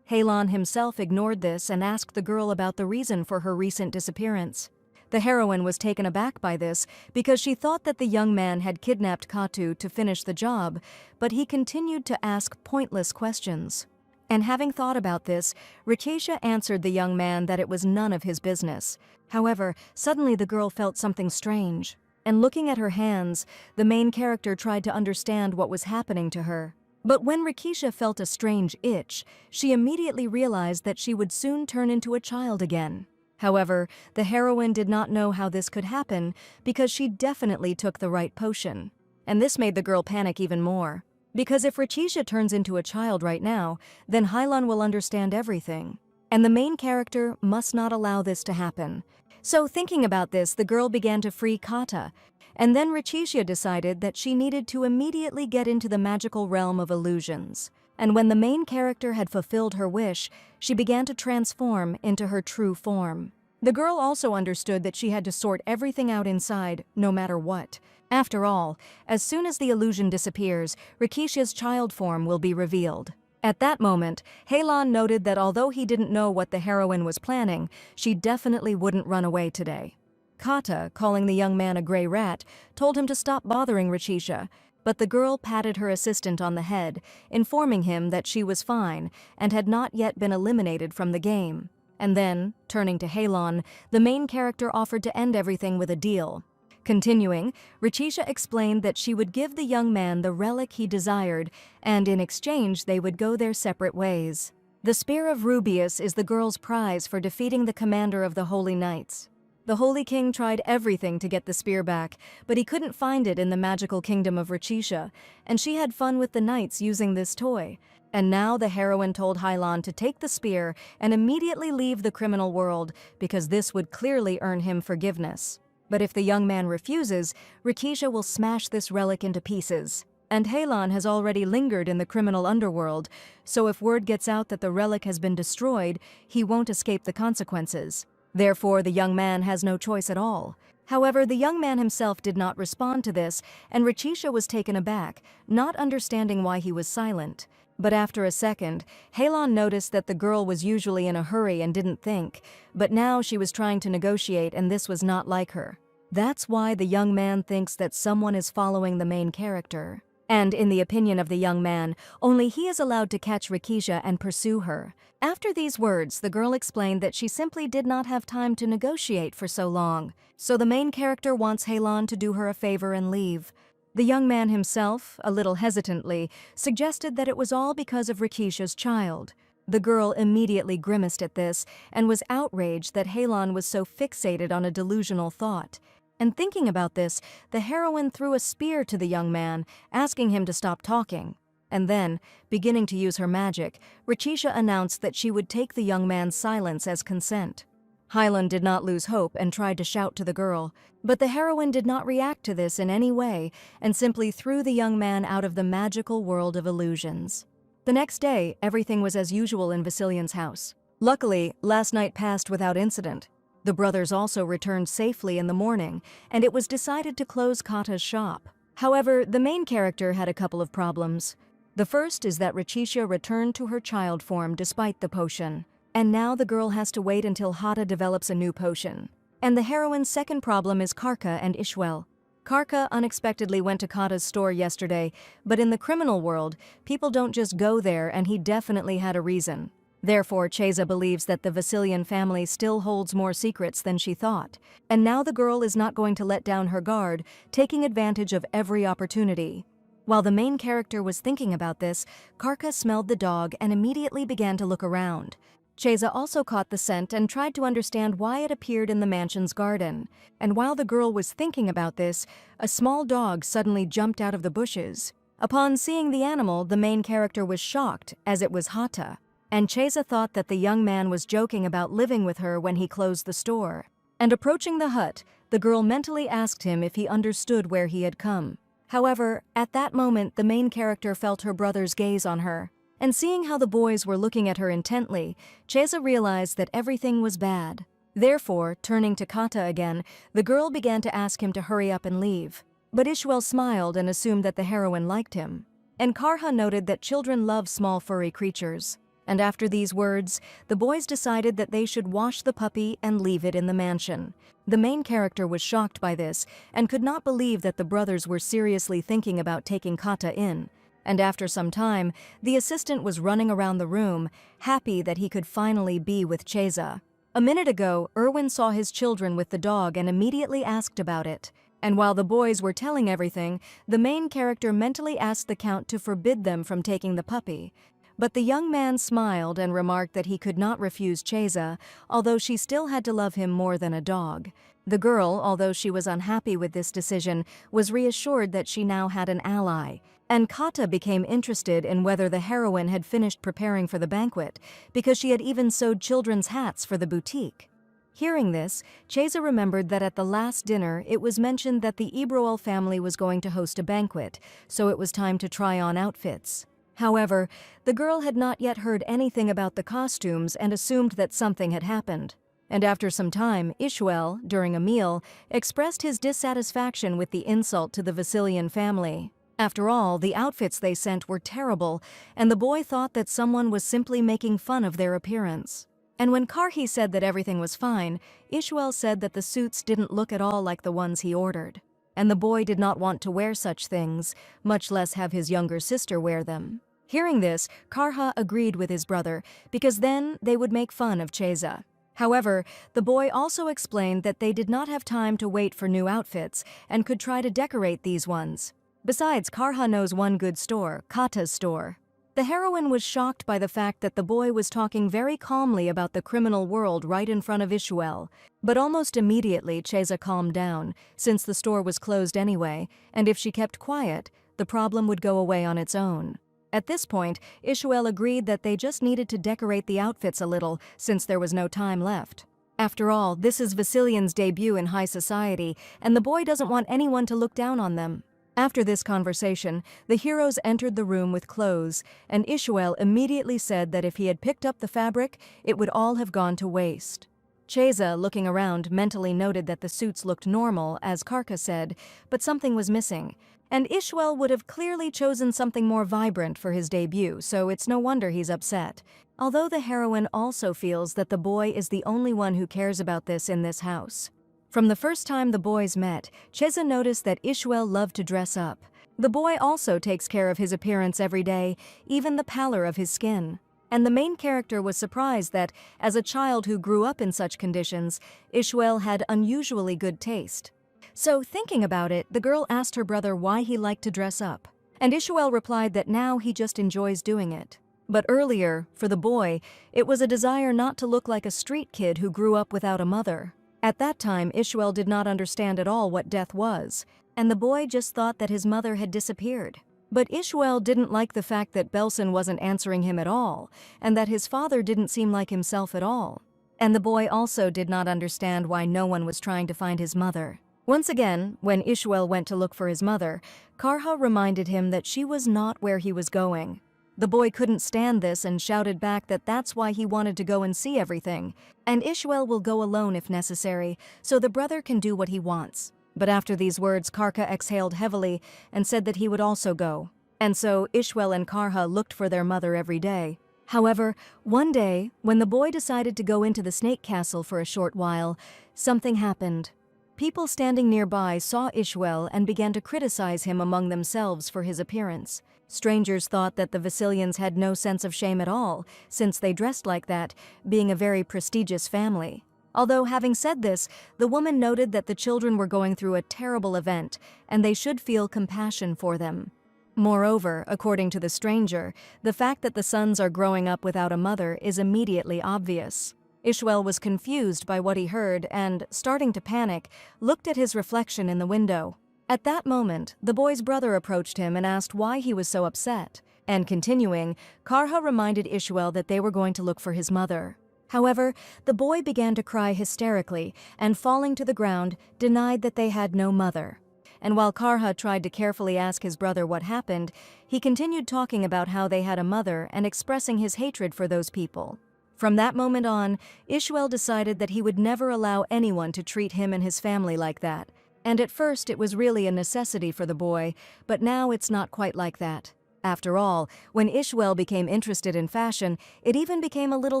Halon himself ignored this and asked the girl about the reason for her recent disappearance. The heroine was taken aback by this because she thought that the young man had kidnapped Katu to finish the job, but he continued to ask pointless questions. And having thought about this, Richitia answered the young man that it was none of his business. However, suddenly the girl felt something strange, and looking at her hands, the main character tried to understand what was happening to her. But when Richitia felt a strange itch, she immediately realized that she would soon turn into a child again. However, the heroine did not know how this could happen because she definitely took the right potion. And this made the girl panic even more. Because if Richitia turns into a child right now, then Halon will understand everything. And the main character must not allow this to happen. So thinking about this, the girl began to free Kata. And then Richitia decided that she needed to immediately get into the magical realm of illusions. And when the main character had fulfilled her wish, she began to transform into her true form. The girl also understood that she had to sort everything out inside, no matter what. After all, as soon as the illusion disappears, Rikisha's child form will be revealed. At that moment, Halon noted that although he didn't know what the heroine was planning, she definitely wouldn't run away today. Kata, calling the young man a gray rat, told him to stop bothering Richisha, but the girl patted her assistant on the head, informing him that she was fine and had not yet been eliminated from the game. And then, turning to Halon, the main character offered to end everything with a deal. Continuing, Richisha explained that she would give the young man the relic he desired, and in exchange they would go their separate ways. The Spear of Rubius is the girl's prize for defeating the commander of the Holy Knights. The Holy King tried everything to get the spear back, but he couldn't find it in the magical kingdom of Richisha, and she had fun with the knights using this toy. And now the heroine told Hylon to take the spear and immediately leave the criminal world, because this would clearly earn him forgiveness. But if the young man refuses, Richisha will smash this relic into pieces. And Halon has already lingered in the criminal underworld, so if word gets out that the relic has been destroyed, he won't escape the consequences. Therefore, the young man has no choice at all. However, the young man himself did not respond to this, and Richisha was taken aback, not understanding why he was silent. But after a second, Halon noticed that the girl was usually in a hurry and didn't think, but now she was trying to negotiate, and this was not like her. That's why the young man thinks that someone is following the main character. And in the opinion of the young man, only he is allowed to catch Richisha and pursue her. After these words, the girl explained that she simply did not have time to negotiate for so long, so the main character wants Halon to do her a favor and leave. The young man himself, a little hesitantly, suggested that it was all because of Richisha's child. The girl immediately grimaced at this and was outraged that Halon was so fixated on a delusional thought. And thinking about this, the heroine threw a spear to the young man, asking him to stop talking. And then, beginning to use her magic, Richisha announced that she would take the young man's silence as consent. Hylon did not lose hope and tried to shout to the girl, but the heroine did not react to this in any way and simply threw the young man out of the magical world of illusions. The next day, everything was as usual in Vasilian's house. Luckily, last night passed without incident. The brothers also returned safely in the morning, and it was decided to close Kata's shop. However, the main character had a couple of problems. The first is that Richisha returned to her child form despite the potion, and now the girl has to wait until Hata develops a new potion. And the heroine's second problem is Karka and Ishwel. Karka unexpectedly went to Kata's store yesterday, but in the criminal world, people don't just go there, and he definitely had a reason. Therefore, Cheza believes that the Vasilian family still holds more secrets than she thought, and now the girl is not going to let down her guard, taking advantage of every opportunity. While the main character was thinking about this, Karka smelled the dog and immediately began to look around. Cheza also caught the scent and tried to understand why it appeared in the mansion's garden. And while the girl was thinking about this, a small dog suddenly jumped out of the bushes. Upon seeing the animal, the main character was shocked, as it was Hata. And Cheza thought that the young man was joking about living with her when he closed the store. And approaching the hut, the girl mentally asked him if he understood where he had come. However, at that moment, the main character felt her brother's gaze on her. And seeing how the boys were looking at her intently, Cheza realized that everything was bad. Therefore, turning to Kata again, the girl began to ask him to hurry up and leave. But Ishwel smiled and assumed that the heroine liked him. And Karha noted that children love small furry creatures. And after these words, the boys decided that they should wash the puppy and leave it in the mansion. The main character was shocked by this and could not believe that the brothers were seriously thinking about taking Kata in. And after some time, the assistant was running around the room, happy that he could finally be with Cheza. A minute ago, Erwin saw his children with the dog and immediately asked about it. And while the boys were telling everything, the main character mentally asked the Count to forbid them from taking the puppy. But the young man smiled and remarked that he could not refuse Cheza, although she still had to love him more than a dog. The girl, although she was unhappy with this decision, was reassured that she now had an ally. And Kata became interested in whether the heroine had finished preparing for the banquet, because she had even sewed children's hats for the boutique. Hearing this, Cheza remembered that at the last dinner it was mentioned that the Ebroel family was going to host a banquet, so it was time to try on outfits. However, the girl had not yet heard anything about the costumes and assumed that something had happened. And after some time, Ishwel, during a meal, expressed his dissatisfaction with the insult to the Vasilian family. After all, the outfits they sent were terrible, and the boy thought that someone was simply making fun of their appearance. And when Karhi said that everything was fine, Ishwel said that the suits didn't look at all like the ones he ordered. And the boy did not want to wear such things, much less have his younger sister wear them. Hearing this, Karha agreed with his brother, because then they would make fun of Cheza. However, the boy also explained that they did not have time to wait for new outfits and could try to decorate these ones. Besides, Karha knows one good store, Kata's store. The heroine was shocked by the fact that the boy was talking very calmly about the criminal world right in front of Ishwel. But almost immediately Cheza calmed down, since the store was closed anyway, and if she kept quiet, the problem would go away on its own. At this point, Ishwel agreed that they just needed to decorate the outfits a little, since there was no time left. After all, this is Vasilian's debut in high society, and the boy doesn't want anyone to look down on them. After this conversation, the heroes entered the room with clothes, and Ishwel immediately said that if he had picked up the fabric, it would all have gone to waste. Cheza, looking around, mentally noted that the suits looked normal, as Karka said, but something was missing. And Ishwel would have clearly chosen something more vibrant for his debut, so it's no wonder he's upset. Although the heroine also feels that the boy is the only one who cares about this in this house. From the first time the boys met, Cheza noticed that Ishwel loved to dress up. The boy also takes care of his appearance every day, even the pallor of his skin. And the main character was surprised that, as a child who grew up in such conditions, Ishwel had unusually good taste. So, thinking about it, the girl asked her brother why he liked to dress up. And Ishwel replied that now he just enjoys doing it. But earlier, for the boy, it was a desire not to look like a street kid who grew up without a mother. At that time, Ishwel did not understand at all what death was, and the boy just thought that his mother had disappeared. But Ishwel didn't like the fact that Belson wasn't answering him at all, and that his father didn't seem like himself at all. And the boy also did not understand why no one was trying to find his mother. Once again, when Ishwel went to look for his mother, Karha reminded him that she was not where he was going. The boy couldn't stand this and shouted back that that's why he wanted to go and see everything, and Ishwel will go alone if necessary, so the brother can do what he wants. But after these words, Karka exhaled heavily and said that he would also go. And so Ishwel and Karha looked for their mother every day. However, one day, when the boy decided to go into the snake castle for a short while, something happened. People standing nearby saw Ishwel and began to criticize him among themselves for his appearance. Strangers thought that the Vasilians had no sense of shame at all, since they dressed like that, being a very prestigious family. Although, having said this, the woman noted that the children were going through a terrible event, and they should feel compassion for them. Moreover, according to the stranger, the fact that the sons are growing up without a mother is immediately obvious. Ishwel was confused by what he heard and, starting to panic, looked at his reflection in the window. At that moment, the boy's brother approached him and asked why he was so upset. And continuing, Karha reminded Ishwel that they were going to look for his mother. However, the boy began to cry hysterically and, falling to the ground, denied that they had no mother. And while Karha tried to carefully ask his brother what happened, he continued talking about how they had a mother and expressing his hatred for those people. From that moment on, Ishwel decided that he would never allow anyone to treat him and his family like that. And at first it was really a necessity for the boy, but now it's not quite like that. After all, when Ishwel became interested in fashion, it even became a little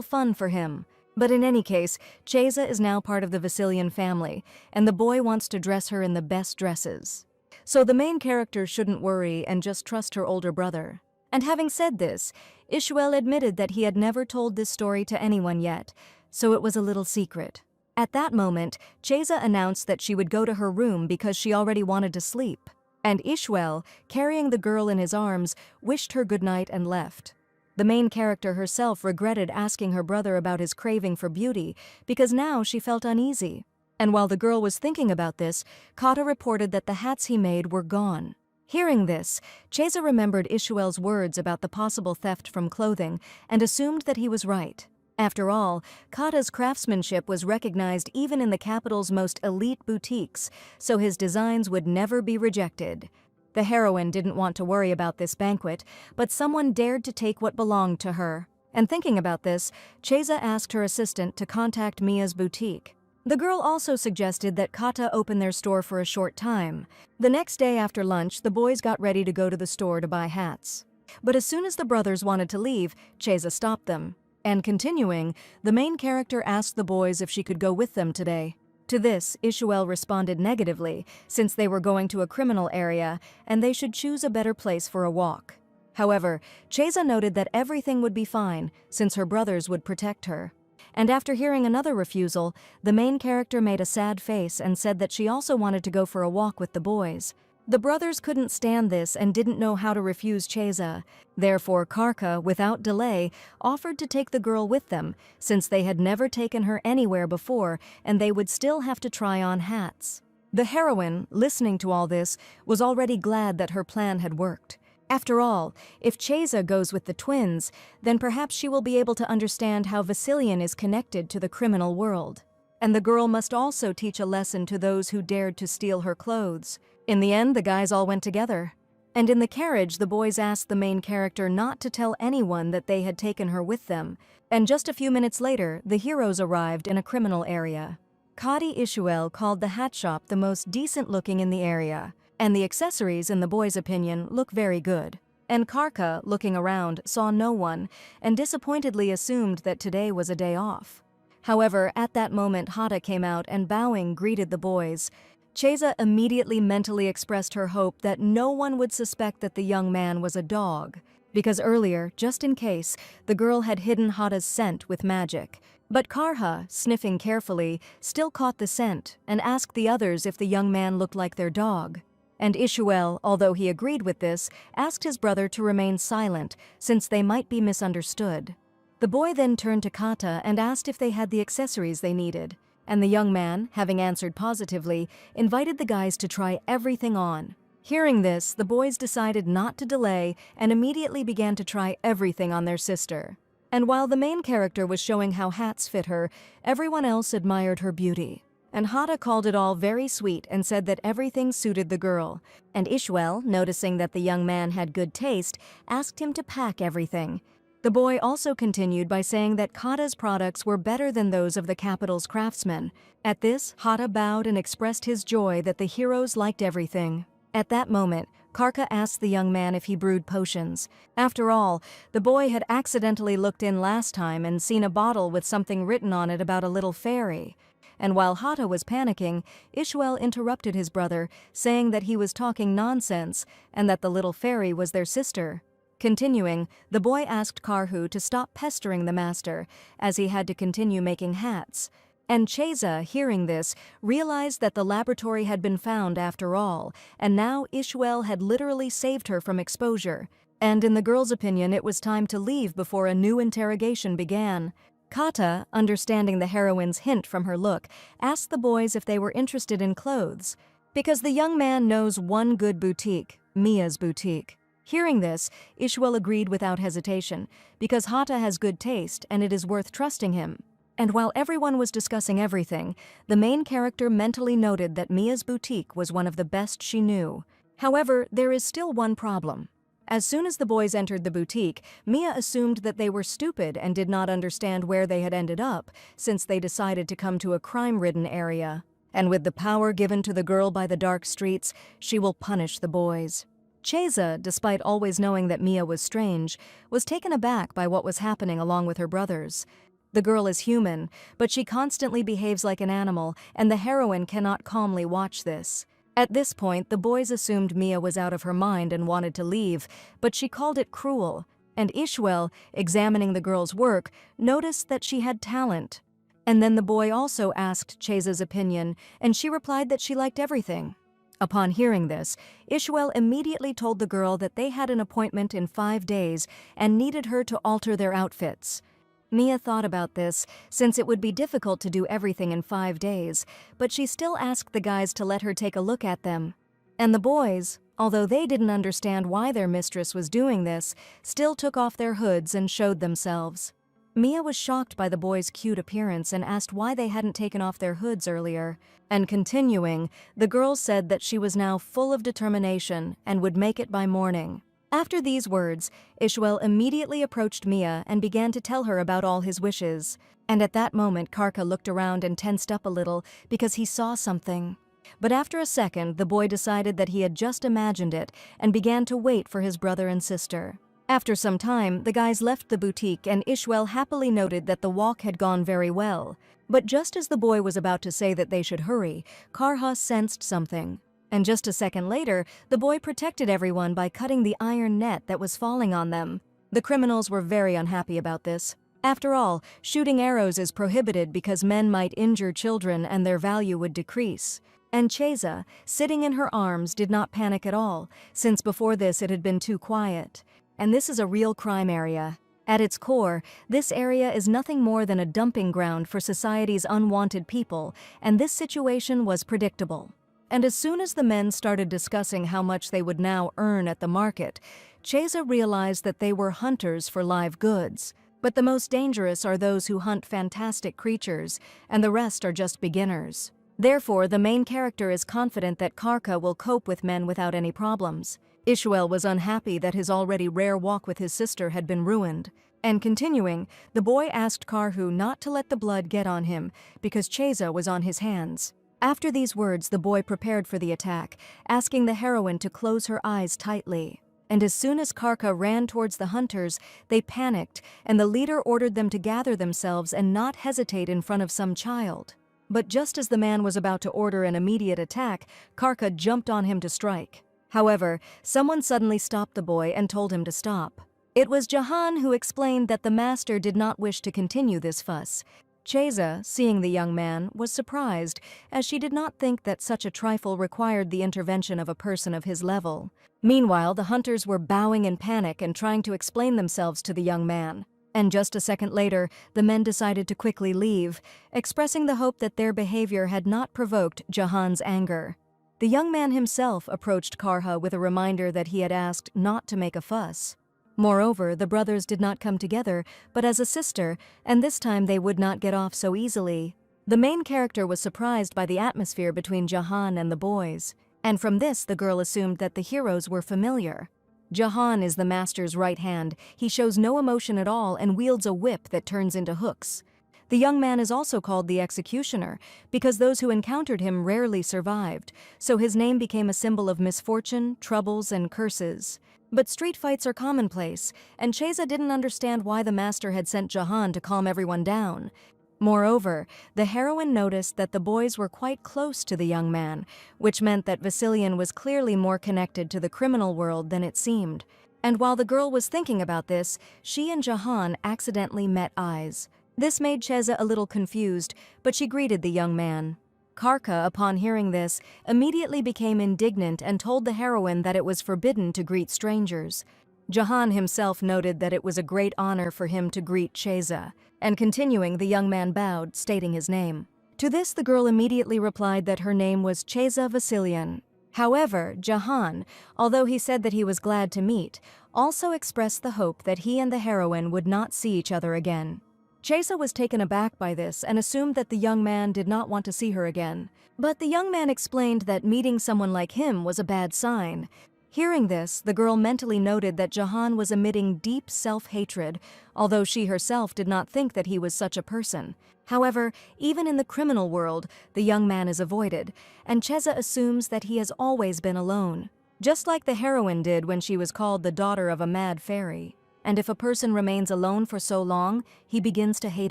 fun for him. But in any case, Cheza is now part of the Vasilian family, and the boy wants to dress her in the best dresses. So the main character shouldn't worry and just trust her older brother. And having said this, Ishwel admitted that he had never told this story to anyone yet, so it was a little secret. At that moment, Cheza announced that she would go to her room because she already wanted to sleep. And Ishwel, carrying the girl in his arms, wished her goodnight and left. The main character herself regretted asking her brother about his craving for beauty because now she felt uneasy. And while the girl was thinking about this, Kata reported that the hats he made were gone. Hearing this, Cheza remembered Ishwel's words about the possible theft from clothing and assumed that he was right. After all, Kata's craftsmanship was recognized even in the capital's most elite boutiques, so his designs would never be rejected. The heroine didn't want to worry about this banquet, but someone dared to take what belonged to her. And thinking about this, Cheza asked her assistant to contact Mia's boutique. The girl also suggested that Kata open their store for a short time. The next day after lunch, the boys got ready to go to the store to buy hats. But as soon as the brothers wanted to leave, Chesa stopped them. And continuing, the main character asked the boys if she could go with them today. To this, Ishuel responded negatively, since they were going to a criminal area and they should choose a better place for a walk. However, Chesa noted that everything would be fine, since her brothers would protect her. And after hearing another refusal, the main character made a sad face and said that she also wanted to go for a walk with the boys. The brothers couldn't stand this and didn't know how to refuse Chesa. Therefore, Karka, without delay, offered to take the girl with them, since they had never taken her anywhere before and they would still have to try on hats. The heroine, listening to all this, was already glad that her plan had worked. After all, if Chesa goes with the twins, then perhaps she will be able to understand how Vasilian is connected to the criminal world. And the girl must also teach a lesson to those who dared to steal her clothes. In the end, the guys all went together. And in the carriage, the boys asked the main character not to tell anyone that they had taken her with them. And just a few minutes later, the heroes arrived in a criminal area. Kadi Ishuel called the hat shop the most decent looking in the area. And the accessories, in the boys' opinion, look very good. And Karka, looking around, saw no one, and disappointedly assumed that today was a day off. However, at that moment Hata came out and bowing greeted the boys. Chesa immediately mentally expressed her hope that no one would suspect that the young man was a dog, because earlier, just in case, the girl had hidden Hata's scent with magic. But Karha, sniffing carefully, still caught the scent and asked the others if the young man looked like their dog. And Ishuel, although he agreed with this, asked his brother to remain silent, since they might be misunderstood. The boy then turned to Kata and asked if they had the accessories they needed, and the young man, having answered positively, invited the guys to try everything on. Hearing this, the boys decided not to delay and immediately began to try everything on their sister. And while the main character was showing how hats fit her, everyone else admired her beauty. And Hata called it all very sweet and said that everything suited the girl. And Ishuel, noticing that the young man had good taste, asked him to pack everything. The boy also continued by saying that Kata's products were better than those of the capital's craftsmen. At this, Hata bowed and expressed his joy that the heroes liked everything. At that moment, Karka asked the young man if he brewed potions. After all, the boy had accidentally looked in last time and seen a bottle with something written on it about a little fairy. And while Hata was panicking, Ishuel interrupted his brother, saying that he was talking nonsense and that the little fairy was their sister. Continuing, the boy asked Karhu to stop pestering the master, as he had to continue making hats. And Chesa, hearing this, realized that the laboratory had been found after all, and now Ishuel had literally saved her from exposure. And in the girl's opinion, it was time to leave before a new interrogation began. Kata, understanding the heroine's hint from her look, asked the boys if they were interested in clothes, because the young man knows one good boutique, Mia's boutique. Hearing this, Ishuel agreed without hesitation, because Hata has good taste and it is worth trusting him. And while everyone was discussing everything, the main character mentally noted that Mia's boutique was one of the best she knew. However, there is still one problem. As soon as the boys entered the boutique, Mia assumed that they were stupid and did not understand where they had ended up, since they decided to come to a crime-ridden area. And with the power given to the girl by the dark streets, she will punish the boys. Chesa, despite always knowing that Mia was strange, was taken aback by what was happening along with her brothers. The girl is human, but she constantly behaves like an animal, and the heroine cannot calmly watch this. At this point, the boys assumed Mia was out of her mind and wanted to leave, but she called it cruel, and Ishuel, examining the girl's work, noticed that she had talent. And then the boy also asked Chesa's opinion, and she replied that she liked everything. Upon hearing this, Ishuel immediately told the girl that they had an appointment in 5 days and needed her to alter their outfits. Mia thought about this, since it would be difficult to do everything in 5 days, but she still asked the guys to let her take a look at them. And the boys, although they didn't understand why their mistress was doing this, still took off their hoods and showed themselves. Mia was shocked by the boys' cute appearance and asked why they hadn't taken off their hoods earlier. And continuing, the girl said that she was now full of determination and would make it by morning. After these words, Ishwel immediately approached Mia and began to tell her about all his wishes. And at that moment, Karka looked around and tensed up a little because he saw something. But after a second, the boy decided that he had just imagined it and began to wait for his brother and sister. After some time, the guys left the boutique and Ishwel happily noted that the walk had gone very well. But just as the boy was about to say that they should hurry, Karha sensed something. And just a second later, the boy protected everyone by cutting the iron net that was falling on them. The criminals were very unhappy about this. After all, shooting arrows is prohibited because men might injure children and their value would decrease. And Cheza, sitting in her arms, did not panic at all, since before this it had been too quiet. And this is a real crime area. At its core, this area is nothing more than a dumping ground for society's unwanted people, and this situation was predictable. And as soon as the men started discussing how much they would now earn at the market, Cheza realized that they were hunters for live goods. But the most dangerous are those who hunt fantastic creatures, and the rest are just beginners. Therefore, the main character is confident that Karka will cope with men without any problems. Ishwel was unhappy that his already rare walk with his sister had been ruined. And continuing, the boy asked Karhu not to let the blood get on him because Cheza was on his hands. After these words, the boy prepared for the attack, asking the heroine to close her eyes tightly. And as soon as Karka ran towards the hunters, they panicked, and the leader ordered them to gather themselves and not hesitate in front of some child. But just as the man was about to order an immediate attack, Karka jumped on him to strike. However, someone suddenly stopped the boy and told him to stop. It was Jahan who explained that the master did not wish to continue this fuss. Cheza, seeing the young man, was surprised, as she did not think that such a trifle required the intervention of a person of his level. Meanwhile, the hunters were bowing in panic and trying to explain themselves to the young man. And just a second later, the men decided to quickly leave, expressing the hope that their behavior had not provoked Jahan's anger. The young man himself approached Karha with a reminder that he had asked not to make a fuss. Moreover, the brothers did not come together, but as a sister, and this time they would not get off so easily. The main character was surprised by the atmosphere between Jahan and the boys, and from this the girl assumed that the heroes were familiar. Jahan is the master's right hand. He shows no emotion at all and wields a whip that turns into hooks. The young man is also called the executioner because those who encountered him rarely survived, so his name became a symbol of misfortune, troubles, and curses. But street fights are commonplace, and Cheza didn't understand why the master had sent Jahan to calm everyone down. Moreover, the heroine noticed that the boys were quite close to the young man, which meant that Vasilian was clearly more connected to the criminal world than it seemed. And while the girl was thinking about this, she and Jahan accidentally met eyes. This made Cheza a little confused, but she greeted the young man. Karka, upon hearing this, immediately became indignant and told the heroine that it was forbidden to greet strangers. Jahan himself noted that it was a great honor for him to greet Cheza, and continuing, the young man bowed, stating his name. To this, the girl immediately replied that her name was Cheza Vasilian. However, Jahan, although he said that he was glad to meet, also expressed the hope that he and the heroine would not see each other again. Cheza was taken aback by this and assumed that the young man did not want to see her again. But the young man explained that meeting someone like him was a bad sign. Hearing this, the girl mentally noted that Jahan was emitting deep self-hatred, although she herself did not think that he was such a person. However, even in the criminal world, the young man is avoided, and Cheza assumes that he has always been alone, just like the heroine did when she was called the daughter of a mad fairy. And if a person remains alone for so long, he begins to hate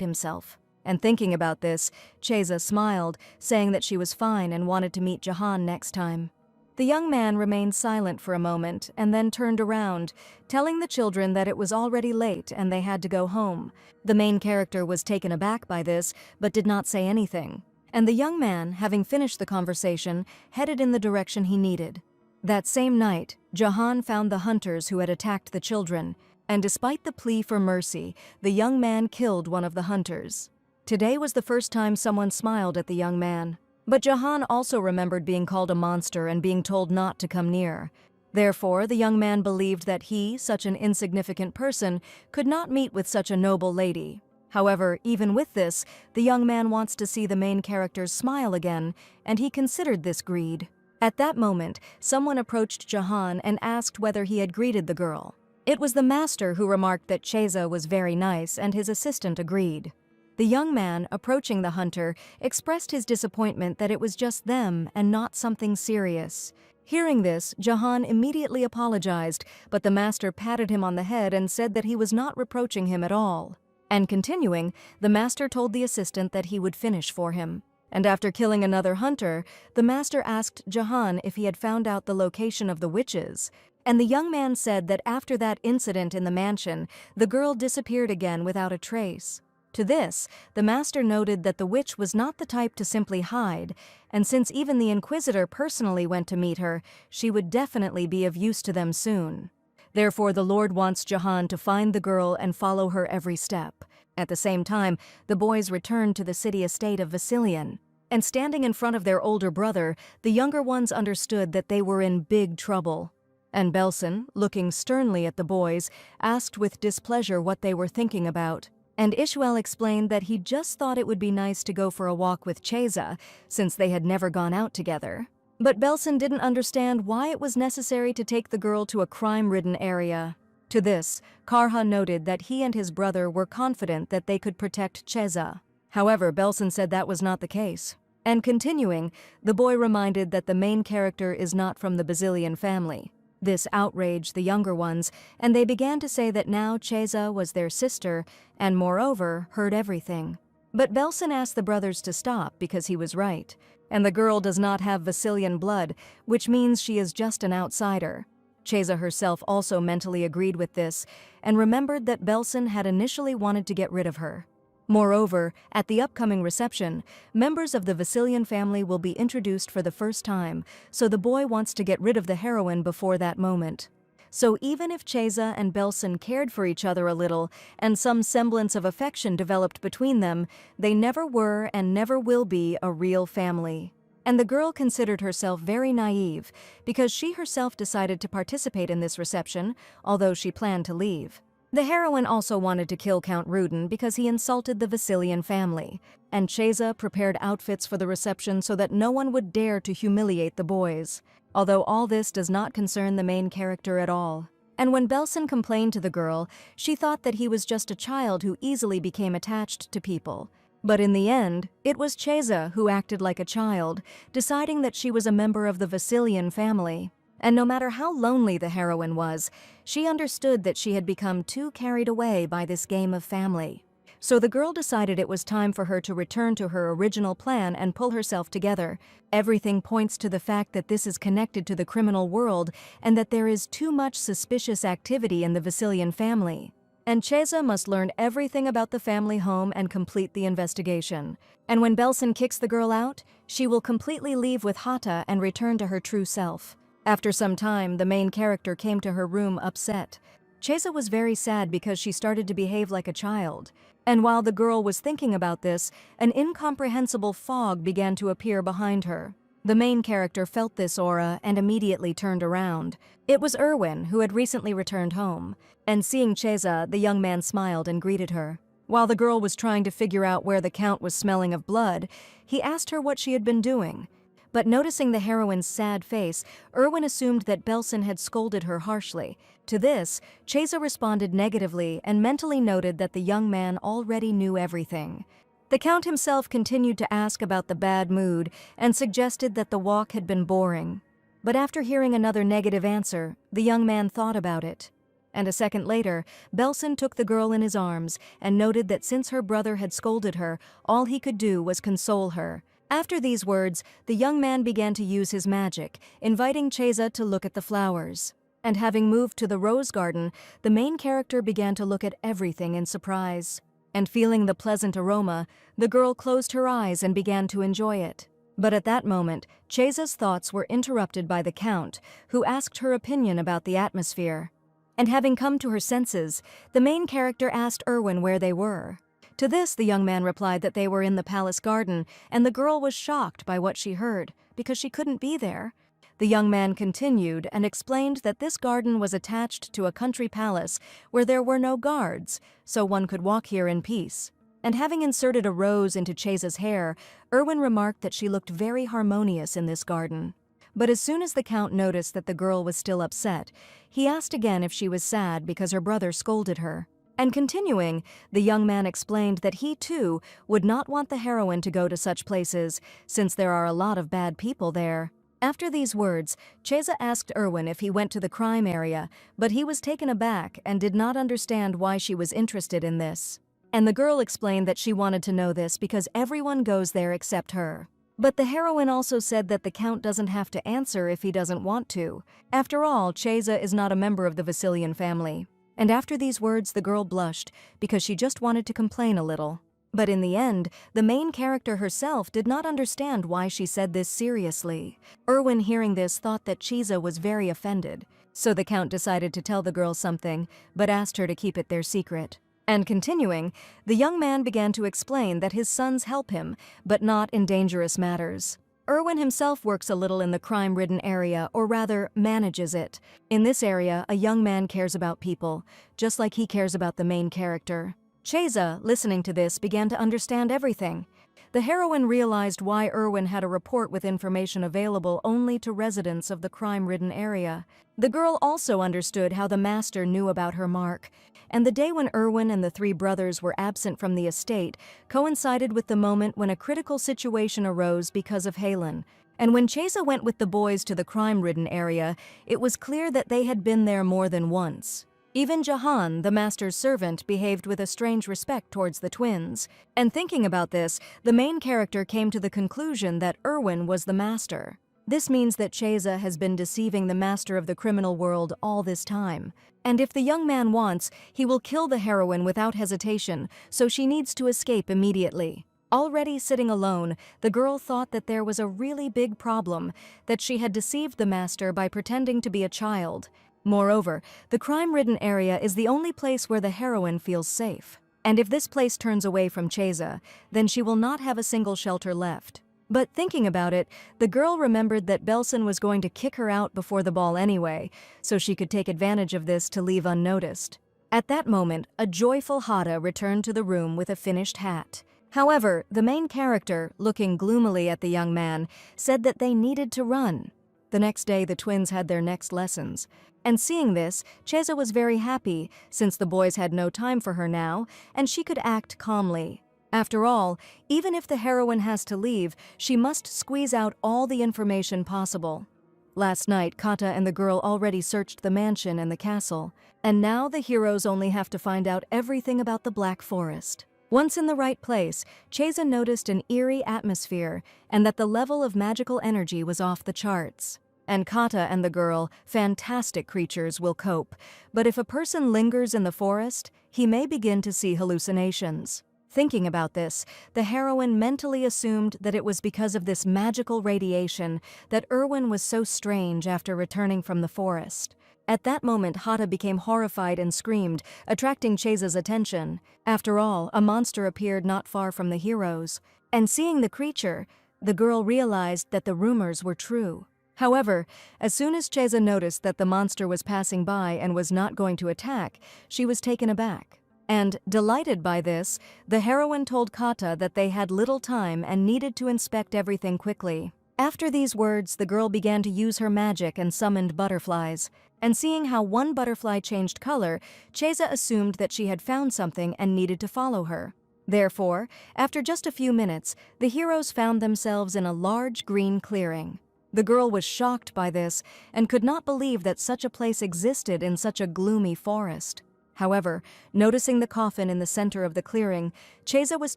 himself. And thinking about this, Cheza smiled, saying that she was fine and wanted to meet Jahan next time. The young man remained silent for a moment and then turned around, telling the children that it was already late and they had to go home. The main character was taken aback by this, but did not say anything. And the young man, having finished the conversation, headed in the direction he needed. That same night, Jahan found the hunters who had attacked the children, and despite the plea for mercy, the young man killed one of the hunters. Today was the first time someone smiled at the young man. But Jahan also remembered being called a monster and being told not to come near. Therefore, the young man believed that he, such an insignificant person, could not meet with such a noble lady. However, even with this, the young man wants to see the main character's smile again, and he considered this greed. At that moment, someone approached Jahan and asked whether he had greeted the girl. It was the master who remarked that Cheza was very nice, and his assistant agreed. The young man, approaching the hunter, expressed his disappointment that it was just them and not something serious. Hearing this, Jahan immediately apologized, but the master patted him on the head and said that he was not reproaching him at all. And continuing, the master told the assistant that he would finish for him. And after killing another hunter, the master asked Jahan if he had found out the location of the witches. And the young man said that after that incident in the mansion, the girl disappeared again without a trace. To this, the master noted that the witch was not the type to simply hide, and since even the Inquisitor personally went to meet her, she would definitely be of use to them soon. Therefore, the Lord wants Jahan to find the girl and follow her every step. At the same time, the boys returned to the city estate of Vasilian. And standing in front of their older brother, the younger ones understood that they were in big trouble. And Belson, looking sternly at the boys, asked with displeasure what they were thinking about. And Ishmael explained that he just thought it would be nice to go for a walk with Cheza, since they had never gone out together. But Belson didn't understand why it was necessary to take the girl to a crime-ridden area. To this, Karha noted that he and his brother were confident that they could protect Cheza. However, Belson said that was not the case. And continuing, the boy reminded that the main character is not from the Basilian family. This outraged the younger ones, and they began to say that now Cheza was their sister, and moreover, heard everything. But Belson asked the brothers to stop because he was right, and the girl does not have Vasilian blood, which means she is just an outsider. Cheza herself also mentally agreed with this, and remembered that Belson had initially wanted to get rid of her. Moreover, at the upcoming reception, members of the Vasilian family will be introduced for the first time, so the boy wants to get rid of the heroine before that moment. So even if Cheza and Belson cared for each other a little, and some semblance of affection developed between them, they never were and never will be a real family. And the girl considered herself very naive, because she herself decided to participate in this reception, although she planned to leave. The heroine also wanted to kill Count Rudin because he insulted the Vasilian family, and Cheza prepared outfits for the reception so that no one would dare to humiliate the boys. Although all this does not concern the main character at all. And when Belson complained to the girl, she thought that he was just a child who easily became attached to people. But in the end, it was Cheza who acted like a child, deciding that she was a member of the Vasilian family. And no matter how lonely the heroine was, she understood that she had become too carried away by this game of family. So the girl decided it was time for her to return to her original plan and pull herself together. Everything points to the fact that this is connected to the criminal world and that there is too much suspicious activity in the Vasilian family. And Cheza must learn everything about the family home and complete the investigation. And when Belson kicks the girl out, she will completely leave with Hata and return to her true self. After some time, the main character came to her room upset. Cheza was very sad because she started to behave like a child. And while the girl was thinking about this, an incomprehensible fog began to appear behind her. The main character felt this aura and immediately turned around. It was Erwin, who had recently returned home. And seeing Cheza, the young man smiled and greeted her. While the girl was trying to figure out where the Count was smelling of blood, he asked her what she had been doing. But noticing the heroine's sad face, Erwin assumed that Belson had scolded her harshly. To this, Cheza responded negatively and mentally noted that the young man already knew everything. The Count himself continued to ask about the bad mood and suggested that the walk had been boring. But after hearing another negative answer, the young man thought about it. And a second later, Belson took the girl in his arms and noted that since her brother had scolded her, all he could do was console her. After these words, the young man began to use his magic, inviting Cheza to look at the flowers. And having moved to the rose garden, the main character began to look at everything in surprise. And feeling the pleasant aroma, the girl closed her eyes and began to enjoy it. But at that moment, Cheza's thoughts were interrupted by the Count, who asked her opinion about the atmosphere. And having come to her senses, the main character asked Erwin where they were. To this, the young man replied that they were in the palace garden, and the girl was shocked by what she heard, because she couldn't be there. The young man continued and explained that this garden was attached to a country palace where there were no guards, so one could walk here in peace. And having inserted a rose into Cheza's hair, Erwin remarked that she looked very harmonious in this garden. But as soon as the Count noticed that the girl was still upset, he asked again if she was sad because her brother scolded her. And continuing, the young man explained that he too would not want the heroine to go to such places, since there are a lot of bad people there. After these words, Cheza asked Erwin if he went to the crime area, but he was taken aback and did not understand why she was interested in this. And the girl explained that she wanted to know this because everyone goes there except her. But the heroine also said that the Count doesn't have to answer if he doesn't want to. After all, Cheza is not a member of the Vasilian family. And after these words, the girl blushed because she just wanted to complain a little. But in the end, the main character herself did not understand why she said this seriously. Erwin, hearing this, thought that Cheza was very offended. So the Count decided to tell the girl something, but asked her to keep it their secret. And continuing, the young man began to explain that his sons help him, but not in dangerous matters. Erwin himself works a little in the crime-ridden area, or rather, manages it. In this area, a young man cares about people, just like he cares about the main character. Cheza, listening to this, began to understand everything. The heroine realized why Erwin had a report with information available only to residents of the crime-ridden area. The girl also understood how the master knew about her mark, and the day when Erwin and the three brothers were absent from the estate coincided with the moment when a critical situation arose because of Halen. And when Cheza went with the boys to the crime-ridden area, it was clear that they had been there more than once. Even Jahan, the master's servant, behaved with a strange respect towards the twins. And thinking about this, the main character came to the conclusion that Erwin was the master. This means that Cheza has been deceiving the master of the criminal world all this time. And if the young man wants, he will kill the heroine without hesitation, so she needs to escape immediately. Already sitting alone, the girl thought that there was a really big problem, that she had deceived the master by pretending to be a child. Moreover, the crime-ridden area is the only place where the heroine feels safe. And if this place turns away from Cheza, then she will not have a single shelter left. But thinking about it, the girl remembered that Belson was going to kick her out before the ball anyway, so she could take advantage of this to leave unnoticed. At that moment, a joyful Hada returned to the room with a finished hat. However, the main character, looking gloomily at the young man, said that they needed to run. The next day, the twins had their next lessons. And seeing this, Cheza was very happy, since the boys had no time for her now, and she could act calmly. After all, even if the heroine has to leave, she must squeeze out all the information possible. Last night, Kata and the girl already searched the mansion and the castle, and now the heroes only have to find out everything about the Black Forest. Once in the right place, Cheza noticed an eerie atmosphere and that the level of magical energy was off the charts. And Kata and the girl, fantastic creatures, will cope, but if a person lingers in the forest, he may begin to see hallucinations. Thinking about this, the heroine mentally assumed that it was because of this magical radiation that Erwin was so strange after returning from the forest. At that moment, Hata became horrified and screamed, attracting Cheza's attention. After all, a monster appeared not far from the heroes, and seeing the creature, the girl realized that the rumors were true. However, as soon as Cheza noticed that the monster was passing by and was not going to attack, she was taken aback. And, delighted by this, the heroine told Kata that they had little time and needed to inspect everything quickly. After these words, the girl began to use her magic and summoned butterflies. And seeing how one butterfly changed color, Cheza assumed that she had found something and needed to follow her. Therefore, after just a few minutes, the heroes found themselves in a large green clearing. The girl was shocked by this and could not believe that such a place existed in such a gloomy forest. However, noticing the coffin in the center of the clearing, Cheza was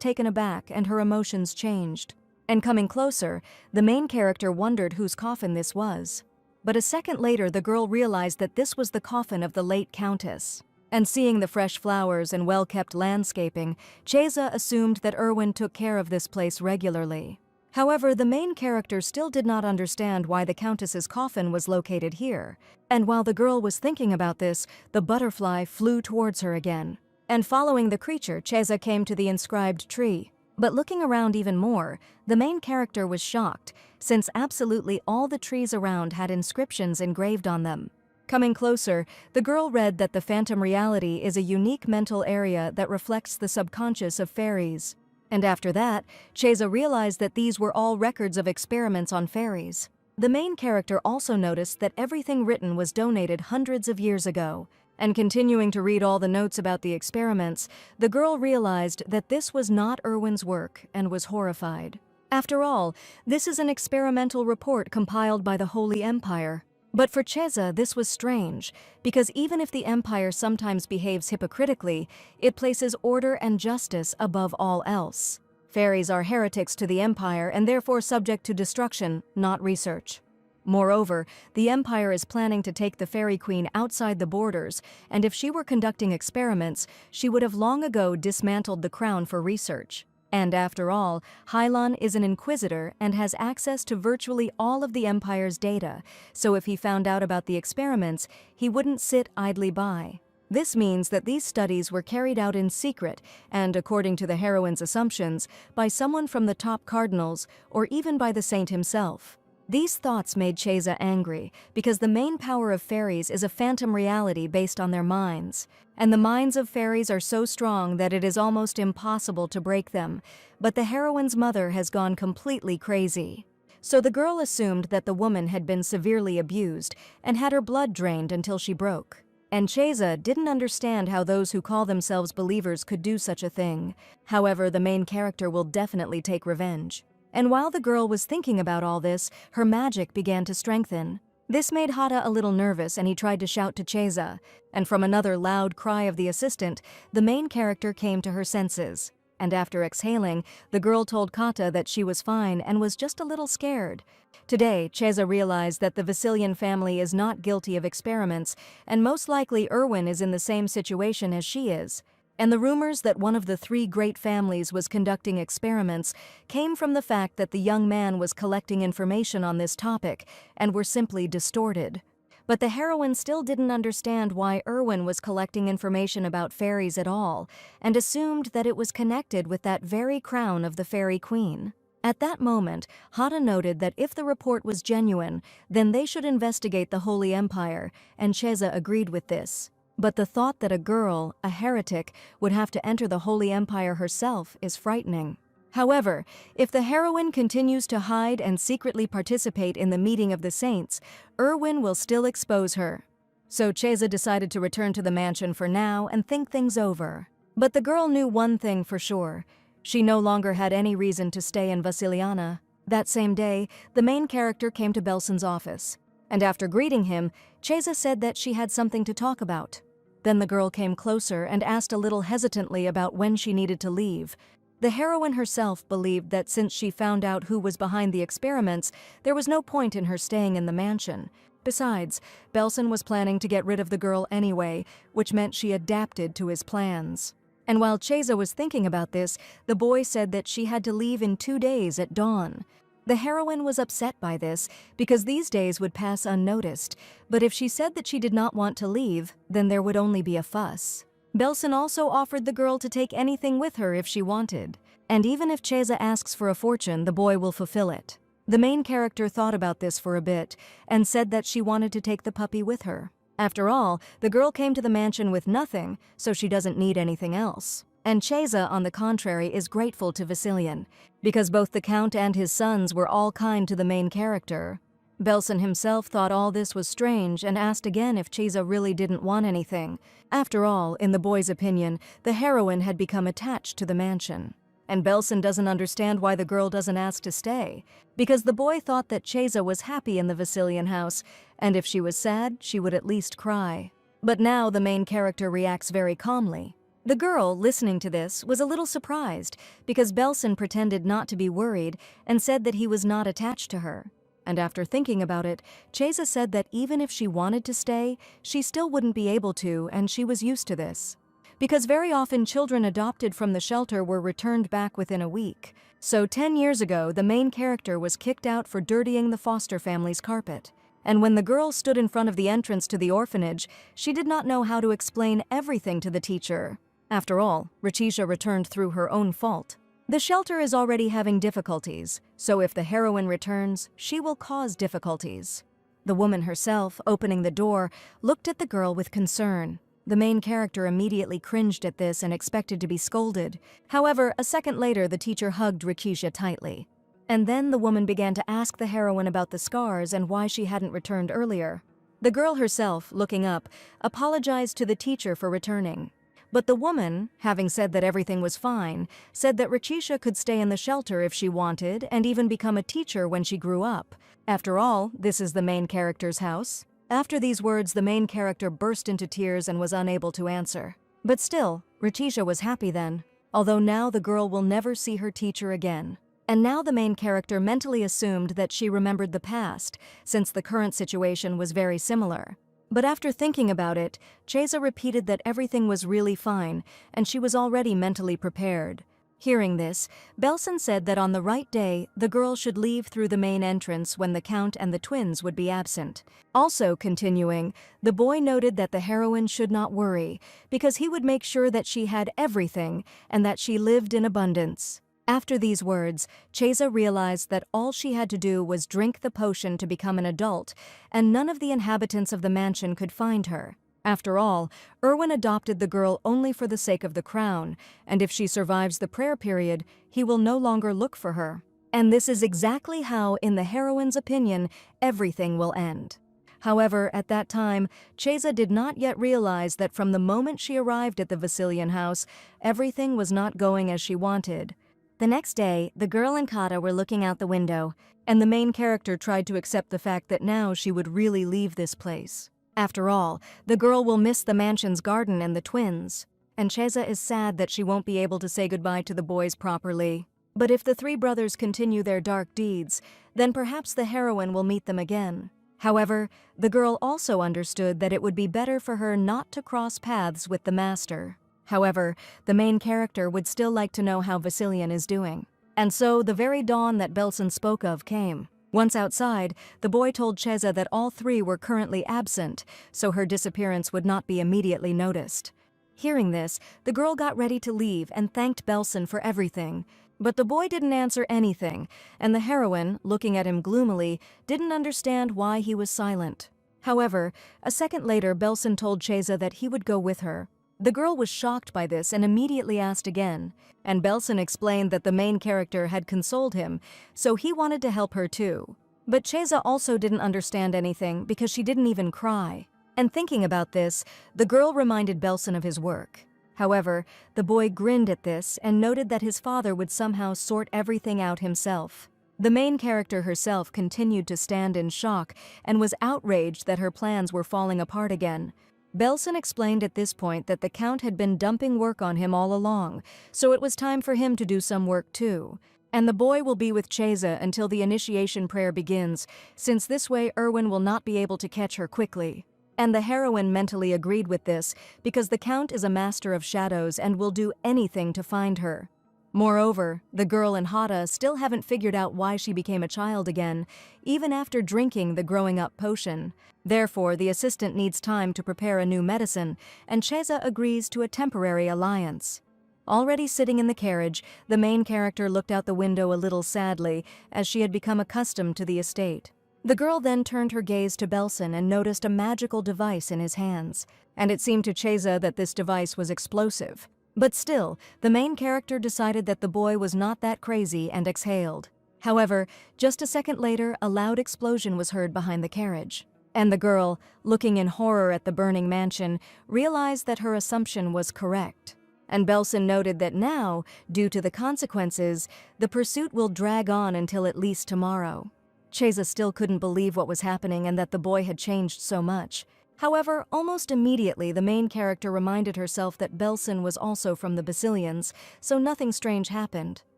taken aback and her emotions changed. And coming closer, the main character wondered whose coffin this was. But a second later, the girl realized that this was the coffin of the late countess. And seeing the fresh flowers and well-kept landscaping, Cheza assumed that Erwin took care of this place regularly. However, the main character still did not understand why the countess's coffin was located here. And while the girl was thinking about this, the butterfly flew towards her again. And following the creature, Cheza came to the inscribed tree. But looking around even more, the main character was shocked, since absolutely all the trees around had inscriptions engraved on them. Coming closer, the girl read that the phantom reality is a unique mental area that reflects the subconscious of fairies. And after that, Cheza realized that these were all records of experiments on fairies. The main character also noticed that everything written was donated hundreds of years ago, and continuing to read all the notes about the experiments, the girl realized that this was not Irwin's work and was horrified. After all, this is an experimental report compiled by the Holy Empire. But for Cheza, this was strange, because even if the Empire sometimes behaves hypocritically, it places order and justice above all else. Fairies are heretics to the Empire and therefore subject to destruction, not research. Moreover, the Empire is planning to take the Fairy Queen outside the borders, and if she were conducting experiments, she would have long ago dismantled the crown for research. And after all, Hylon is an inquisitor and has access to virtually all of the Empire's data, so if he found out about the experiments, he wouldn't sit idly by. This means that these studies were carried out in secret and, according to the heroine's assumptions, by someone from the top cardinals or even by the saint himself. These thoughts made Cheza angry because the main power of fairies is a phantom reality based on their minds. And the minds of fairies are so strong that it is almost impossible to break them, but the heroine's mother has gone completely crazy. So the girl assumed that the woman had been severely abused and had her blood drained until she broke. And Cheza didn't understand how those who call themselves believers could do such a thing. However, the main character will definitely take revenge. And while the girl was thinking about all this, her magic began to strengthen. This made Hata a little nervous and he tried to shout to Cheza, and from another loud cry of the assistant, the main character came to her senses. And after exhaling, the girl told Kata that she was fine and was just a little scared. Today, Cheza realized that the Vasilian family is not guilty of experiments, and most likely Irwin is in the same situation as she is. And the rumors that one of the three great families was conducting experiments came from the fact that the young man was collecting information on this topic and were simply distorted. But the heroine still didn't understand why Irwin was collecting information about fairies at all, and assumed that it was connected with that very crown of the Fairy Queen. At that moment, Hata noted that if the report was genuine, then they should investigate the Holy Empire, and Cheza agreed with this. But the thought that a girl, a heretic, would have to enter the Holy Empire herself is frightening. However, if the heroine continues to hide and secretly participate in the meeting of the saints, Irwin will still expose her. So Cheza decided to return to the mansion for now and think things over. But the girl knew one thing for sure. She no longer had any reason to stay in Vasiliana. That same day, the main character came to Belson's office. And after greeting him, Cheza said that she had something to talk about. Then the girl came closer and asked a little hesitantly about when she needed to leave. The heroine herself believed that since she found out who was behind the experiments, there was no point in her staying in the mansion. Besides, Belson was planning to get rid of the girl anyway, which meant she adapted to his plans. And while Cheza was thinking about this, the boy said that she had to leave in 2 days at dawn. The heroine was upset by this because these days would pass unnoticed, but if she said that she did not want to leave, then there would only be a fuss. Belson also offered the girl to take anything with her if she wanted, and even if Cheza asks for a fortune, the boy will fulfill it. The main character thought about this for a bit and said that she wanted to take the puppy with her. After all, the girl came to the mansion with nothing, so she doesn't need anything else. And Cheza, on the contrary, is grateful to Vasilian, because both the Count and his sons were all kind to the main character. Belson himself thought all this was strange and asked again if Cheza really didn't want anything. After all, in the boy's opinion, the heroine had become attached to the mansion. And Belson doesn't understand why the girl doesn't ask to stay, because the boy thought that Cheza was happy in the Vasilian house, and if she was sad, she would at least cry. But now the main character reacts very calmly. The girl, listening to this, was a little surprised because Belson pretended not to be worried and said that he was not attached to her. And after thinking about it, Cheza said that even if she wanted to stay, she still wouldn't be able to, and she was used to this. Because very often children adopted from the shelter were returned back within a week. So 10 years ago, the main character was kicked out for dirtying the foster family's carpet. And when the girl stood in front of the entrance to the orphanage, she did not know how to explain everything to the teacher. After all, Ratisha returned through her own fault. The shelter is already having difficulties, so if the heroine returns, she will cause difficulties. The woman herself, opening the door, looked at the girl with concern. The main character immediately cringed at this and expected to be scolded. However, a second later, the teacher hugged Ratisha tightly. And then the woman began to ask the heroine about the scars and why she hadn't returned earlier. The girl herself, looking up, apologized to the teacher for returning. But the woman, having said that everything was fine, said that Rachisha could stay in the shelter if she wanted and even become a teacher when she grew up. After all, this is the main character's house. After these words, the main character burst into tears and was unable to answer. But still, Rachisha was happy then, although now the girl will never see her teacher again. And now the main character mentally assumed that she remembered the past, since the current situation was very similar. But after thinking about it, Cheza repeated that everything was really fine, and she was already mentally prepared. Hearing this, Belson said that on the right day, the girl should leave through the main entrance when the Count and the twins would be absent. Also continuing, the boy noted that the heroine should not worry, because he would make sure that she had everything and that she lived in abundance. After these words, Cheza realized that all she had to do was drink the potion to become an adult, and none of the inhabitants of the mansion could find her. After all, Erwin adopted the girl only for the sake of the crown, and if she survives the prayer period, he will no longer look for her. And this is exactly how, in the heroine's opinion, everything will end. However, at that time, Cheza did not yet realize that from the moment she arrived at the Vasilian house, everything was not going as she wanted. The next day, the girl and Kata were looking out the window, and the main character tried to accept the fact that now she would really leave this place. After all, the girl will miss the mansion's garden and the twins, and Cheza is sad that she won't be able to say goodbye to the boys properly. But if the three brothers continue their dark deeds, then perhaps the heroine will meet them again. However, the girl also understood that it would be better for her not to cross paths with the master. However, the main character would still like to know how Vasilian is doing. And so the very dawn that Belson spoke of came. Once outside, the boy told Cheza that all three were currently absent, so her disappearance would not be immediately noticed. Hearing this, the girl got ready to leave and thanked Belson for everything. But the boy didn't answer anything, and the heroine, looking at him gloomily, didn't understand why he was silent. However, a second later, Belson told Cheza that he would go with her. The girl was shocked by this and immediately asked again, and Belson explained that the main character had consoled him, so he wanted to help her too. But Cheza also didn't understand anything because she didn't even cry. And thinking about this, the girl reminded Belson of his work. However, the boy grinned at this and noted that his father would somehow sort everything out himself. The main character herself continued to stand in shock and was outraged that her plans were falling apart again. Belson explained at this point that the Count had been dumping work on him all along, so it was time for him to do some work too. And the boy will be with Cheza until the initiation prayer begins, since this way Erwin will not be able to catch her quickly. And the heroine mentally agreed with this, because the Count is a master of shadows and will do anything to find her. Moreover, the girl and Hata still haven't figured out why she became a child again, even after drinking the growing-up potion. Therefore, the assistant needs time to prepare a new medicine, and Cheza agrees to a temporary alliance. Already sitting in the carriage, the main character looked out the window a little sadly, as she had become accustomed to the estate. The girl then turned her gaze to Belson and noticed a magical device in his hands, and it seemed to Cheza that this device was explosive. But still, the main character decided that the boy was not that crazy and exhaled. However, just a second later, a loud explosion was heard behind the carriage. And the girl, looking in horror at the burning mansion, realized that her assumption was correct. And Belson noted that now, due to the consequences, the pursuit will drag on until at least tomorrow. Cheza still couldn't believe what was happening and that the boy had changed so much. However, almost immediately the main character reminded herself that Belson was also from the Basilians, so nothing strange happened.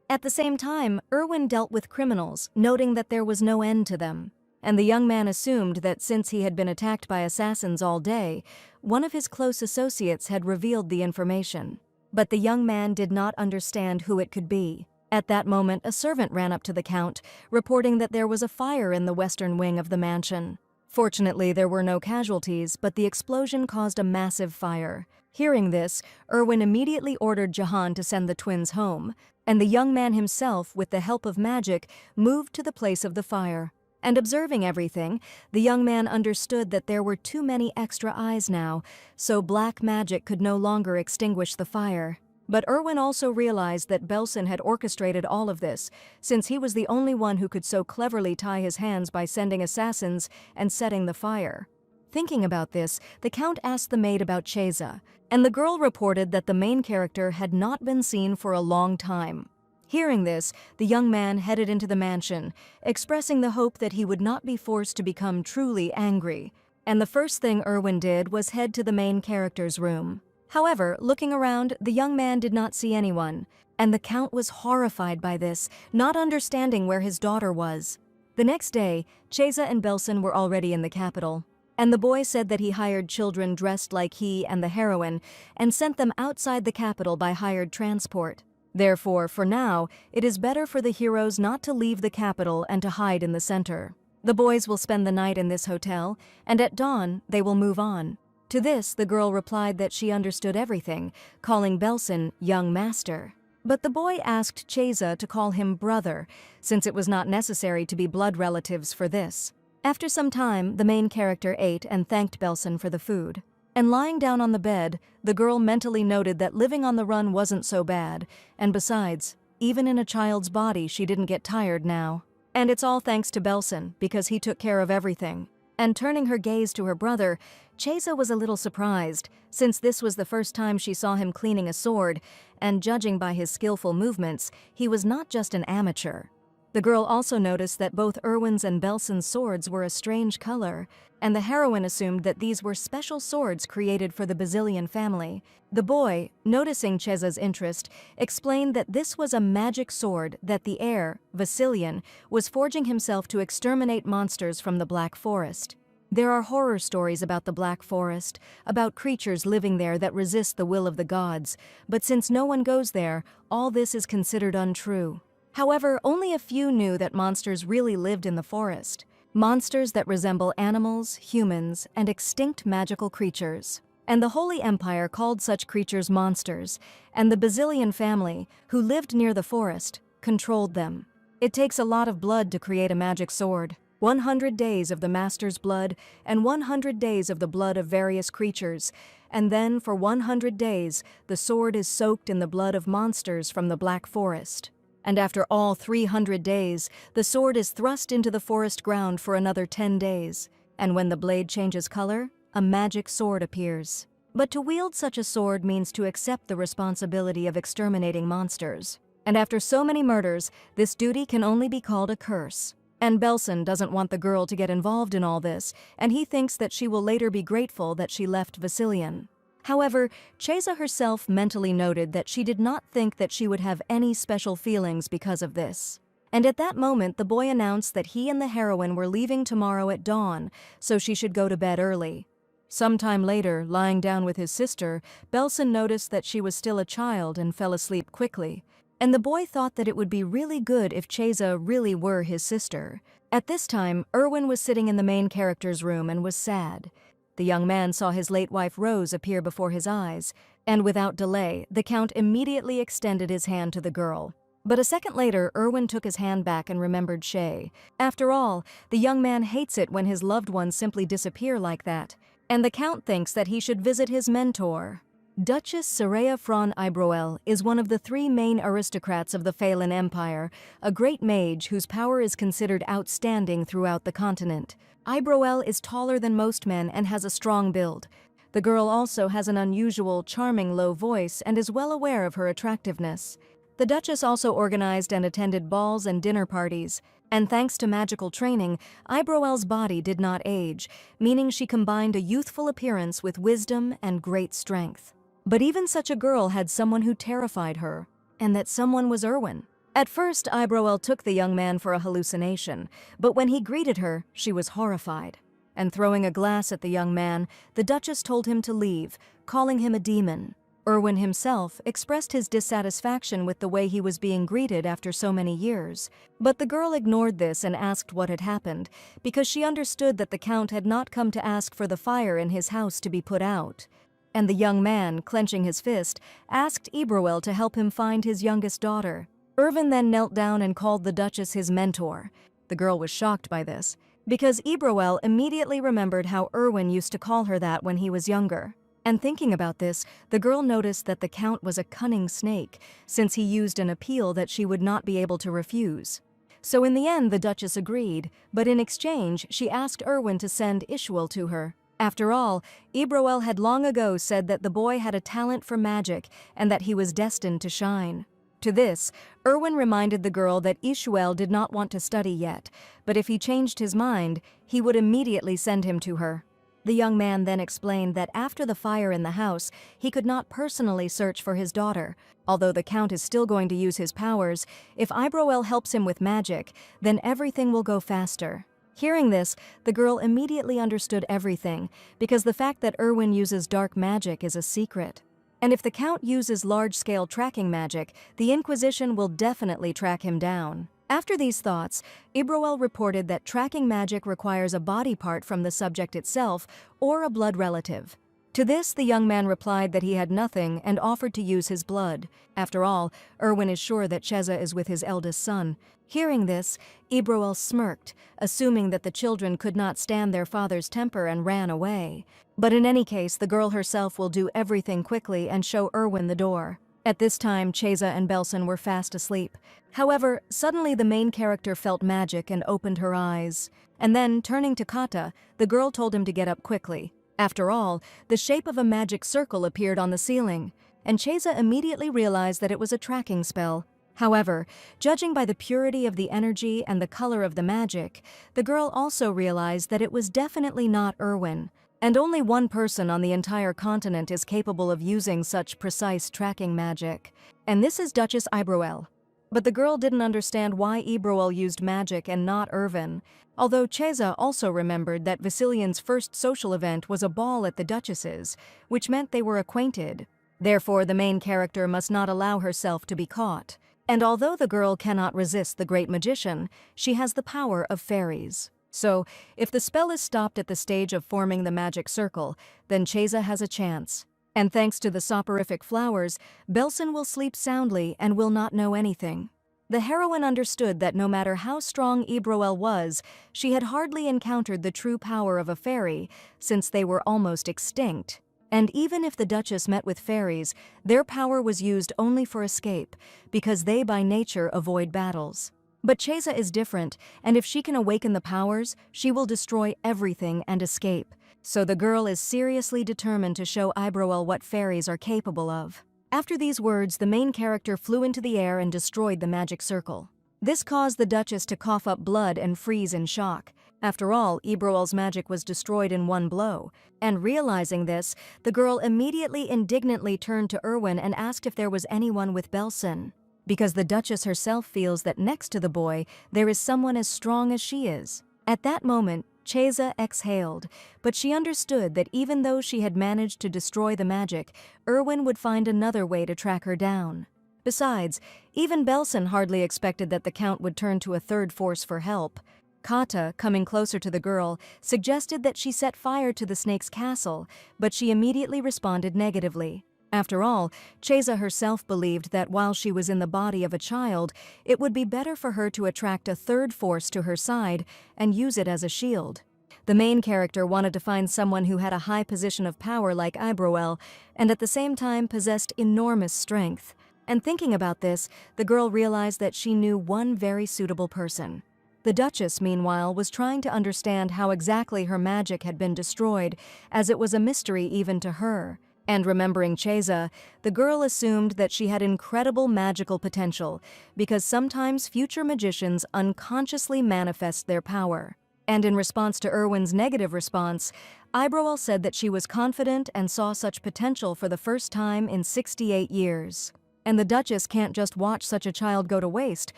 At the same time, Erwin dealt with criminals, noting that there was no end to them. And the young man assumed that since he had been attacked by assassins all day, one of his close associates had revealed the information. But the young man did not understand who it could be. At that moment, a servant ran up to the Count, reporting that there was a fire in the western wing of the mansion. Fortunately, there were no casualties, but the explosion caused a massive fire. Hearing this, Erwin immediately ordered Jahan to send the twins home, and the young man himself, with the help of magic, moved to the place of the fire. And observing everything, the young man understood that there were too many extra eyes now, so black magic could no longer extinguish the fire. But Erwin also realized that Belson had orchestrated all of this, since he was the only one who could so cleverly tie his hands by sending assassins and setting the fire. Thinking about this, the Count asked the maid about Cheza, and the girl reported that the main character had not been seen for a long time. Hearing this, the young man headed into the mansion, expressing the hope that he would not be forced to become truly angry. And the first thing Erwin did was head to the main character's room. However, looking around, the young man did not see anyone, and the Count was horrified by this, not understanding where his daughter was. The next day, Cheza and Belson were already in the capital, and the boy said that he hired children dressed like he and the heroine and sent them outside the capital by hired transport. Therefore, for now, it is better for the heroes not to leave the capital and to hide in the center. The boys will spend the night in this hotel, and at dawn, they will move on. To this, the girl replied that she understood everything, calling Belson young master. But the boy asked Cheza to call him brother, since it was not necessary to be blood relatives for this. After some time, the main character ate and thanked Belson for the food. And lying down on the bed, the girl mentally noted that living on the run wasn't so bad, and besides, even in a child's body she didn't get tired now. And it's all thanks to Belson, because he took care of everything. And turning her gaze to her brother, Cheza was a little surprised, since this was the first time she saw him cleaning a sword, and judging by his skillful movements, he was not just an amateur. The girl also noticed that both Erwin's and Belson's swords were a strange color, and the heroine assumed that these were special swords created for the Basilian family. The boy, noticing Cheza's interest, explained that this was a magic sword that the heir, Vasilian, was forging himself to exterminate monsters from the Black Forest. There are horror stories about the Black Forest, about creatures living there that resist the will of the gods, but since no one goes there, all this is considered untrue. However, only a few knew that monsters really lived in the forest. Monsters that resemble animals, humans, and extinct magical creatures. And the Holy Empire called such creatures monsters, and the Basilian family, who lived near the forest, controlled them. It takes a lot of blood to create a magic sword. 100 days of the master's blood, and 100 days of the blood of various creatures, and then for 100 days, the sword is soaked in the blood of monsters from the Black Forest. And after all 300 days, the sword is thrust into the forest ground for another 10 days. And when the blade changes color, a magic sword appears. But to wield such a sword means to accept the responsibility of exterminating monsters. And after so many murders, this duty can only be called a curse. And Belson doesn't want the girl to get involved in all this, and he thinks that she will later be grateful that she left Vasilian. However, Cheza herself mentally noted that she did not think that she would have any special feelings because of this. And at that moment, the boy announced that he and the heroine were leaving tomorrow at dawn, so she should go to bed early. Sometime later, lying down with his sister, Belson noticed that she was still a child and fell asleep quickly. And the boy thought that it would be really good if Cheza really were his sister. At this time, Erwin was sitting in the main character's room and was sad. The young man saw his late wife Rose appear before his eyes, and without delay, the Count immediately extended his hand to the girl. But a second later, Erwin took his hand back and remembered Shay. After all, the young man hates it when his loved ones simply disappear like that, and the Count thinks that he should visit his mentor. Duchess Soraya von Ibroel is one of the 3 main aristocrats of the Phelan Empire, a great mage whose power is considered outstanding throughout the continent. Ibroel is taller than most men and has a strong build. The girl also has an unusual, charming low voice and is well aware of her attractiveness. The Duchess also organized and attended balls and dinner parties, and thanks to magical training, Ibroel's body did not age, meaning she combined a youthful appearance with wisdom and great strength. But even such a girl had someone who terrified her, and that someone was Erwin. At first, Ibroel took the young man for a hallucination, but when he greeted her, she was horrified. And throwing a glass at the young man, the Duchess told him to leave, calling him a demon. Erwin himself expressed his dissatisfaction with the way he was being greeted after so many years. But the girl ignored this and asked what had happened, because she understood that the Count had not come to ask for the fire in his house to be put out. And the young man, clenching his fist, asked Ibroel to help him find his youngest daughter. Erwin then knelt down and called the Duchess his mentor. The girl was shocked by this, because Ibroel immediately remembered how Erwin used to call her that when he was younger. And thinking about this, the girl noticed that the Count was a cunning snake, since he used an appeal that she would not be able to refuse. So in the end, the Duchess agreed, but in exchange, she asked Erwin to send Ishwal to her. After all, Ebroel had long ago said that the boy had a talent for magic and that he was destined to shine. To this, Erwin reminded the girl that Ishwal did not want to study yet, but if he changed his mind, he would immediately send him to her. The young man then explained that after the fire in the house, he could not personally search for his daughter. Although the Count is still going to use his powers, if Ibroel helps him with magic, then everything will go faster. Hearing this, the girl immediately understood everything, because the fact that Erwin uses dark magic is a secret. And if the Count uses large-scale tracking magic, the Inquisition will definitely track him down. After these thoughts, Ibroel reported that tracking magic requires a body part from the subject itself or a blood relative. To this, the young man replied that he had nothing and offered to use his blood. After all, Erwin is sure that Cheza is with his eldest son. Hearing this, Ibroel smirked, assuming that the children could not stand their father's temper and ran away. But in any case, the girl herself will do everything quickly and show Erwin the door. At this time, Cheza and Belson were fast asleep. However, suddenly the main character felt magic and opened her eyes. And then, turning to Kata, the girl told him to get up quickly. After all, the shape of a magic circle appeared on the ceiling, and Cheza immediately realized that it was a tracking spell. However, judging by the purity of the energy and the color of the magic, the girl also realized that it was definitely not Erwin. And only one person on the entire continent is capable of using such precise tracking magic. And this is Duchess Ibroel. But the girl didn't understand why Ibroel used magic and not Erwin, although Cheza also remembered that Vasilian's first social event was a ball at the Duchess's, which meant they were acquainted. Therefore, the main character must not allow herself to be caught. And although the girl cannot resist the great magician, she has the power of fairies. So, if the spell is stopped at the stage of forming the magic circle, then Cheza has a chance. And thanks to the soporific flowers, Belson will sleep soundly and will not know anything. The heroine understood that no matter how strong Ibroel was, she had hardly encountered the true power of a fairy, since they were almost extinct. And even if the Duchess met with fairies, their power was used only for escape, because they by nature avoid battles. But Cheza is different, and if she can awaken the powers, she will destroy everything and escape. So the girl is seriously determined to show Ibroel what fairies are capable of. After these words, the main character flew into the air and destroyed the magic circle. This caused the Duchess to cough up blood and freeze in shock. After all, Ibroel's magic was destroyed in one blow. And realizing this, the girl immediately indignantly turned to Erwin and asked if there was anyone with Belson. Because the Duchess herself feels that next to the boy, there is someone as strong as she is. At that moment, Cheza exhaled, but she understood that even though she had managed to destroy the magic, Erwin would find another way to track her down. Besides, even Belson hardly expected that the Count would turn to a third force for help. Kata, coming closer to the girl, suggested that she set fire to the snake's castle, but she immediately responded negatively. After all, Cheza herself believed that while she was in the body of a child, it would be better for her to attract a third force to her side and use it as a shield. The main character wanted to find someone who had a high position of power like Ibroel, and at the same time possessed enormous strength. And thinking about this, the girl realized that she knew one very suitable person. The Duchess, meanwhile, was trying to understand how exactly her magic had been destroyed, as it was a mystery even to her. And remembering Cheza, the girl assumed that she had incredible magical potential, because sometimes future magicians unconsciously manifest their power. And in response to Erwin's negative response, Ibroel said that she was confident and saw such potential for the first time in 68 years. And the Duchess can't just watch such a child go to waste,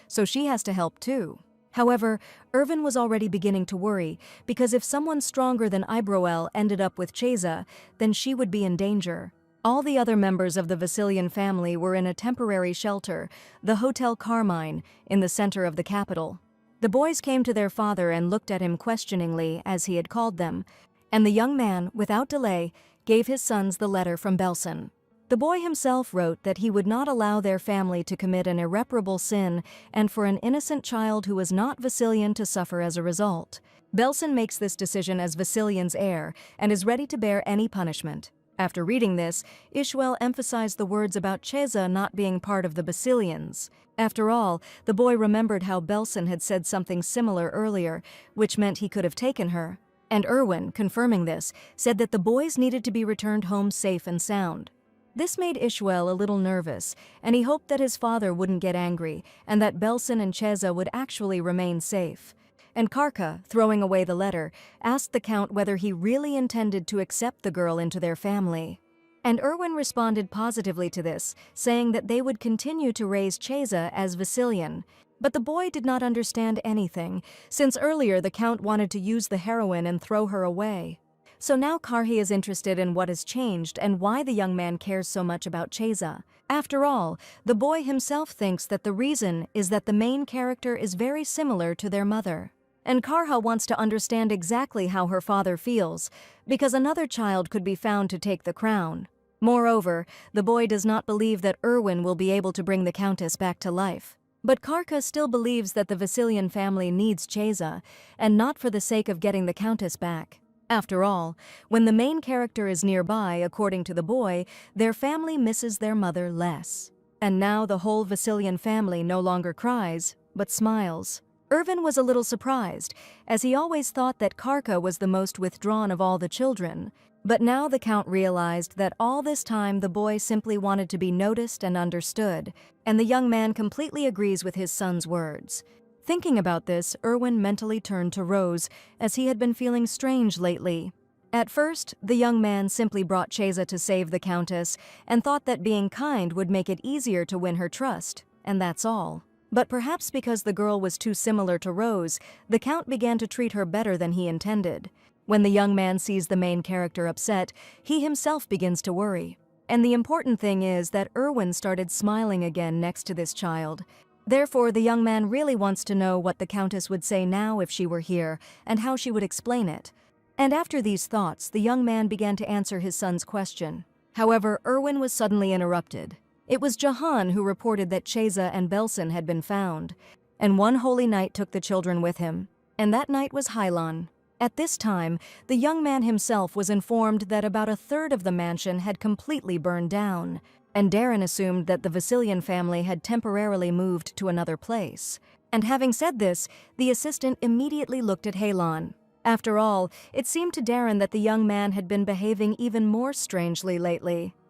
so she has to help too. However, Erwin was already beginning to worry, because if someone stronger than Ibroel ended up with Cheza, then she would be in danger. All the other members of the Vasilian family were in a temporary shelter, the Hotel Carmine, in the center of the capital. The boys came to their father and looked at him questioningly, as he had called them, and the young man, without delay, gave his sons the letter from Belson. The boy himself wrote that he would not allow their family to commit an irreparable sin and for an innocent child who was not Vasilian to suffer as a result. Belson makes this decision as Vasilian's heir and is ready to bear any punishment. After reading this, Ishwel emphasized the words about Cheza not being part of the Basilians. After all, the boy remembered how Belson had said something similar earlier, which meant he could have taken her. And Erwin, confirming this, said that the boys needed to be returned home safe and sound. This made Ishwel a little nervous, and he hoped that his father wouldn't get angry and that Belson and Cheza would actually remain safe. And Karka, throwing away the letter, asked the Count whether he really intended to accept the girl into their family. And Erwin responded positively to this, saying that they would continue to raise Cheza as Vasilian. But the boy did not understand anything, since earlier the Count wanted to use the heroine and throw her away. So now Karhi is interested in what has changed and why the young man cares so much about Cheza. After all, the boy himself thinks that the reason is that the main character is very similar to their mother. And Karha wants to understand exactly how her father feels, because another child could be found to take the crown. Moreover, the boy does not believe that Erwin will be able to bring the Countess back to life. But Karka still believes that the Vasilian family needs Cheza, and not for the sake of getting the Countess back. After all, when the main character is nearby, according to the boy, their family misses their mother less. And now the whole Vasilian family no longer cries, but smiles. Erwin was a little surprised, as he always thought that Karka was the most withdrawn of all the children. But now the Count realized that all this time the boy simply wanted to be noticed and understood, and the young man completely agrees with his son's words. Thinking about this, Erwin mentally turned to Rose, as he had been feeling strange lately. At first, the young man simply brought Cheza to save the Countess, and thought that being kind would make it easier to win her trust, and that's all. But perhaps because the girl was too similar to Rose, the Count began to treat her better than he intended. When the young man sees the main character upset, he himself begins to worry. And the important thing is that Erwin started smiling again next to this child. Therefore, the young man really wants to know what the Countess would say now if she were here, and how she would explain it. And after these thoughts, the young man began to answer his son's question. However, Erwin was suddenly interrupted. It was Jahan who reported that Cheza and Belson had been found, and one holy night took the children with him, and that night was Hylon. At this time, the young man himself was informed that about a third of the mansion had completely burned down, and Darren assumed that the Vasilian family had temporarily moved to another place. And having said this, the assistant immediately looked at Halon. After all, it seemed to Darren that the young man had been behaving even more strangely lately.